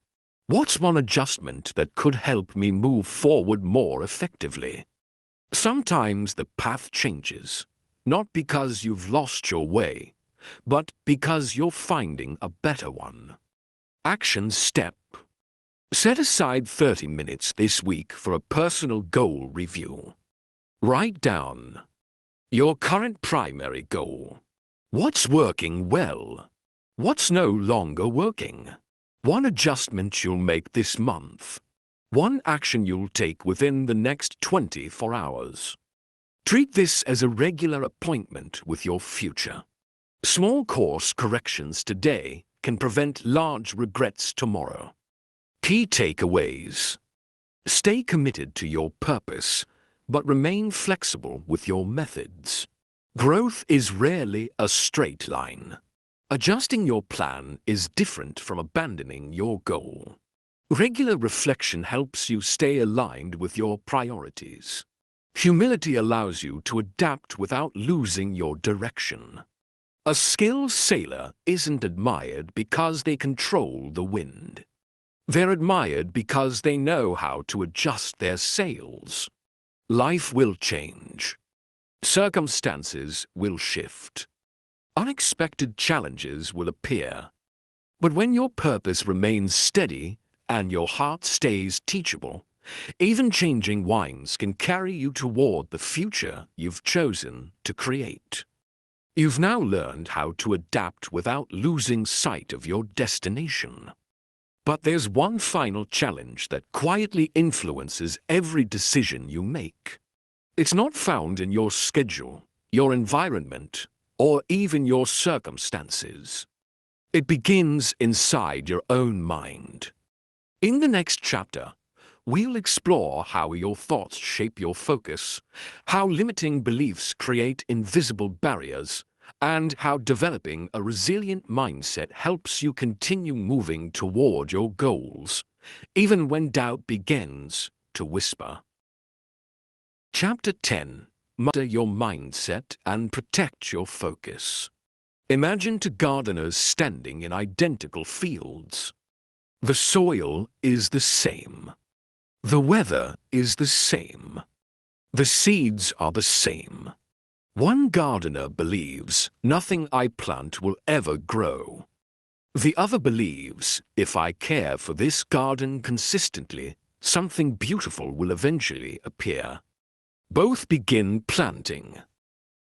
What's one adjustment that could help me move forward more effectively? Sometimes the path changes, not because you've lost your way, but because you're finding a better one. Action step. Set aside 30 minutes this week for a personal goal review. Write down your current primary goal. What's working well? What's no longer working? One adjustment you'll make this month. One action you'll take within the next 24 hours. Treat this as a regular appointment with your future. Small course corrections today can prevent large regrets tomorrow. Key takeaways. Stay committed to your purpose, but remain flexible with your methods. Growth is rarely a straight line. Adjusting your plan is different from abandoning your goal. Regular reflection helps you stay aligned with your priorities. Humility allows you to adapt without losing your direction. A skilled sailor isn't admired because they control the wind. They're admired because they know how to adjust their sails. Life will change. Circumstances will shift. Unexpected challenges will appear. But when your purpose remains steady and your heart stays teachable, even changing winds can carry you toward the future you've chosen to create. You've now learned how to adapt without losing sight of your destination. But there's one final challenge that quietly influences every decision you make. It's not found in your schedule, your environment, or even your circumstances. It begins inside your own mind. In the next chapter, we'll explore how your thoughts shape your focus, how limiting beliefs create invisible barriers, and how developing a resilient mindset helps you continue moving toward your goals, even when doubt begins to whisper. Chapter 10. Master your mindset and protect your focus. Imagine two gardeners standing in identical fields. The soil is the same. The weather is the same. The seeds are the same. One gardener believes nothing I plant will ever grow. The other believes if I care for this garden consistently, something beautiful will eventually appear. Both begin planting.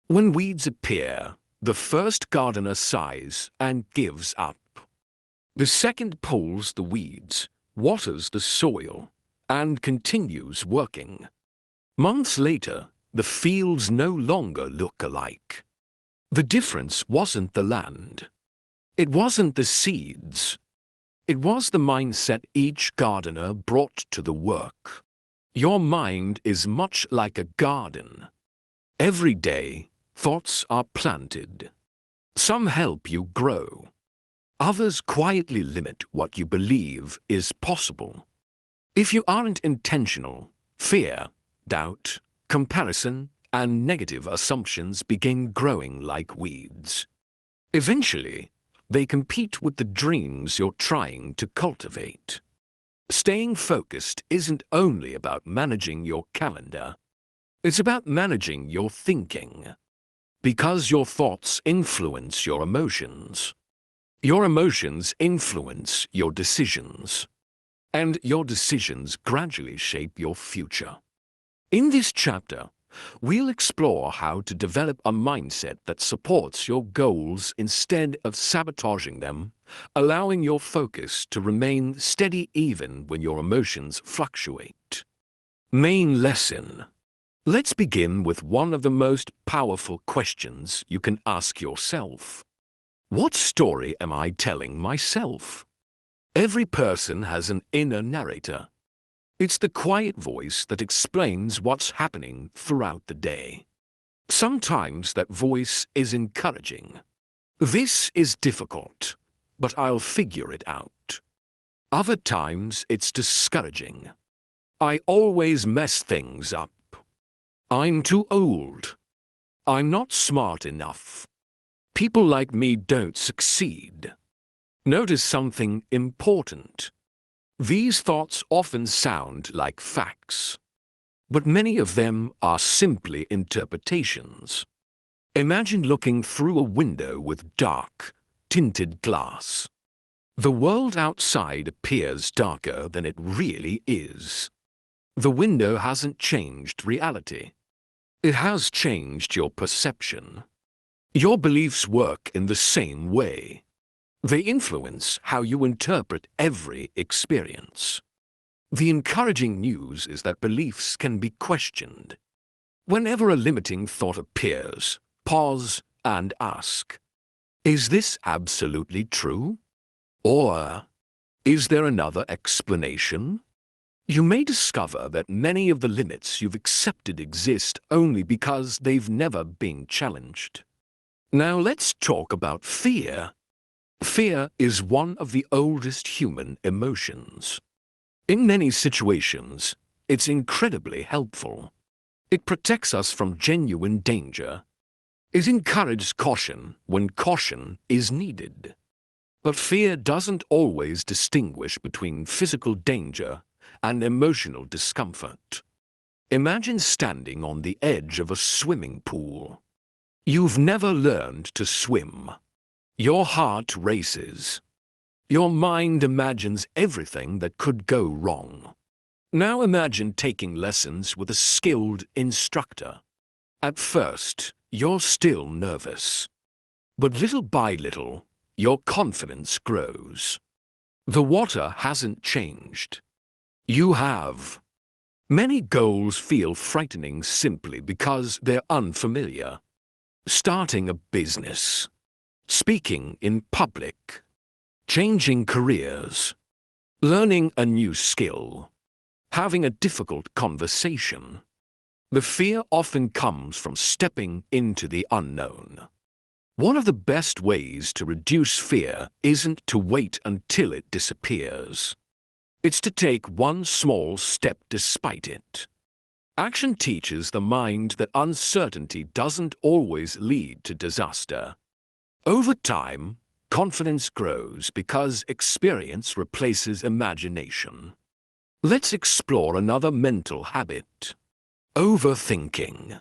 When weeds appear, the first gardener sighs and gives up. The second pulls the weeds, waters the soil, and continues working. Months later, the fields no longer look alike. The difference wasn't the land. It wasn't the seeds. It was the mindset each gardener brought to the work. Your mind is much like a garden. Every day, thoughts are planted. Some help you grow. Others quietly limit what you believe is possible. If you aren't intentional, fear, doubt, comparison, and negative assumptions begin growing like weeds. Eventually, they compete with the dreams you're trying to cultivate. Staying focused isn't only about managing your calendar. It's about managing your thinking. Because your thoughts influence your emotions. Your emotions influence your decisions. And your decisions gradually shape your future. In this chapter, we'll explore how to develop a mindset that supports your goals instead of sabotaging them, allowing your focus to remain steady even when your emotions fluctuate. Main lesson. Let's begin with one of the most powerful questions you can ask yourself. What story am I telling myself? Every person has an inner narrator. It's the quiet voice that explains what's happening throughout the day. Sometimes that voice is encouraging. This is difficult, but I'll figure it out. Other times it's discouraging. I always mess things up. I'm too old. I'm not smart enough. People like me don't succeed. Notice something important. These thoughts often sound like facts, but many of them are simply interpretations. Imagine looking through a window with dark, tinted glass. The world outside appears darker than it really is. The window hasn't changed reality. It has changed your perception. Your beliefs work in the same way. They influence how you interpret every experience. The encouraging news is that beliefs can be questioned. Whenever a limiting thought appears, pause and ask, is this absolutely true? Or, is there another explanation? You may discover that many of the limits you've accepted exist only because they've never been challenged. Now let's talk about fear. Fear is one of the oldest human emotions. In many situations, it's incredibly helpful. It protects us from genuine danger. It encourages caution when caution is needed. But fear doesn't always distinguish between physical danger and emotional discomfort. Imagine standing on the edge of a swimming pool. You've never learned to swim. Your heart races. Your mind imagines everything that could go wrong. Now imagine taking lessons with a skilled instructor. At first, you're still nervous. But little by little, your confidence grows. The water hasn't changed. You have. Many goals feel frightening simply because they're unfamiliar. Starting a business, speaking in public, changing careers, learning a new skill, having a difficult conversation. The fear often comes from stepping into the unknown. One of the best ways to reduce fear isn't to wait until it disappears. It's to take one small step despite it. Action teaches the mind that uncertainty doesn't always lead to disaster. Over time, confidence grows because experience replaces imagination. Let's explore another mental habit: overthinking.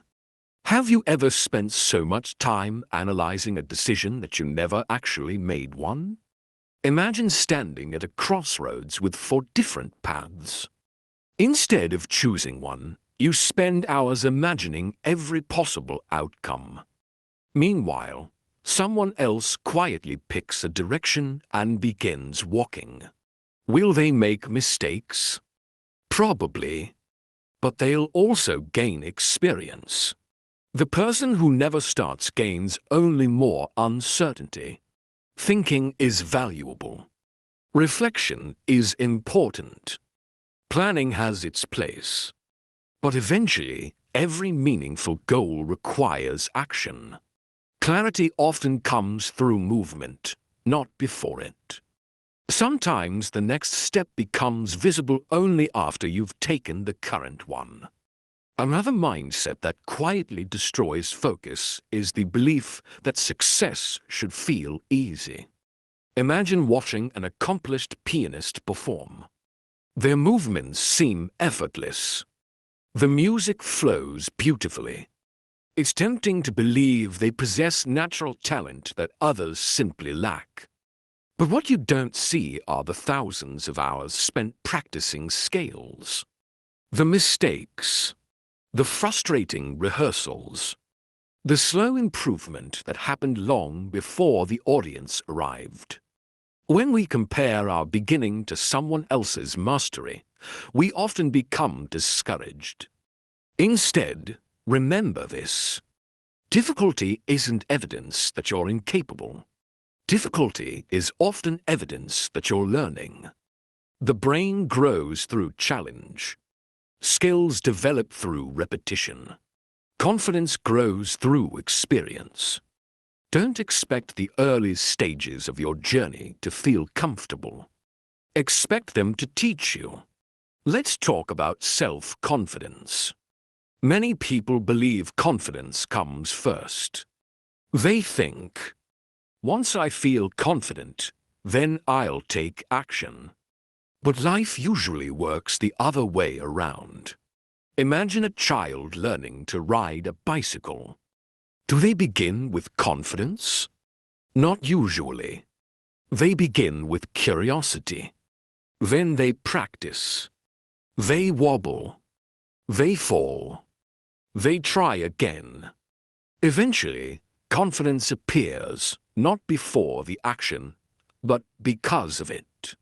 Have you ever spent so much time analyzing a decision that you never actually made one? Imagine standing at a crossroads with 4 different paths. Instead of choosing one, you spend hours imagining every possible outcome. Meanwhile, someone else quietly picks a direction and begins walking. Will they make mistakes? Probably. But they'll also gain experience. The person who never starts gains only more uncertainty. Thinking is valuable. Reflection is important. Planning has its place. But eventually, every meaningful goal requires action. Clarity often comes through movement, not before it. Sometimes the next step becomes visible only after you've taken the current one. Another mindset that quietly destroys focus is the belief that success should feel easy. Imagine watching an accomplished pianist perform. Their movements seem effortless. The music flows beautifully. It's tempting to believe they possess natural talent that others simply lack. But what you don't see are the thousands of hours spent practicing scales. The mistakes, the frustrating rehearsals, the slow improvement that happened long before the audience arrived. When we compare our beginning to someone else's mastery, we often become discouraged. Instead, remember this. Difficulty isn't evidence that you're incapable. Difficulty is often evidence that you're learning. The brain grows through challenge. Skills develop through repetition. Confidence grows through experience. Don't expect the early stages of your journey to feel comfortable. Expect them to teach you. Let's talk about self-confidence. Many people believe confidence comes first. They think, once I feel confident, then I'll take action. But life usually works the other way around. Imagine a child learning to ride a bicycle. Do they begin with confidence? Not usually. They begin with curiosity. Then they practice. They wobble. They fall. They try again. Eventually, confidence appears, not before the action, but because of it.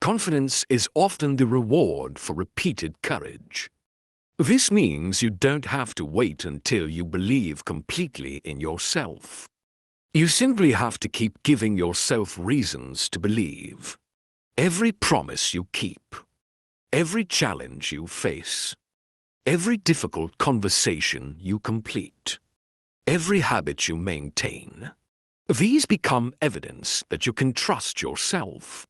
Confidence is often the reward for repeated courage. This means you don't have to wait until you believe completely in yourself. You simply have to keep giving yourself reasons to believe. Every promise you keep, every challenge you face, every difficult conversation you complete, every habit you maintain, these become evidence that you can trust yourself.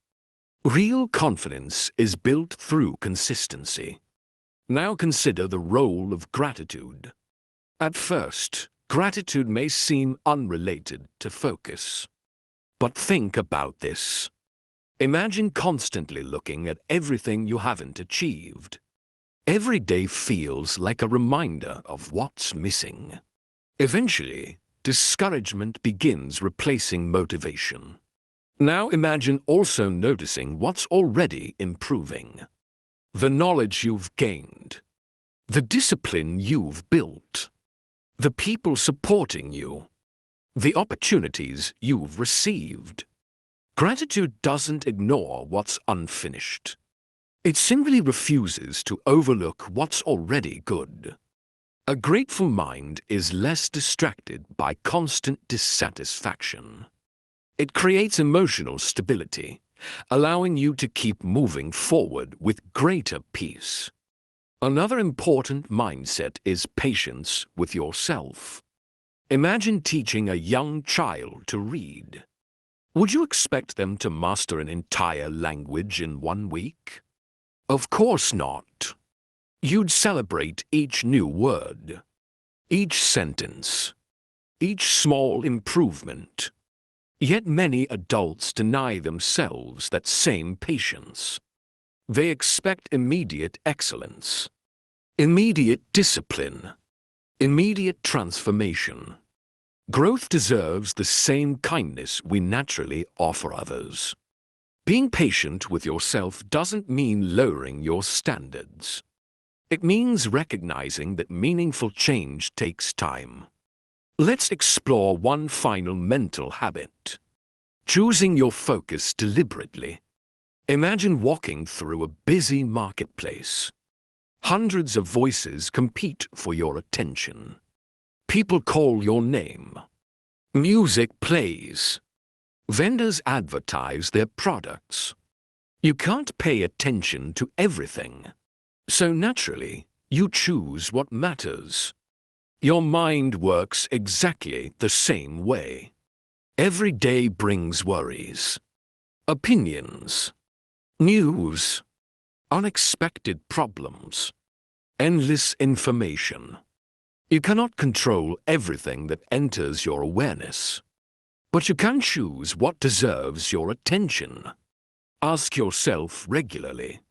Real confidence is built through consistency. Now consider the role of gratitude. At first, gratitude may seem unrelated to focus. But think about this. Imagine constantly looking at everything you haven't achieved. Every day feels like a reminder of what's missing. Eventually, discouragement begins replacing motivation. Now imagine also noticing what's already improving. The knowledge you've gained, the discipline you've built, the people supporting you, the opportunities you've received. Gratitude doesn't ignore what's unfinished. It simply refuses to overlook what's already good. A grateful mind is less distracted by constant dissatisfaction. It creates emotional stability, allowing you to keep moving forward with greater peace. Another important mindset is patience with yourself. Imagine teaching a young child to read. Would you expect them to master an entire language in 1 week? Of course not. You'd celebrate each new word, each sentence, each small improvement. Yet many adults deny themselves that same patience. They expect immediate excellence, immediate discipline, immediate transformation. Growth deserves the same kindness we naturally offer others. Being patient with yourself doesn't mean lowering your standards. It means recognizing that meaningful change takes time. Let's explore one final mental habit. Choosing your focus deliberately. Imagine walking through a busy marketplace. Hundreds of voices compete for your attention. People call your name. Music plays. Vendors advertise their products. You can't pay attention to everything. So naturally, you choose what matters. Your mind works exactly the same way. Every day brings worries, opinions, news, unexpected problems, endless information. You cannot control everything that enters your awareness, but you can choose what deserves your attention. Ask yourself regularly,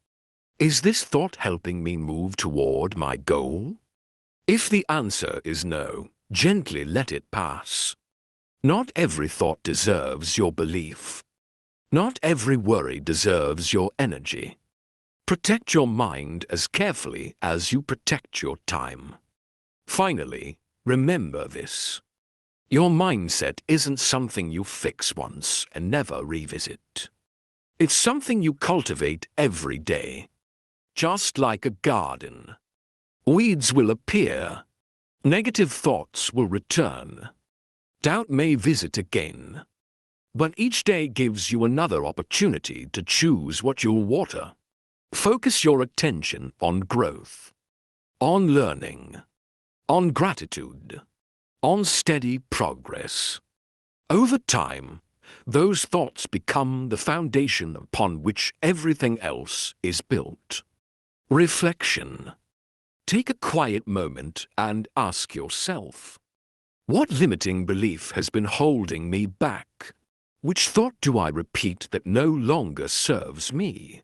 is this thought helping me move toward my goal? If the answer is no, gently let it pass. Not every thought deserves your belief. Not every worry deserves your energy. Protect your mind as carefully as you protect your time. Finally, remember this. Your mindset isn't something you fix once and never revisit. It's something you cultivate every day. Just like a garden. Weeds will appear. Negative thoughts will return. Doubt may visit again. But each day gives you another opportunity to choose what you'll water. Focus your attention on growth, on learning, on gratitude, on steady progress. Over time, those thoughts become the foundation upon which everything else is built. Reflection. Take a quiet moment and ask yourself, what limiting belief has been holding me back? Which thought do I repeat that no longer serves me?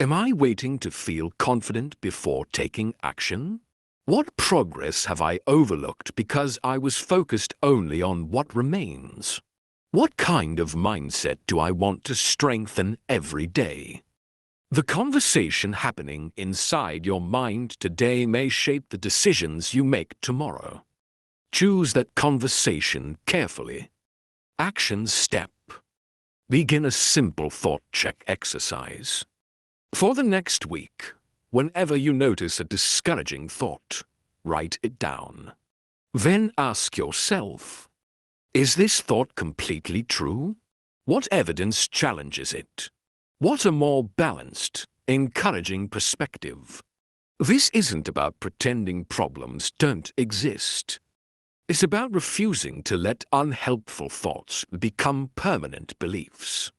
Am I waiting to feel confident before taking action? What progress have I overlooked because I was focused only on what remains? What kind of mindset do I want to strengthen every day? The conversation happening inside your mind today may shape the decisions you make tomorrow. Choose that conversation carefully. Action step. Begin a simple thought check exercise. For the next week, whenever you notice a discouraging thought, write it down. Then ask yourself, is this thought completely true? What evidence challenges it? What a more balanced, encouraging perspective? This isn't about pretending problems don't exist. It's about refusing to let unhelpful thoughts become permanent beliefs.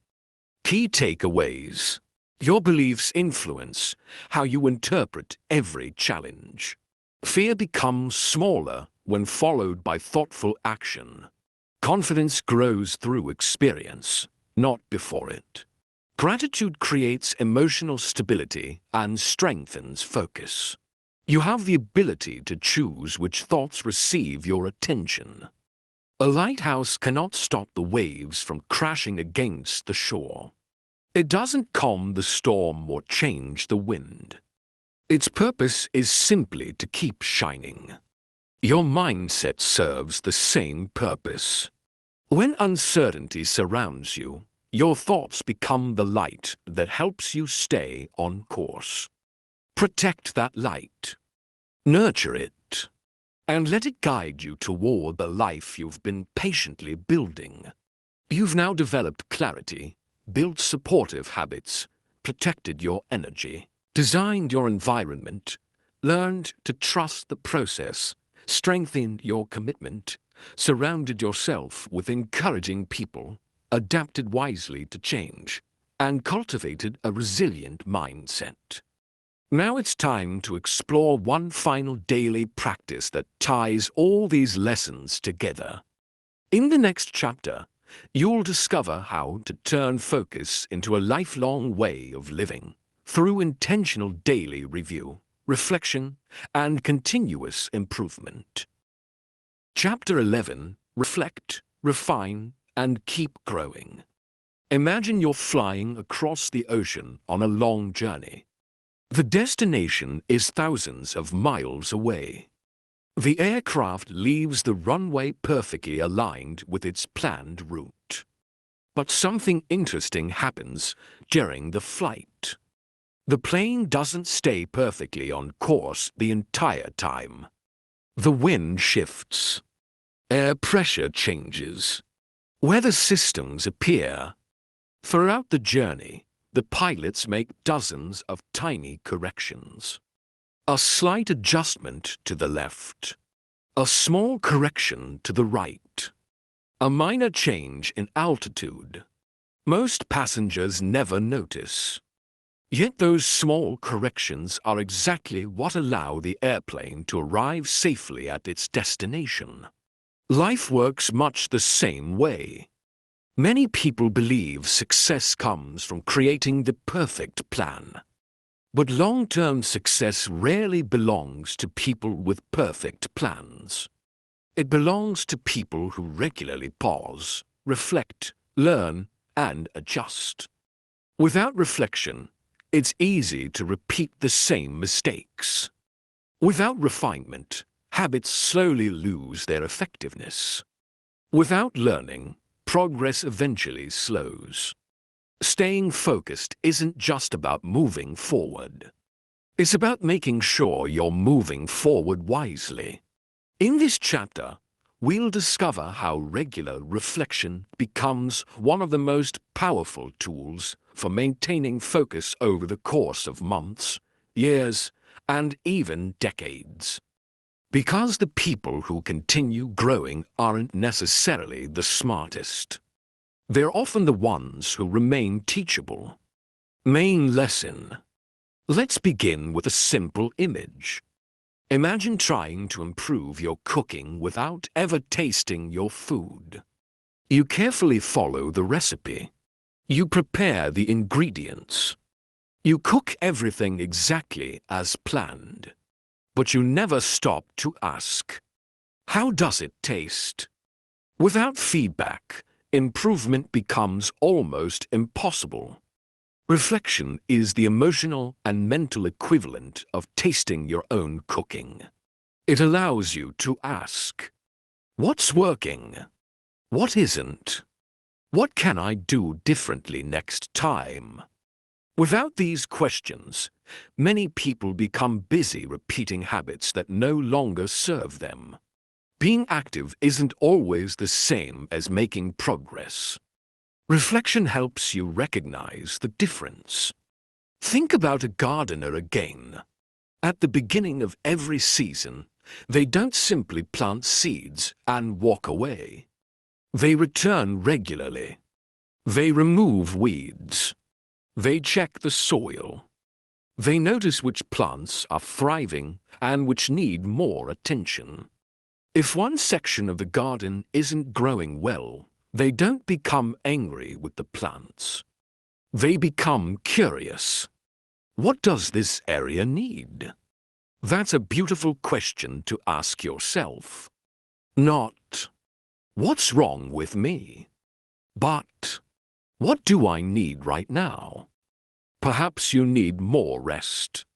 Key takeaways. Your beliefs influence how you interpret every challenge. Fear becomes smaller when followed by thoughtful action. Confidence grows through experience, not before it. Gratitude creates emotional stability and strengthens focus. You have the ability to choose which thoughts receive your attention. A lighthouse cannot stop the waves from crashing against the shore. It doesn't calm the storm or change the wind. Its purpose is simply to keep shining. Your mindset serves the same purpose. When uncertainty surrounds you, your thoughts become the light that helps you stay on course. Protect that light. Nurture it. And let it guide you toward the life you've been patiently building. You've now developed clarity, built supportive habits, protected your energy, designed your environment, learned to trust the process, strengthened your commitment, surrounded yourself with encouraging people, adapted wisely to change, and cultivated a resilient mindset. Now it's time to explore one final daily practice that ties all these lessons together. In the next chapter, you'll discover how to turn focus into a lifelong way of living through intentional daily review, reflection, and continuous improvement. Chapter 11. Reflect, refine, and keep growing. Imagine you're flying across the ocean on a long journey. The destination is thousands of miles away. The aircraft leaves the runway perfectly aligned with its planned route. But something interesting happens during the flight. The plane doesn't stay perfectly on course the entire time. The wind shifts. Air pressure changes. Weather systems appear. Throughout the journey, the pilots make dozens of tiny corrections. A slight adjustment to the left. A small correction to the right. A minor change in altitude. Most passengers never notice. Yet those small corrections are exactly what allow the airplane to arrive safely at its destination. Life works much the same way. Many people believe success comes from creating the perfect plan. But long-term success rarely belongs to people with perfect plans. It belongs to people who regularly pause, reflect, learn, and adjust. Without reflection, It's easy to repeat the same mistakes. Without refinement, habits slowly lose their effectiveness. Without learning, progress eventually slows. Staying focused isn't just about moving forward. It's about making sure you're moving forward wisely. In this chapter, we'll discover how regular reflection becomes one of the most powerful tools for maintaining focus over the course of months, years, and even decades. Because the people who continue growing aren't necessarily the smartest. They're often the ones who remain teachable. Main lesson. Let's begin with a simple image. Imagine trying to improve your cooking without ever tasting your food. You carefully follow the recipe. You prepare the ingredients. You cook everything exactly as planned. But you never stop to ask, how does it taste? Without feedback, improvement becomes almost impossible. Reflection is the emotional and mental equivalent of tasting your own cooking. It allows you to ask, what's working? What isn't? What can I do differently next time? Without these questions, many people become busy repeating habits that no longer serve them. Being active isn't always the same as making progress. Reflection helps you recognize the difference. Think about a gardener again. At the beginning of every season, they don't simply plant seeds and walk away. They return regularly. They remove weeds. They check the soil. They notice which plants are thriving and which need more attention. If one section of the garden isn't growing well, they don't become angry with the plants. They become curious. What does this area need? That's a beautiful question to ask yourself. Not, what's wrong with me? But, what do I need right now? Perhaps you need more rest,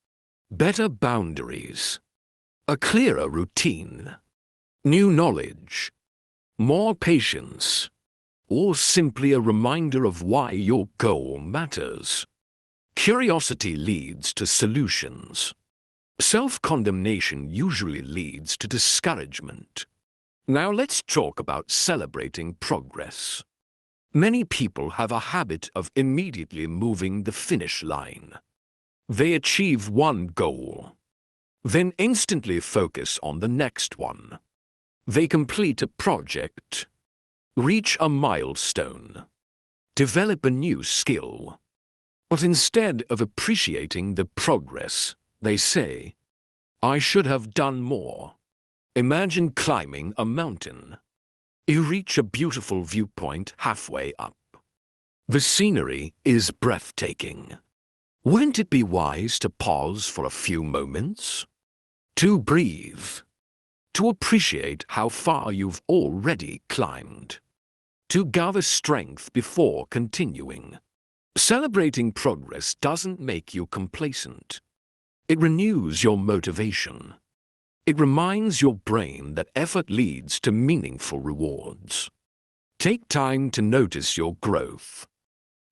better boundaries, a clearer routine, new knowledge, more patience, or simply a reminder of why your goal matters. Curiosity leads to solutions. Self-condemnation usually leads to discouragement. Now let's talk about celebrating progress. Many people have a habit of immediately moving the finish line. They achieve one goal, then instantly focus on the next one. They complete a project, reach a milestone, develop a new skill. But instead of appreciating the progress, they say, I should have done more. Imagine climbing a mountain. You reach a beautiful viewpoint halfway up. The scenery is breathtaking. Wouldn't it be wise to pause for a few moments? To breathe. To appreciate how far you've already climbed. To gather strength before continuing. Celebrating progress doesn't make you complacent. It renews your motivation. It reminds your brain that effort leads to meaningful rewards. Take time to notice your growth.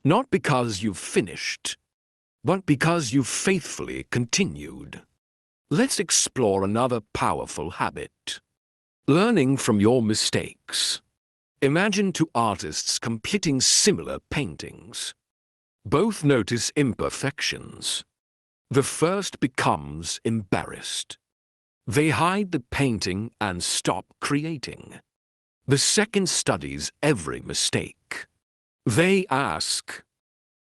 Not because you've finished, but because you've faithfully continued. Let's explore another powerful habit. Learning from your mistakes. Imagine two artists completing similar paintings. Both notice imperfections. The first becomes embarrassed. They hide the painting and stop creating. The second studies every mistake. They ask,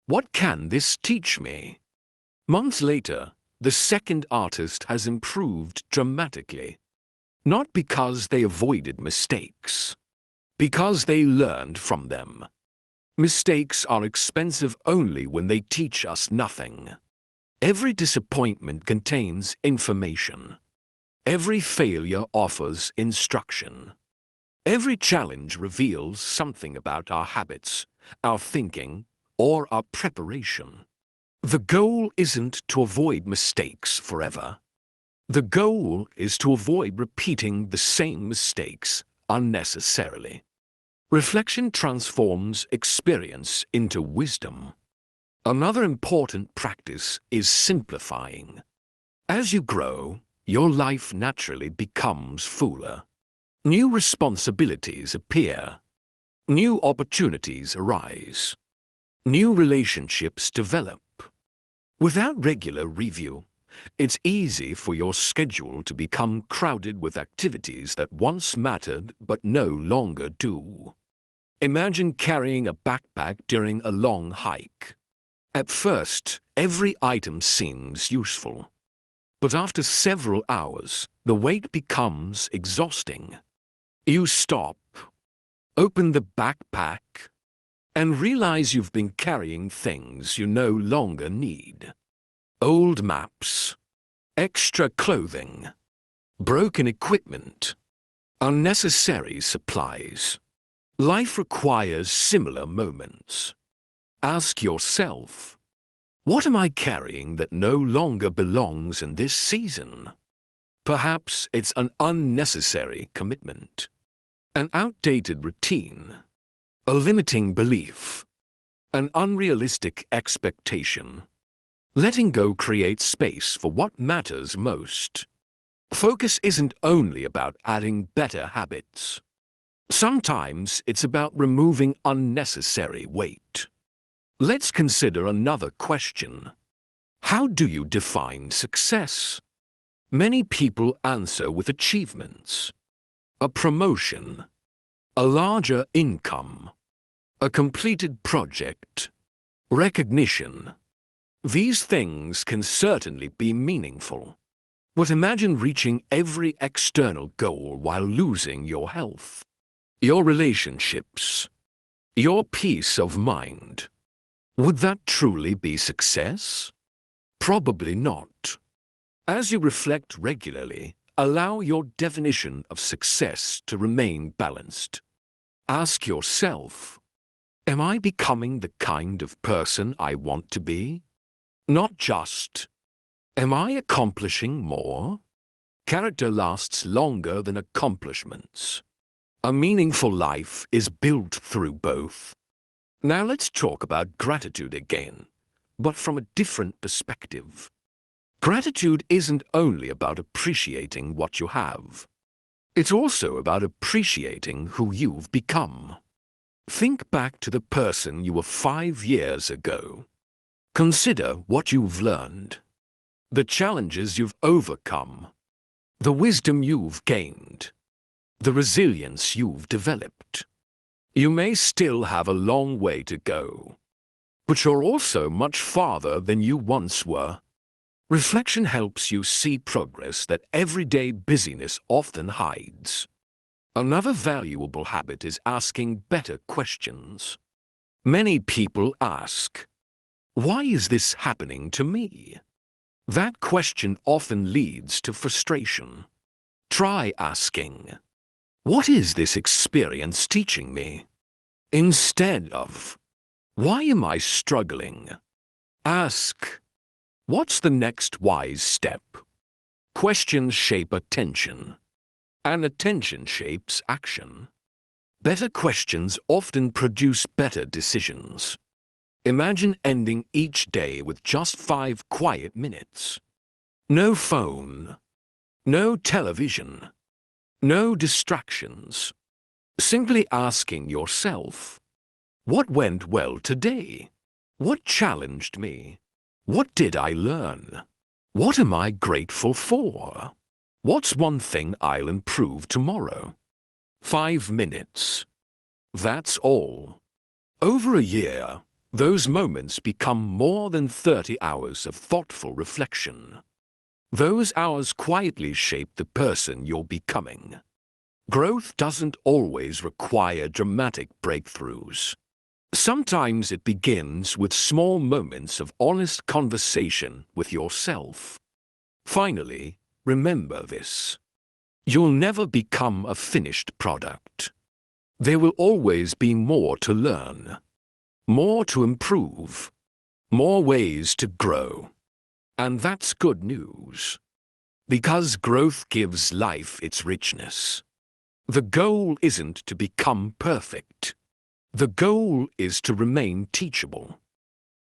what can this teach me? Months later, the second artist has improved dramatically. Not because they avoided mistakes, because they learned from them. Mistakes are expensive only when they teach us nothing. Every disappointment contains information. Every failure offers instruction. Every challenge reveals something about our habits, our thinking, or our preparation. The goal isn't to avoid mistakes forever. The goal is to avoid repeating the same mistakes unnecessarily. Reflection transforms experience into wisdom. Another important practice is simplifying. As you grow, your life naturally becomes fuller. New responsibilities appear. New opportunities arise. New relationships develop. Without regular review, it's easy for your schedule to become crowded with activities that once mattered but no longer do. Imagine carrying a backpack during a long hike. At first, every item seems useful. But after several hours, the weight becomes exhausting. You stop, open the backpack, and realize you've been carrying things you no longer need. Old maps, extra clothing, broken equipment, unnecessary supplies. Life requires similar moments. Ask yourself, what am I carrying that no longer belongs in this season? Perhaps it's an unnecessary commitment, an outdated routine, a limiting belief, an unrealistic expectation. Letting go creates space for what matters most. Focus isn't only about adding better habits. Sometimes it's about removing unnecessary weight. Let's consider another question. How do you define success? Many people answer with achievements. A promotion, a larger income, a completed project, recognition. These things can certainly be meaningful. But imagine reaching every external goal while losing your health, your relationships, your peace of mind. Would that truly be success? Probably not. As you reflect regularly, allow your definition of success to remain balanced. Ask yourself, am I becoming the kind of person I want to be? Not just, am I accomplishing more? Character lasts longer than accomplishments. A meaningful life is built through both. Now let's talk about gratitude again, but from a different perspective. Gratitude isn't only about appreciating what you have. It's also about appreciating who you've become. Think back to the person you were 5 years ago. Consider what you've learned, the challenges you've overcome, the wisdom you've gained, the resilience you've developed. You may still have a long way to go, but you're also much farther than you once were. Reflection helps you see progress that everyday busyness often hides. Another valuable habit is asking better questions. Many people ask, why is this happening to me? That question often leads to frustration. Try asking, what is this experience teaching me? Instead of, why am I struggling? Ask, what's the next wise step? Questions shape attention, and attention shapes action. Better questions often produce better decisions. Imagine ending each day with just 5 quiet minutes. No phone, no television, no distractions. Simply asking yourself, what went well today? What challenged me? What did I learn? What am I grateful for? What's one thing I'll improve tomorrow? 5 minutes. That's all. Over a year, those moments become more than 30 hours of thoughtful reflection. Those hours quietly shape the person you're becoming. Growth doesn't always require dramatic breakthroughs. Sometimes it begins with small moments of honest conversation with yourself. Finally, remember this. You'll never become a finished product. There will always be more to learn, more to improve, more ways to grow. And that's good news, because growth gives life its richness. The goal isn't to become perfect. The goal is to remain teachable.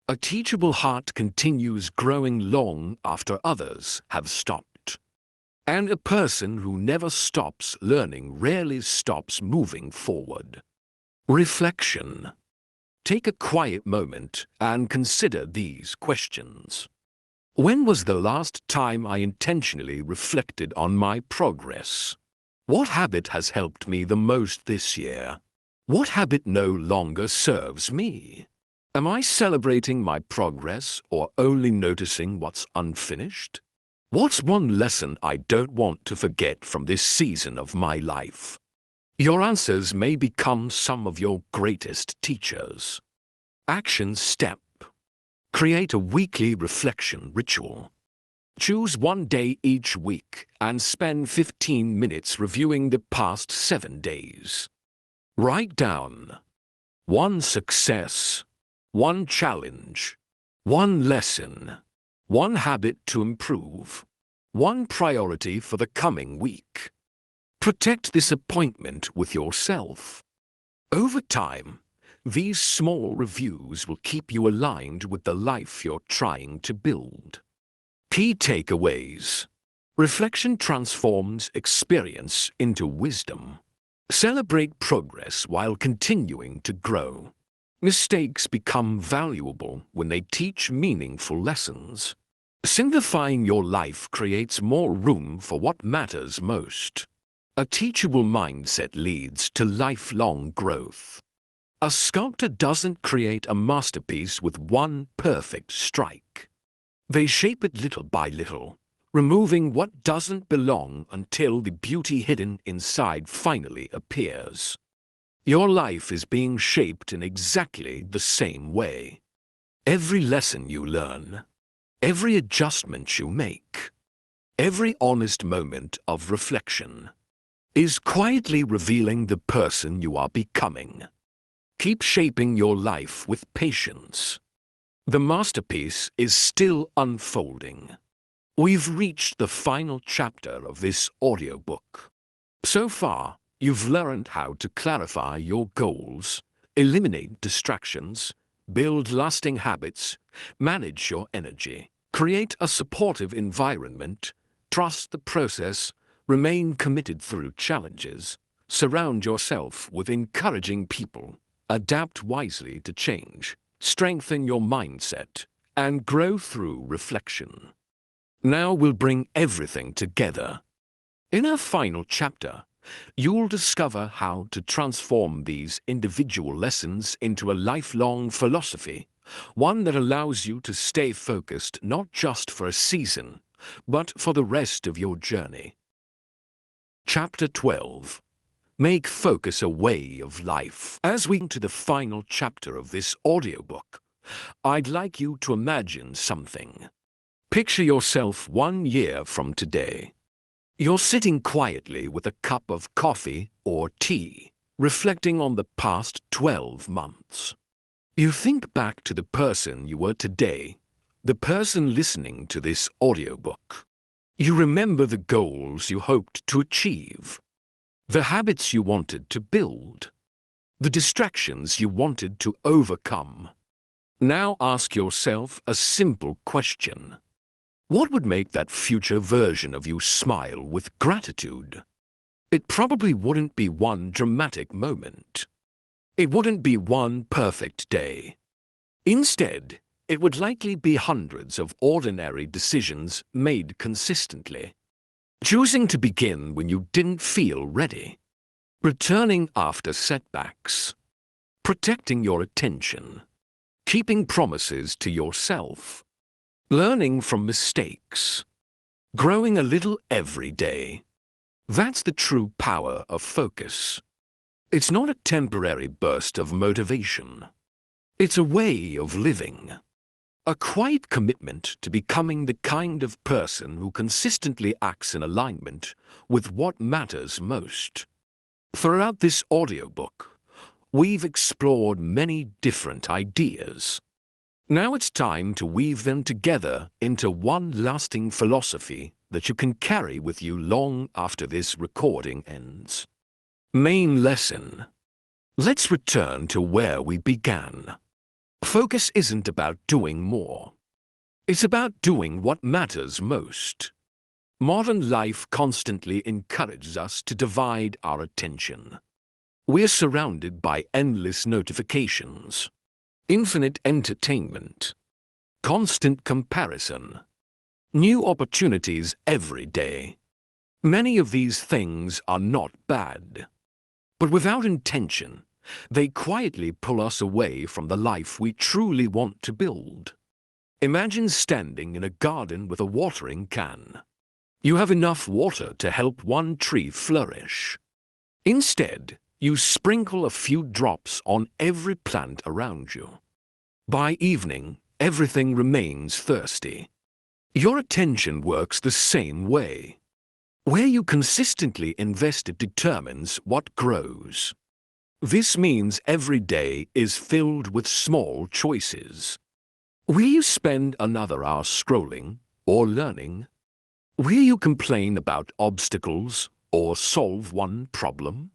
A teachable heart continues growing long after others have stopped. And a person who never stops learning rarely stops moving forward. Reflection. Take a quiet moment and consider these questions. When was the last time I intentionally reflected on my progress? What habit has helped me the most this year? What habit no longer serves me? Am I celebrating my progress or only noticing what's unfinished? What's one lesson I don't want to forget from this season of my life? Your answers may become some of your greatest teachers. Action step. Create a weekly reflection ritual. Choose one day each week and spend 15 minutes reviewing the past 7 days. Write down one success, one challenge, one lesson, one habit to improve, one priority for the coming week. Protect this appointment with yourself. Over time, these small reviews will keep you aligned with the life you're trying to build. Key takeaways. Reflection transforms experience into wisdom. Celebrate progress while continuing to grow. Mistakes become valuable when they teach meaningful lessons. Simplifying your life creates more room for what matters most. A teachable mindset leads to lifelong growth. A sculptor doesn't create a masterpiece with one perfect strike. They shape it little by little, removing what doesn't belong until the beauty hidden inside finally appears. Your life is being shaped in exactly the same way. Every lesson you learn, every adjustment you make, every honest moment of reflection is quietly revealing the person you are becoming. Keep shaping your life with patience. The masterpiece is still unfolding. We've reached the final chapter of this audiobook. So far, you've learned how to clarify your goals, eliminate distractions, build lasting habits, manage your energy, create a supportive environment, trust the process, remain committed through challenges, surround yourself with encouraging people, adapt wisely to change, strengthen your mindset, and grow through reflection. Now we'll bring everything together. In our final chapter, you'll discover how to transform these individual lessons into a lifelong philosophy, one that allows you to stay focused not just for a season, but for the rest of your journey. Chapter 12. Make focus a way of life. As we get to the final chapter of this audiobook, I'd like you to imagine something. Picture yourself 1 year from today. You're sitting quietly with a cup of coffee or tea, reflecting on the past 12 months. You think back to the person you were today, the person listening to this audiobook. You remember the goals you hoped to achieve, the habits you wanted to build, the distractions you wanted to overcome. Now ask yourself a simple question. What would make that future version of you smile with gratitude? It probably wouldn't be one dramatic moment. It wouldn't be one perfect day. Instead, it would likely be hundreds of ordinary decisions made consistently. Choosing to begin when you didn't feel ready. Returning after setbacks. Protecting your attention. Keeping promises to yourself. Learning from mistakes. Growing a little every day. That's the true power of focus. It's not a temporary burst of motivation. It's a way of living. A quiet commitment to becoming the kind of person who consistently acts in alignment with what matters most. Throughout this audiobook, we've explored many different ideas. Now it's time to weave them together into one lasting philosophy that you can carry with you long after this recording ends. Main lesson. Let's return to where we began. Focus isn't about doing more. It's about doing what matters most. Modern life constantly encourages us to divide our attention. We're surrounded by endless notifications, infinite entertainment, constant comparison, new opportunities every day. Many of these things are not bad, but without intention, they quietly pull us away from the life we truly want to build. Imagine standing in a garden with a watering can. You have enough water to help one tree flourish. Instead, you sprinkle a few drops on every plant around you. By evening, everything remains thirsty. Your attention works the same way. Where you consistently invest it determines what grows. This means every day is filled with small choices. Will you spend another hour scrolling or learning? Will you complain about obstacles or solve one problem?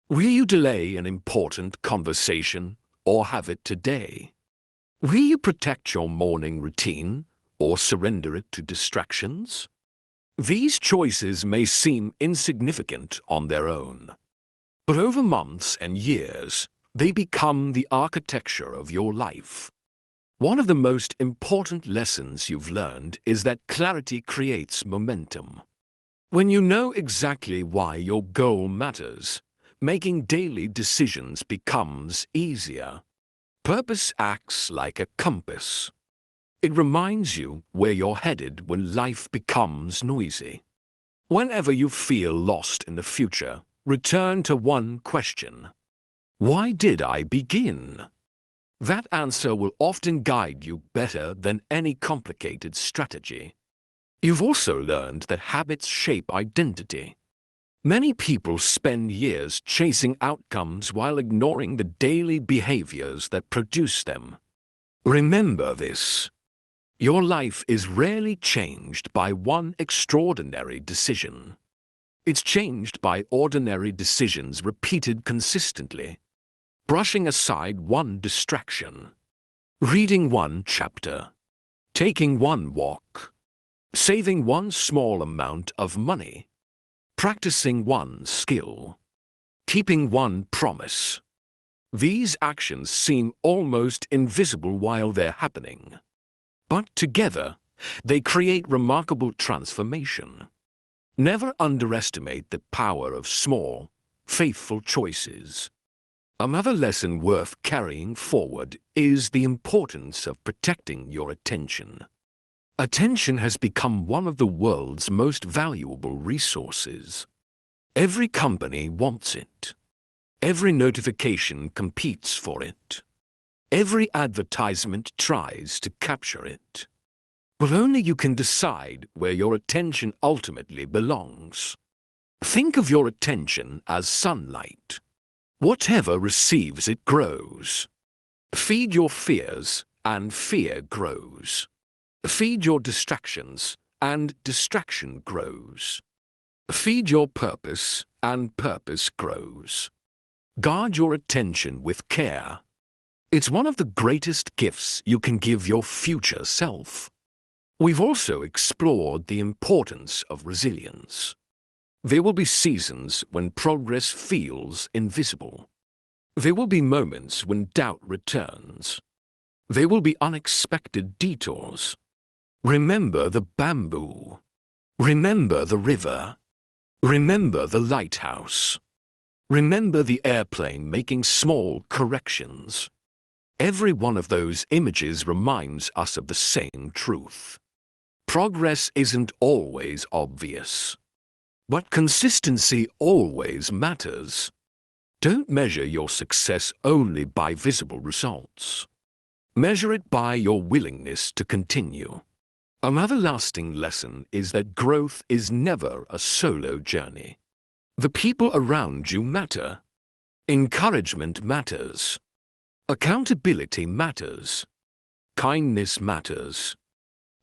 Will you delay an important conversation or have it today? Will you protect your morning routine or surrender it to distractions? These choices may seem insignificant on their own, but over months and years, they become the architecture of your life. One of the most important lessons you've learned is that clarity creates momentum. When you know exactly why your goal matters, making daily decisions becomes easier. Purpose acts like a compass. It reminds you where you're headed when life becomes noisy. Whenever you feel lost in the future, return to one question. Why did I begin? That answer will often guide you better than any complicated strategy. You've also learned that habits shape identity. Many people spend years chasing outcomes while ignoring the daily behaviors that produce them. Remember this. Your life is rarely changed by one extraordinary decision. It's changed by ordinary decisions repeated consistently. Brushing aside one distraction, reading one chapter, taking one walk, saving one small amount of money, practicing one skill, keeping one promise. These actions seem almost invisible while they're happening, but together they create remarkable transformation. Never underestimate the power of small, faithful choices. Another lesson worth carrying forward is the importance of protecting your attention. Attention has become one of the world's most valuable resources. Every company wants it. Every notification competes for it. Every advertisement tries to capture it. But only you can decide where your attention ultimately belongs. Think of your attention as sunlight. Whatever receives it grows. Feed your fears, and fear grows. Feed your distractions, and distraction grows. Feed your purpose, and purpose grows. Guard your attention with care. It's one of the greatest gifts you can give your future self. We've also explored the importance of resilience. There will be seasons when progress feels invisible. There will be moments when doubt returns. There will be unexpected detours. Remember the bamboo. Remember the river. Remember the lighthouse. Remember the airplane making small corrections. Every one of those images reminds us of the same truth. Progress isn't always obvious, but consistency always matters. Don't measure your success only by visible results. Measure it by your willingness to continue. Another lasting lesson is that growth is never a solo journey. The people around you matter. Encouragement matters. Accountability matters. kindness matters.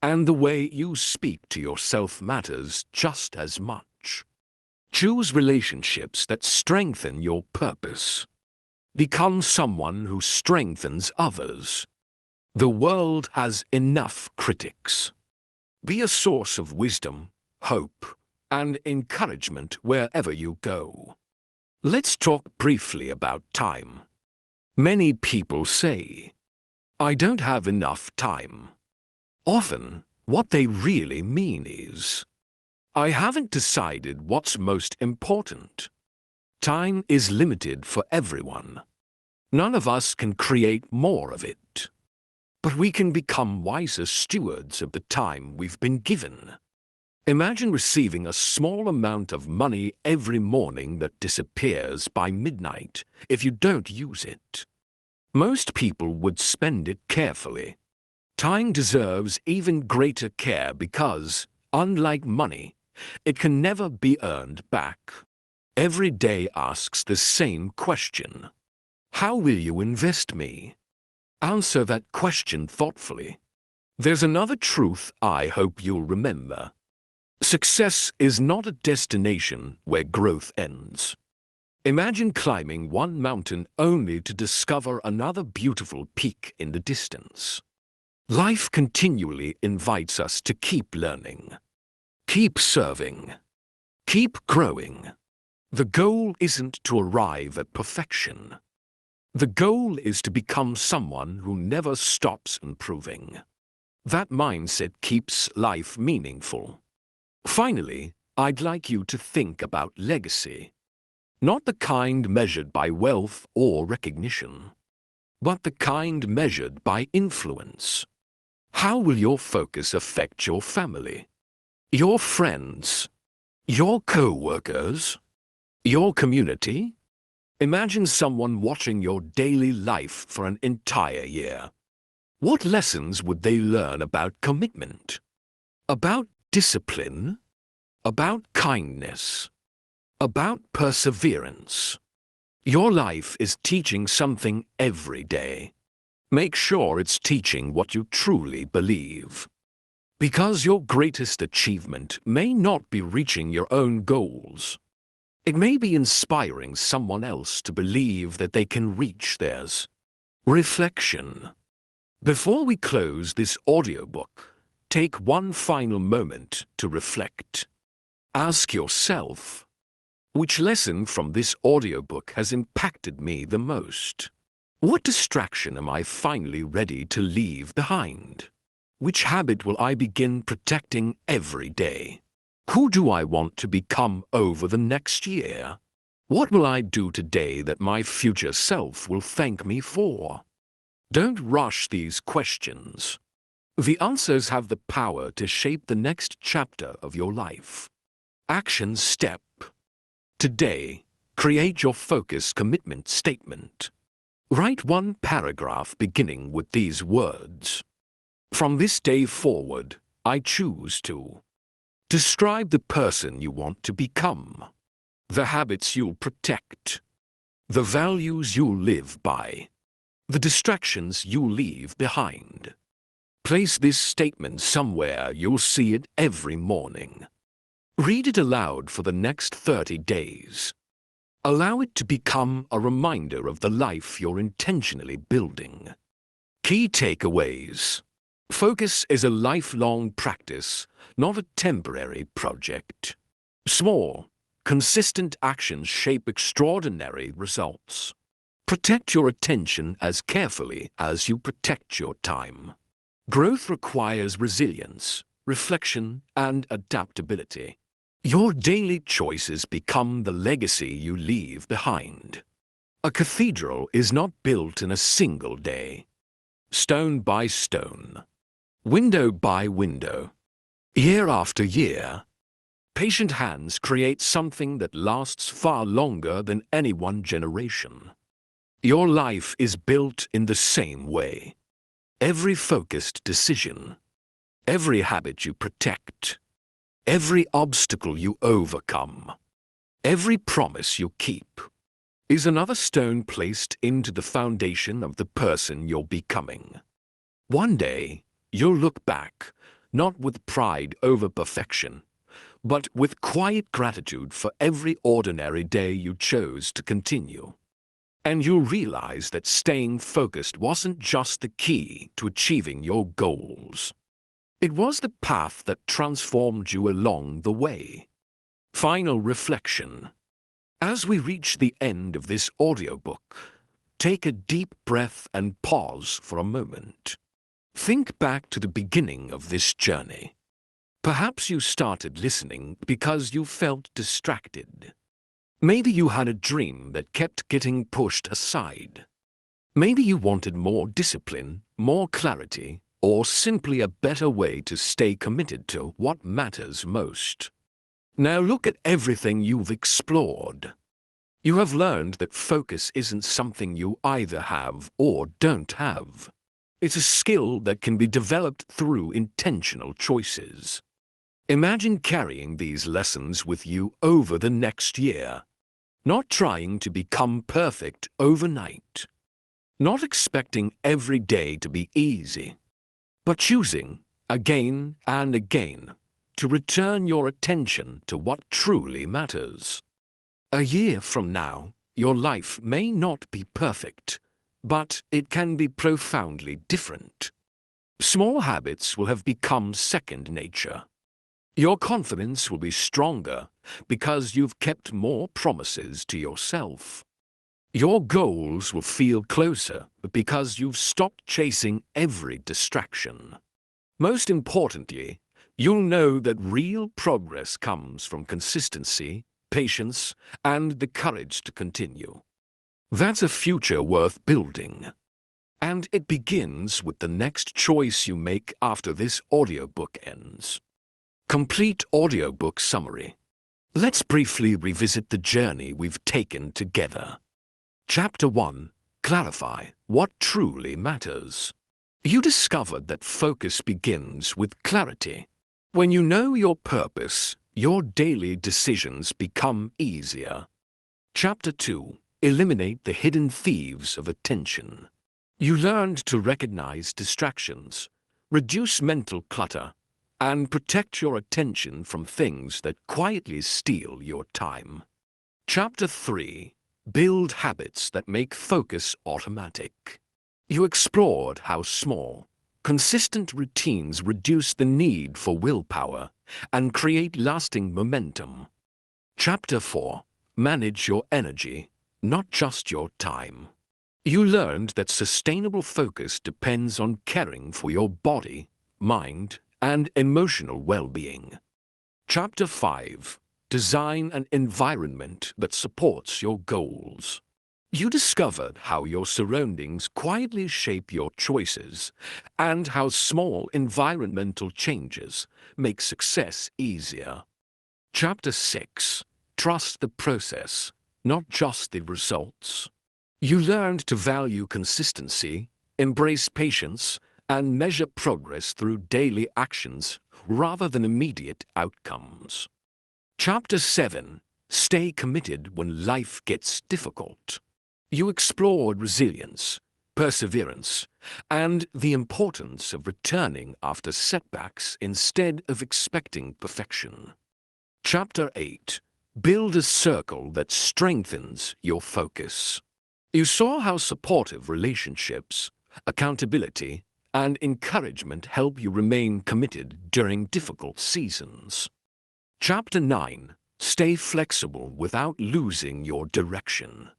And the way you speak to yourself matters just as much. Choose relationships that strengthen your purpose. Become someone who strengthens others. The world has enough critics. Be a source of wisdom, hope, and encouragement wherever you go. Let's talk briefly about time. Many people say, "I don't have enough time." Often, what they really mean is, "I haven't decided what's most important." Time is limited for everyone. None of us can create more of it. But we can become wiser stewards of the time we've been given. Imagine receiving a small amount of money every morning that disappears by midnight if you don't use it. Most people would spend it carefully. Time deserves even greater care because, unlike money, it can never be earned back. Every day asks the same question. How will you invest me? Answer that question thoughtfully. There's another truth I hope you'll remember. Success is not a destination where growth ends. Imagine climbing one mountain only to discover another beautiful peak in the distance. Life continually invites us to keep learning, keep serving, keep growing. The goal isn't to arrive at perfection. The goal is to become someone who never stops improving. That mindset keeps life meaningful. Finally, I'd like you to think about legacy. Not the kind measured by wealth or recognition, but the kind measured by influence. How will your focus affect your family, your friends, your co-workers, your community? Imagine someone watching your daily life for an entire year. What lessons would they learn about commitment? About discipline? About kindness? About perseverance? Your life is teaching something every day. Make sure it's teaching what you truly believe. Because your greatest achievement may not be reaching your own goals. It may be inspiring someone else to believe that they can reach theirs. Reflection. Before we close this audiobook, take one final moment to reflect. Ask yourself, which lesson from this audiobook has impacted me the most? What distraction am I finally ready to leave behind? Which habit will I begin protecting every day? Who do I want to become over the next year? What will I do today that my future self will thank me for? Don't rush these questions. The answers have the power to shape the next chapter of your life. Action step. Today, create your focus commitment statement. Write one paragraph beginning with these words. From this day forward, I choose to. Describe the person you want to become, the habits you'll protect, the values you'll live by, the distractions you'll leave behind. Place this statement somewhere you'll see it every morning. Read it aloud for the next 30 days. Allow it to become a reminder of the life you're intentionally building. Key takeaways. Focus is a lifelong practice, not a temporary project. Small, consistent actions shape extraordinary results. Protect your attention as carefully as you protect your time. Growth requires resilience, reflection, and adaptability. Your daily choices become the legacy you leave behind. A cathedral is not built in a single day. Stone by stone, window by window, year after year, patient hands create something that lasts far longer than any one generation. Your life is built in the same way. Every focused decision, every habit you protect, every obstacle you overcome, every promise you keep, is another stone placed into the foundation of the person you're becoming. One day, you'll look back, not with pride over perfection, but with quiet gratitude for every ordinary day you chose to continue. And you'll realize that staying focused wasn't just the key to achieving your goals. It was the path that transformed you along the way. Final reflection. As we reach the end of this audiobook, take a deep breath and pause for a moment. Think back to the beginning of this journey. Perhaps you started listening because you felt distracted. Maybe you had a dream that kept getting pushed aside. Maybe you wanted more discipline, more clarity, or simply a better way to stay committed to what matters most. Now look at everything you've explored. You have learned that focus isn't something you either have or don't have. It's a skill that can be developed through intentional choices. Imagine carrying these lessons with you over the next year, not trying to become perfect overnight, not expecting every day to be easy, but choosing, again and again, to return your attention to what truly matters. A year from now, your life may not be perfect, but it can be profoundly different. Small habits will have become second nature. Your confidence will be stronger because you've kept more promises to yourself. Your goals will feel closer because you've stopped chasing every distraction. Most importantly, you'll know that real progress comes from consistency, patience, and the courage to continue. That's a future worth building. And it begins with the next choice you make after this audiobook ends. Complete audiobook summary. Let's briefly revisit the journey we've taken together. Chapter 1. Clarify what truly matters. You discovered that focus begins with clarity. When you know your purpose, your daily decisions become easier. Chapter 2. Eliminate the hidden thieves of attention. You learned to recognize distractions, reduce mental clutter, and protect your attention from things that quietly steal your time. Chapter 3. Build habits that make focus automatic. You explored how small, consistent routines reduce the need for willpower and create lasting momentum. Chapter 4. Manage your energy, not just your time. You learned that sustainable focus depends on caring for your body, mind, and emotional well-being. Chapter 5. Design an environment that supports your goals. You discovered how your surroundings quietly shape your choices and how small environmental changes make success easier. Chapter 6. Trust the process, not just the results. You learned to value consistency, embrace patience, and measure progress through daily actions rather than immediate outcomes. Chapter 7. Stay committed when life gets difficult. You explored resilience, perseverance, and the importance of returning after setbacks instead of expecting perfection. Chapter 8. Build a circle that strengthens your focus. You saw how supportive relationships, accountability, and encouragement help you remain committed during difficult seasons. Chapter 9. Stay flexible without losing your direction.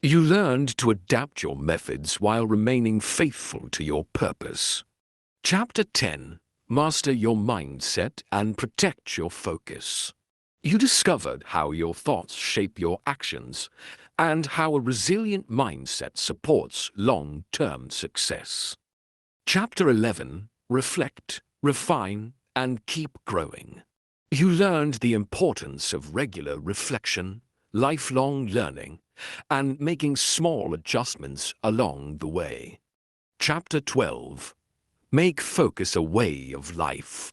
You learned to adapt your methods while remaining faithful to your purpose. Chapter 10. Master your mindset and protect your focus. You discovered how your thoughts shape your actions and how a resilient mindset supports long-term success. Chapter 11. Reflect, refine, and keep growing. You learned the importance of regular reflection, lifelong learning, and making small adjustments along the way. Chapter 12. Make focus a way of life.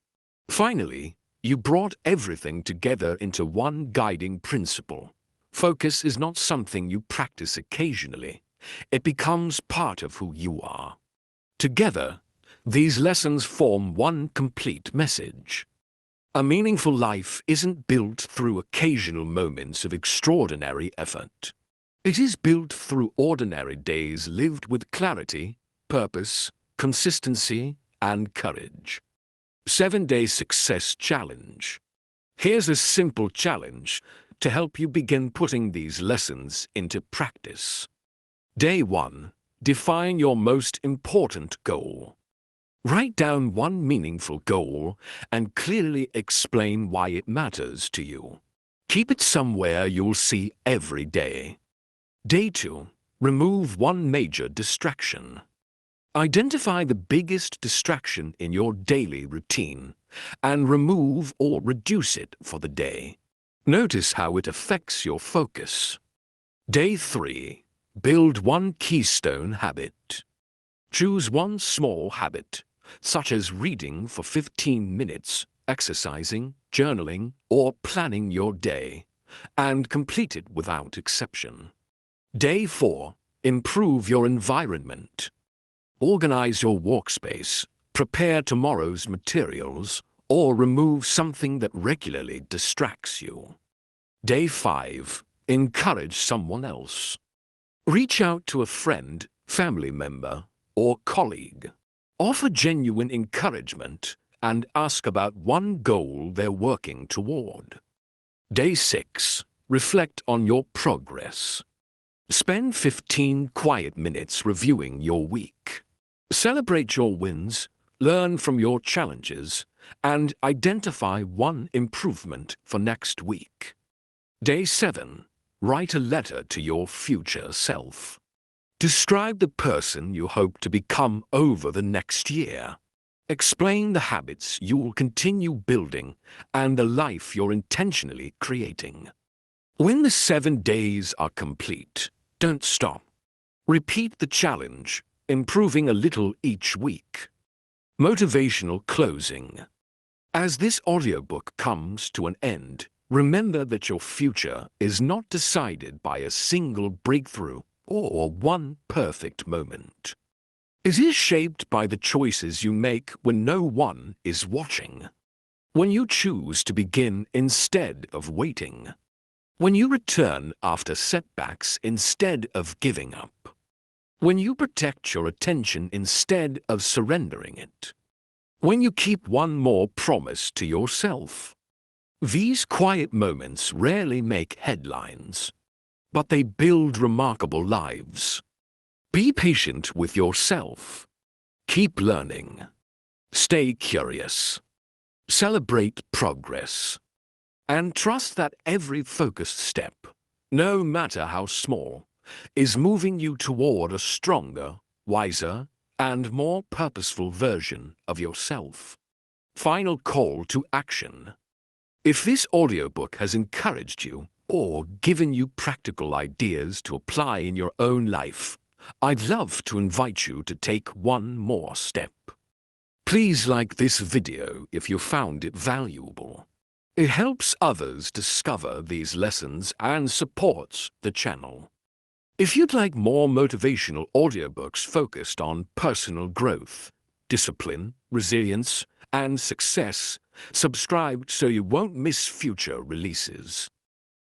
Finally, you brought everything together into one guiding principle. Focus is not something you practice occasionally. It becomes part of who you are. Together, These lessons form one complete message. A meaningful life isn't built through occasional moments of extraordinary effort. It is built through ordinary days lived with clarity, purpose, consistency, and courage. 7-Day Success Challenge. Here's a simple challenge to help you begin putting these lessons into practice. Day 1. Define your most important goal. Write down one meaningful goal and clearly explain why it matters to you. Keep it somewhere you'll see every day. Day 2. Remove one major distraction. Identify the biggest distraction in your daily routine and remove or reduce it for the day. Notice how it affects your focus. Day 3. Build one keystone habit. Choose one small habit, such as reading for 15 minutes, exercising, journaling, or planning your day, and complete it without exception. Day 4. Improve your environment. Organize your workspace, prepare tomorrow's materials, or remove something that regularly distracts you. Day 5. Encourage someone else. Reach out to a friend, family member, or colleague. Offer genuine encouragement and ask about one goal they're working toward. Day 6. Reflect on your progress. Spend 15 quiet minutes reviewing your week. Celebrate your wins, learn from your challenges, and identify one improvement for next week. Day 7. Write a letter to your future self. Describe the person you hope to become over the next year. Explain the habits you will continue building and the life you're intentionally creating. When the 7 days are complete, don't stop. Repeat the challenge, improving a little each week. Motivational closing. As this audiobook comes to an end, remember that your future is not decided by a single breakthrough or one perfect moment. It is shaped by the choices you make when no one is watching. When you choose to begin instead of waiting. When you return after setbacks instead of giving up. When you protect your attention instead of surrendering it. When you keep one more promise to yourself. These quiet moments rarely make headlines, but they build remarkable lives. Be patient with yourself. Keep learning. Stay curious. Celebrate progress. And trust that every focused step, no matter how small, is moving you toward a stronger, wiser, and more purposeful version of yourself. Final call to action. If this audiobook has encouraged you or given you practical ideas to apply in your own life, I'd love to invite you to take one more step. Please like this video if you found it valuable. It helps others discover these lessons and supports the channel. If you'd like more motivational audiobooks focused on personal growth, discipline, resilience, and success, subscribe so you won't miss future releases.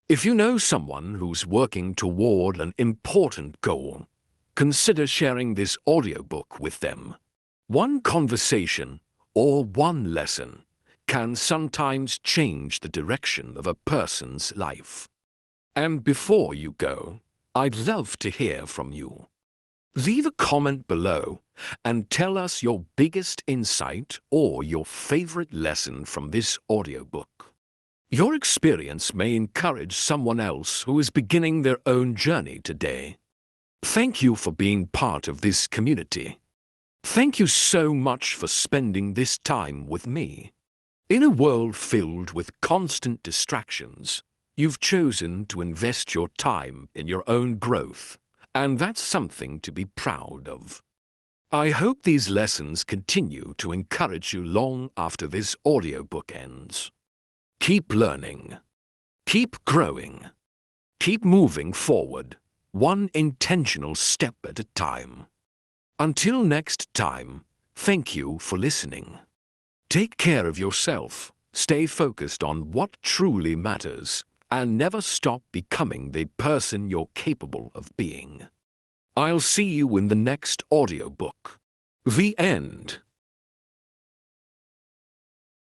If you know someone who's working toward an important goal, consider sharing this audiobook with them. One conversation or one lesson can sometimes change the direction of a person's life. And before you go, I'd love to hear from you. Leave a comment below and tell us your biggest insight or your favorite lesson from this audiobook. Your experience may encourage someone else who is beginning their own journey today. Thank you for being part of this community. Thank you so much for spending this time with me. In a world filled with constant distractions, you've chosen to invest your time in your own growth, and that's something to be proud of. I hope these lessons continue to encourage you long after this audiobook ends. Keep learning. Keep growing. Keep moving forward, one intentional step at a time. Until next time, Thank you for listening. Take care of yourself, stay focused on what truly matters, and never stop becoming the person you're capable of being. I'll see you in the next audiobook. The end.